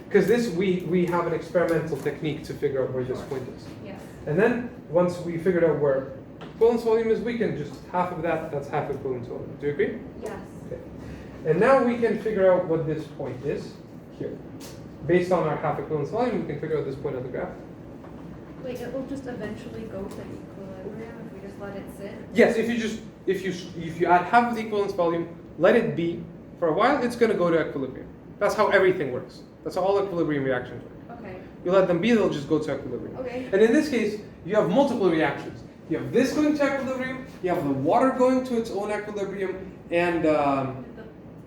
Because we have an experimental technique to figure out where this point is. Yes. And then once we figured out where equivalence volume is, we can just half of that's half equivalence volume. Do you agree? Yes. Okay. And now we can figure out what this point is here. Based on our half equivalence volume, we can figure out this point on the graph. Wait, it will just eventually go to equilibrium if we just let it sit? Yes, if you add half of the equivalence volume, let it be for a while, it's going to go to equilibrium. That's how everything works. That's how all equilibrium reactions work. Okay. You let them be, they'll just go to equilibrium. Okay. And in this case, you have multiple reactions. You have this going to equilibrium, you have the water going to its own equilibrium, and I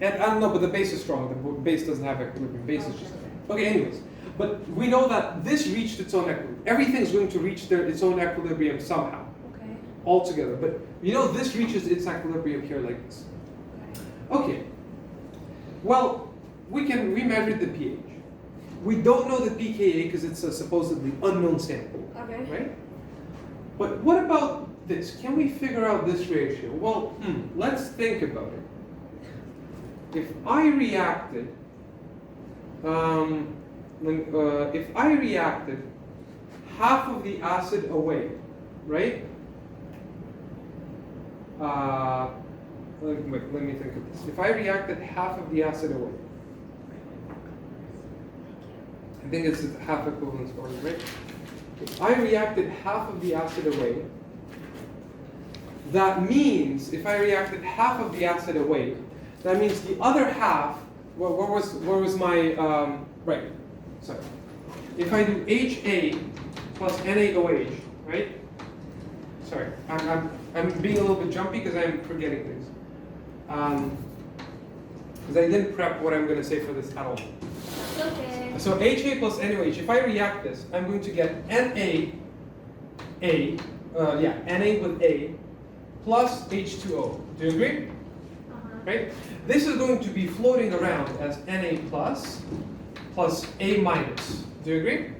don't know, but the base is strong. The base doesn't have equilibrium. Base is just okay. Anyways, but we know that this reached its own equilibrium. Everything's going to reach its own equilibrium somehow, Okay. altogether. But you know this reaches its equilibrium here like this. Okay. Well, we measured the pH. We don't know the pKa because it's a supposedly unknown sample, Okay. right? But what about this? Can we figure out this ratio? Well, let's think about it. If I reacted, half of the acid away, right? Let me think of this. If I reacted half of the acid away, I think it's a half equivalence volume, right? If I reacted half of the acid away, that means if I reacted half of the acid away, that means the other half. Where was my right? Sorry. If I do HA plus NaOH, right? Sorry, I'm being a little bit jumpy because I'm forgetting things. Because I didn't prep what I'm going to say for this at all. Okay. So HA plus NaOH, if I react this, I'm going to get Na with A plus H2O. Do you agree? Uh-huh. Right? This is going to be floating around as Na plus A minus. Do you agree?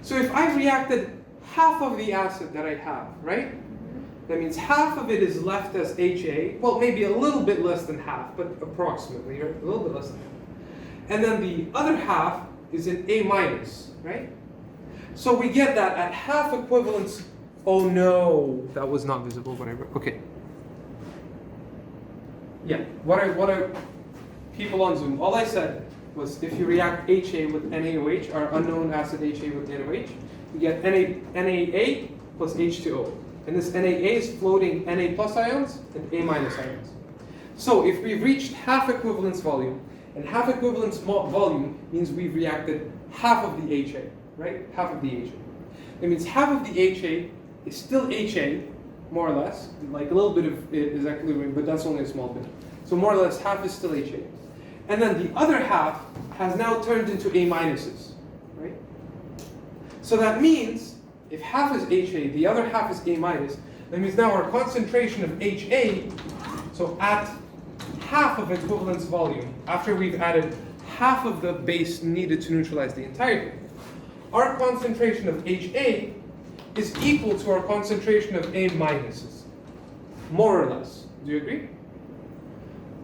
So if I reacted half of the acid that I have, right? That means half of it is left as HA. Well, maybe a little bit less than half, but approximately, right? A little bit less than half. And then the other half is in A minus, right? So we get that at half equivalence. Oh no, that was not visible, whatever. Okay. Yeah, what are people on Zoom? All I said was if you react HA with NaOH, or unknown acid HA with NaOH, you get NaA plus H2O. And this NaA is floating Na plus ions and A minus ions. So if we've reached half equivalence volume, and half equivalence volume means we've reacted half of the HA, right? Half of the HA. That means half of the HA is still HA, more or less. Like a little bit of it is equilibrium, but that's only a small bit. So more or less half is still HA. And then the other half has now turned into A minuses, right? So that means if half is HA, the other half is A minus, that means now our concentration of HA, so at half of equivalence volume, after we've added half of the base needed to neutralize the entirety, our concentration of HA is equal to our concentration of A minuses, more or less. Do you agree?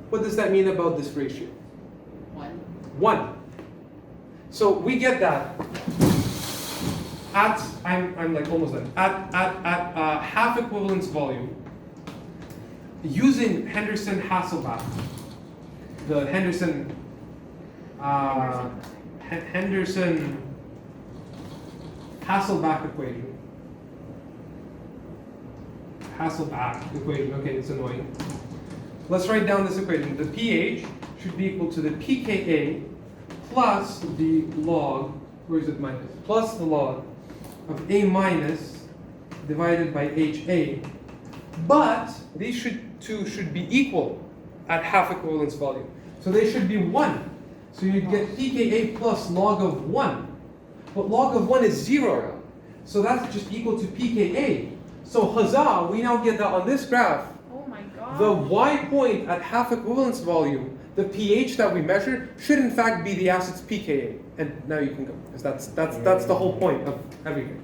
What does that mean about this ratio? 1. So we get that at, I'm like almost done, at half equivalence volume, using Henderson-Hasselbalch, the Henderson Hasselbalch equation. Hasselbalch equation, okay, it's annoying. Let's write down this equation. The pH should be equal to the pKa plus the log, where is it minus? Plus the log of A minus divided by HA. But these two should be equal at half equivalence volume. So they should be 1. So you'd get pKa plus log of 1. But log of 1 is 0. So that's just equal to pKa. So huzzah, we now get that on this graph. Oh my god. The y point at half equivalence volume, the pH that we measure, should in fact be the acid's pKa. And now you can go, because that's the whole point of everything.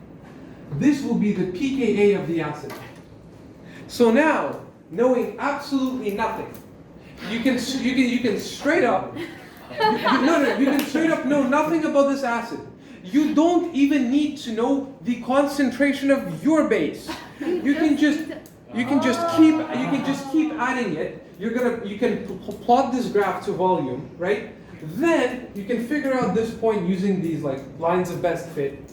This will be the pKa of the acid. So now, knowing absolutely nothing, you can straight up you can straight up know nothing about this acid. You don't even need to know the concentration of your base. You can just keep adding it. You can plot this graph to volume, right? Then you can figure out this point using these like lines of best fit.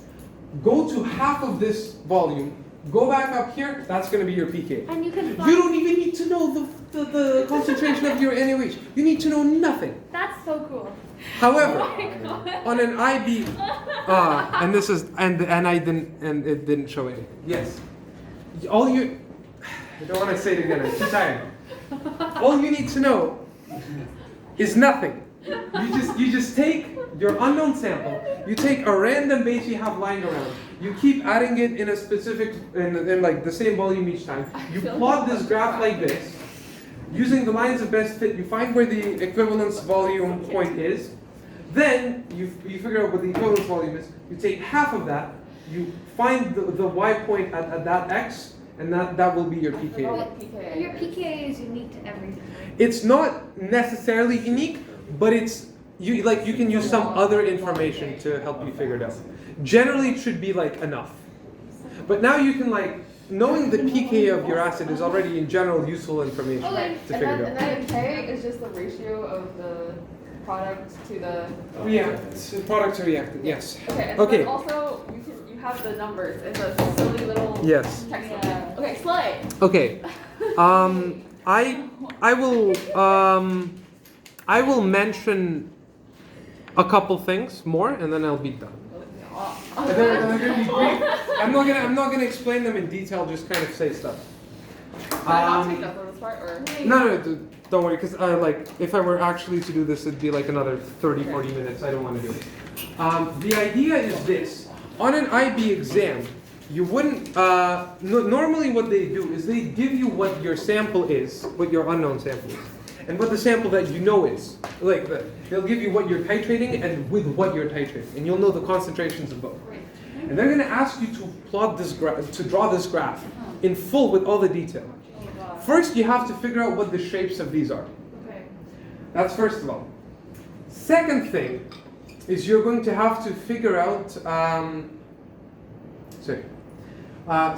Go to half of this volume. Go back up here. That's going to be your pK. And you can You don't even need to know the concentration of your NaOH. You need to know nothing. That's so cool. However, Oh my god. on an IB, and this is and I didn't and it didn't show anything. Yes, all you. I don't want to say it again. I'm too tired. All you need to know is nothing. You just take your unknown sample. You take a random base you have lying around. You keep adding it in a specific in like the same volume each time. You plot this graph like this. Using the lines of best fit, you find where the equivalence volume point is. Then you figure out what the equivalence volume is. You take half of that. You find the y point at that x, and that will be your pKa. Your pKa is unique to everything. It's not necessarily unique, but you can use some other information to help you figure it out. Generally, it should be like enough. But now you can like. Knowing the pK of your acid is already in general useful information Okay. to figure it out. And then K is just the ratio of the product to the. Product to reactant, yes. Okay. And Okay. then also you have the numbers in the silly little Yes. text. Okay, slide. Okay. I will mention a couple things more, and then I'll be done. And they're gonna be brief. I'm not gonna explain them in detail. Just kind of say stuff. I'll take notes on this part, or. No, don't worry, because like if I were actually to do this, it'd be like another 30, 40 minutes. I don't want to do it. The idea is this: on an IB exam, you wouldn't, normally what they do is they give you what your sample is, what your unknown sample is, and what the sample that you know is. Like, they'll give you what you're titrating and with what you're titrating, and you'll know the concentrations of both. And they're gonna ask you to plot this graph, to draw this graph in full with all the detail. Oh god. First, you have to figure out what the shapes of these are. Okay. That's first of all. Second thing is you're going to have to figure out,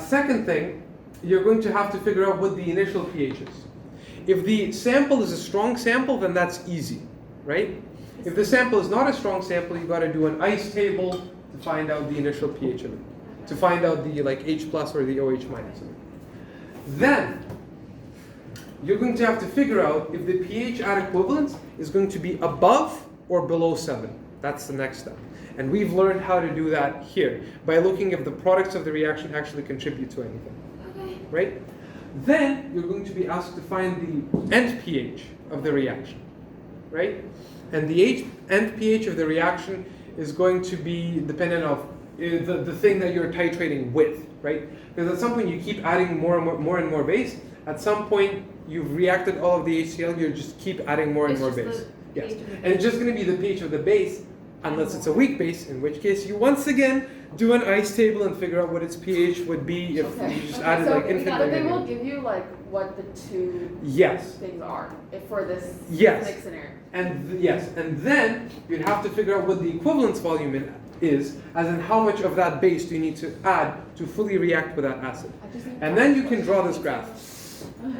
second thing, you're going to have to figure out what the initial pH is. If the sample is a strong sample, then that's easy, right? If the sample is not a strong sample, you got to do an ice table to find out the initial pH of it, to find out the like H plus or the OH minus of it. Then, you're going to have to figure out if the pH at equivalence is going to be above or below 7. That's the next step. And we've learned how to do that here by looking if the products of the reaction actually contribute to anything. Okay. Right? Then you're going to be asked to find the end pH of the reaction. Right? And the end pH of the reaction is going to be dependent on the thing that you're titrating with. Right? Because at some point you keep adding more and more base. At some point you've reacted all of the HCl, you just keep adding more and more base. Yes. And it's just going to be the pH of the base, unless it's a weak base, in which case you once again do an ice table and figure out what its pH would be if you just added so like infinitely. they will give you like what the two Yes. things are for this Yes. specific scenario. And yes, and then you'd have to figure out what the equivalence volume is, as in how much of that base do you need to add to fully react with that acid. And then you can draw this graph.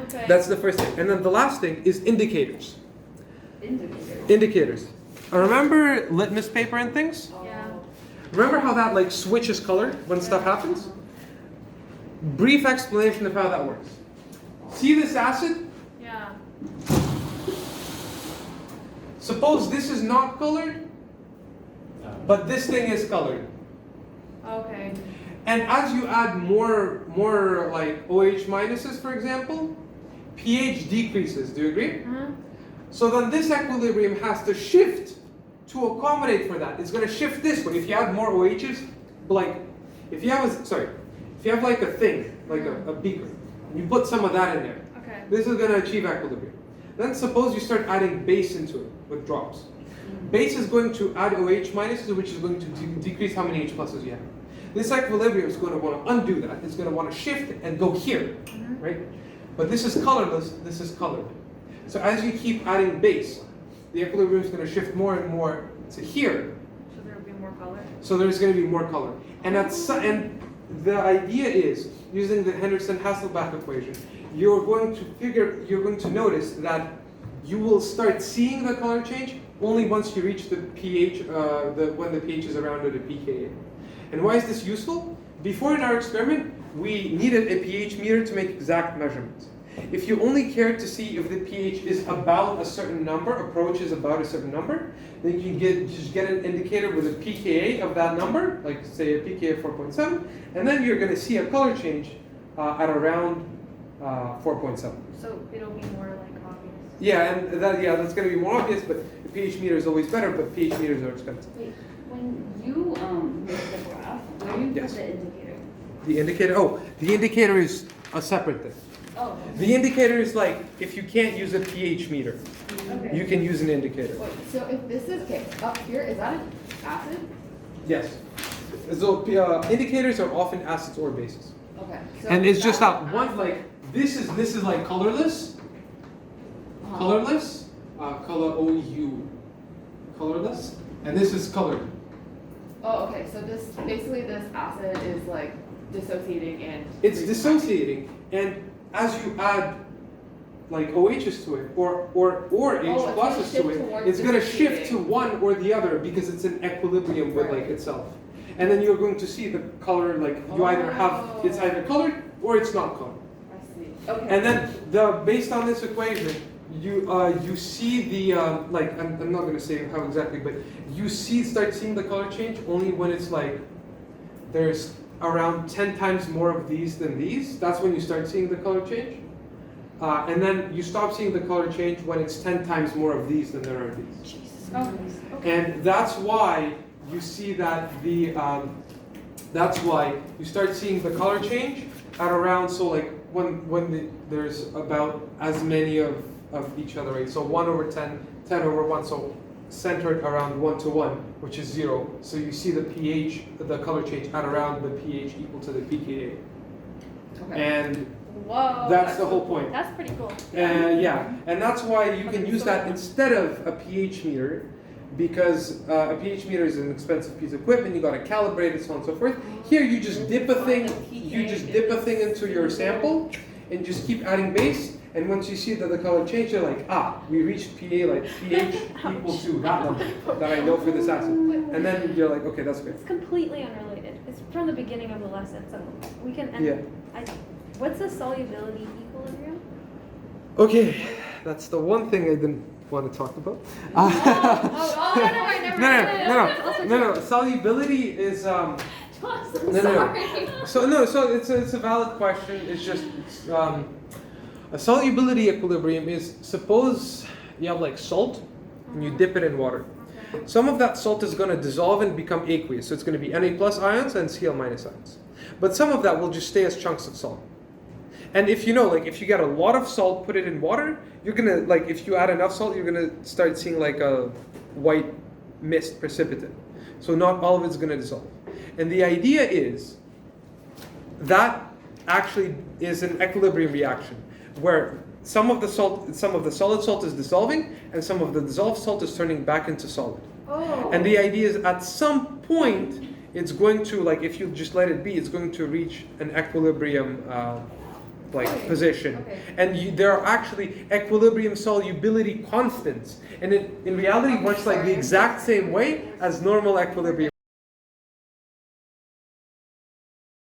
Okay. That's the first thing. And then the last thing is indicators. Indicators. Indicators. Remember litmus paper and things? Yeah. Remember how that like switches color when stuff happens? Brief explanation of how that works. See this acid? Yeah. Suppose this is not colored, but this thing is colored. Okay. And as you add more like OH minuses, for example, pH decreases. Do you agree? So then this equilibrium has to shift to accommodate for that. It's going to shift this way. If you add more OHs, like if you have like a thing, like a beaker, and you put some of that in there, Okay. this is going to achieve equilibrium. Then suppose you start adding base into it with drops. Base is going to add OH minuses, which is going to decrease how many H pluses you have. This equilibrium is going to want to undo that. It's going to want to shift and go here, right? But this is colorless, this is colored. So as you keep adding base, the equilibrium is going to shift more and more to here. So there will be more color. So there's going to be more color. And the idea is, using the Henderson-Hasselbalch equation, you're going to notice that you will start seeing the color change only once you reach the pH, when the pH is around at a pKa. And why is this useful? Before in our experiment, we needed a pH meter to make exact measurements. If you only care to see if the pH is about a certain number, approaches about a certain number, then you can just get an indicator with a pKa of that number, like say a pKa of 4.7, and then you're going to see a color change at around 4.7. So it'll be more like obvious. Yeah, and that's going to be more obvious, but the pH meter is always better, but pH meters are expensive. Wait, when you make the graph, where do you Yes. put the indicator? The indicator is a separate thing. Oh. The indicator is like, if you can't use a pH meter, Okay. you can use an indicator. Wait, so if this is up here, is that an acid? Yes. So indicators are often acids or bases. Okay. So And it's just that that one, like, this is like colorless, colorless, color OU, colorless, and this is colored. Oh, okay. So this acid is like dissociating and. It's dissociating, and as you add like OHs to it, or H it's gonna pluses shift to it, towards it's going to shift to dissociating. one or the other because it's in equilibrium with like Right. itself. And then you're going to see the color, like you either have, it's either colored or it's not colored. I see. Okay. And then based on this equation, you see the like I'm not going to say how exactly, but you start seeing the color change only when it's like there's around 10 times more of these than these. That's when you start seeing the color change. And then you stop seeing the color change when it's 10 times more of these than there are these. Okay. And that's why you see that That's why you start seeing the color change at around, so like there's about as many of each other, right? So 1 over 10, 10 over 1, so centered around 1 to 1, which is 0. So you see the pH, the color change at around the pH equal to the pKa. Okay. And Whoa. that's the whole point. That's pretty cool. Yeah, and that's why you can use that instead of a pH meter, because a pH meter is an expensive piece of equipment. You got to calibrate it, so on and so forth. Here, you just dip a thing. You just dip a thing into your sample, and just keep adding base. And once you see that the color changed, you're like, we reached pH equal to that number that I know for this acid. And then you're like, okay, that's great. It's completely unrelated. It's from the beginning of the lesson, so we can end. Yeah. What's the solubility equilibrium? Okay, that's the one thing I didn't want to talk about. Oh, never mind. No. Solubility is I'm sorry. So it's a valid question. It's just a solubility equilibrium is, suppose you have like salt and you dip it in water. Some of that salt is going to dissolve and become aqueous, so it's going to be Na plus ions and Cl minus ions. But some of that will just stay as chunks of salt. And if you know, like if you get a lot of salt, put it in water, you're gonna, like if you add enough salt, you're gonna start seeing like a white mist precipitate. So not all of it's gonna dissolve. And the idea is that actually is an equilibrium reaction where some of the solid salt is dissolving and some of the dissolved salt is turning back into solid. Oh. And the idea is at some point it's going to, like if you just let it be, it's going to reach an equilibrium position. Okay. And there are actually equilibrium solubility constants. And it in reality works like the exact same way as normal equilibrium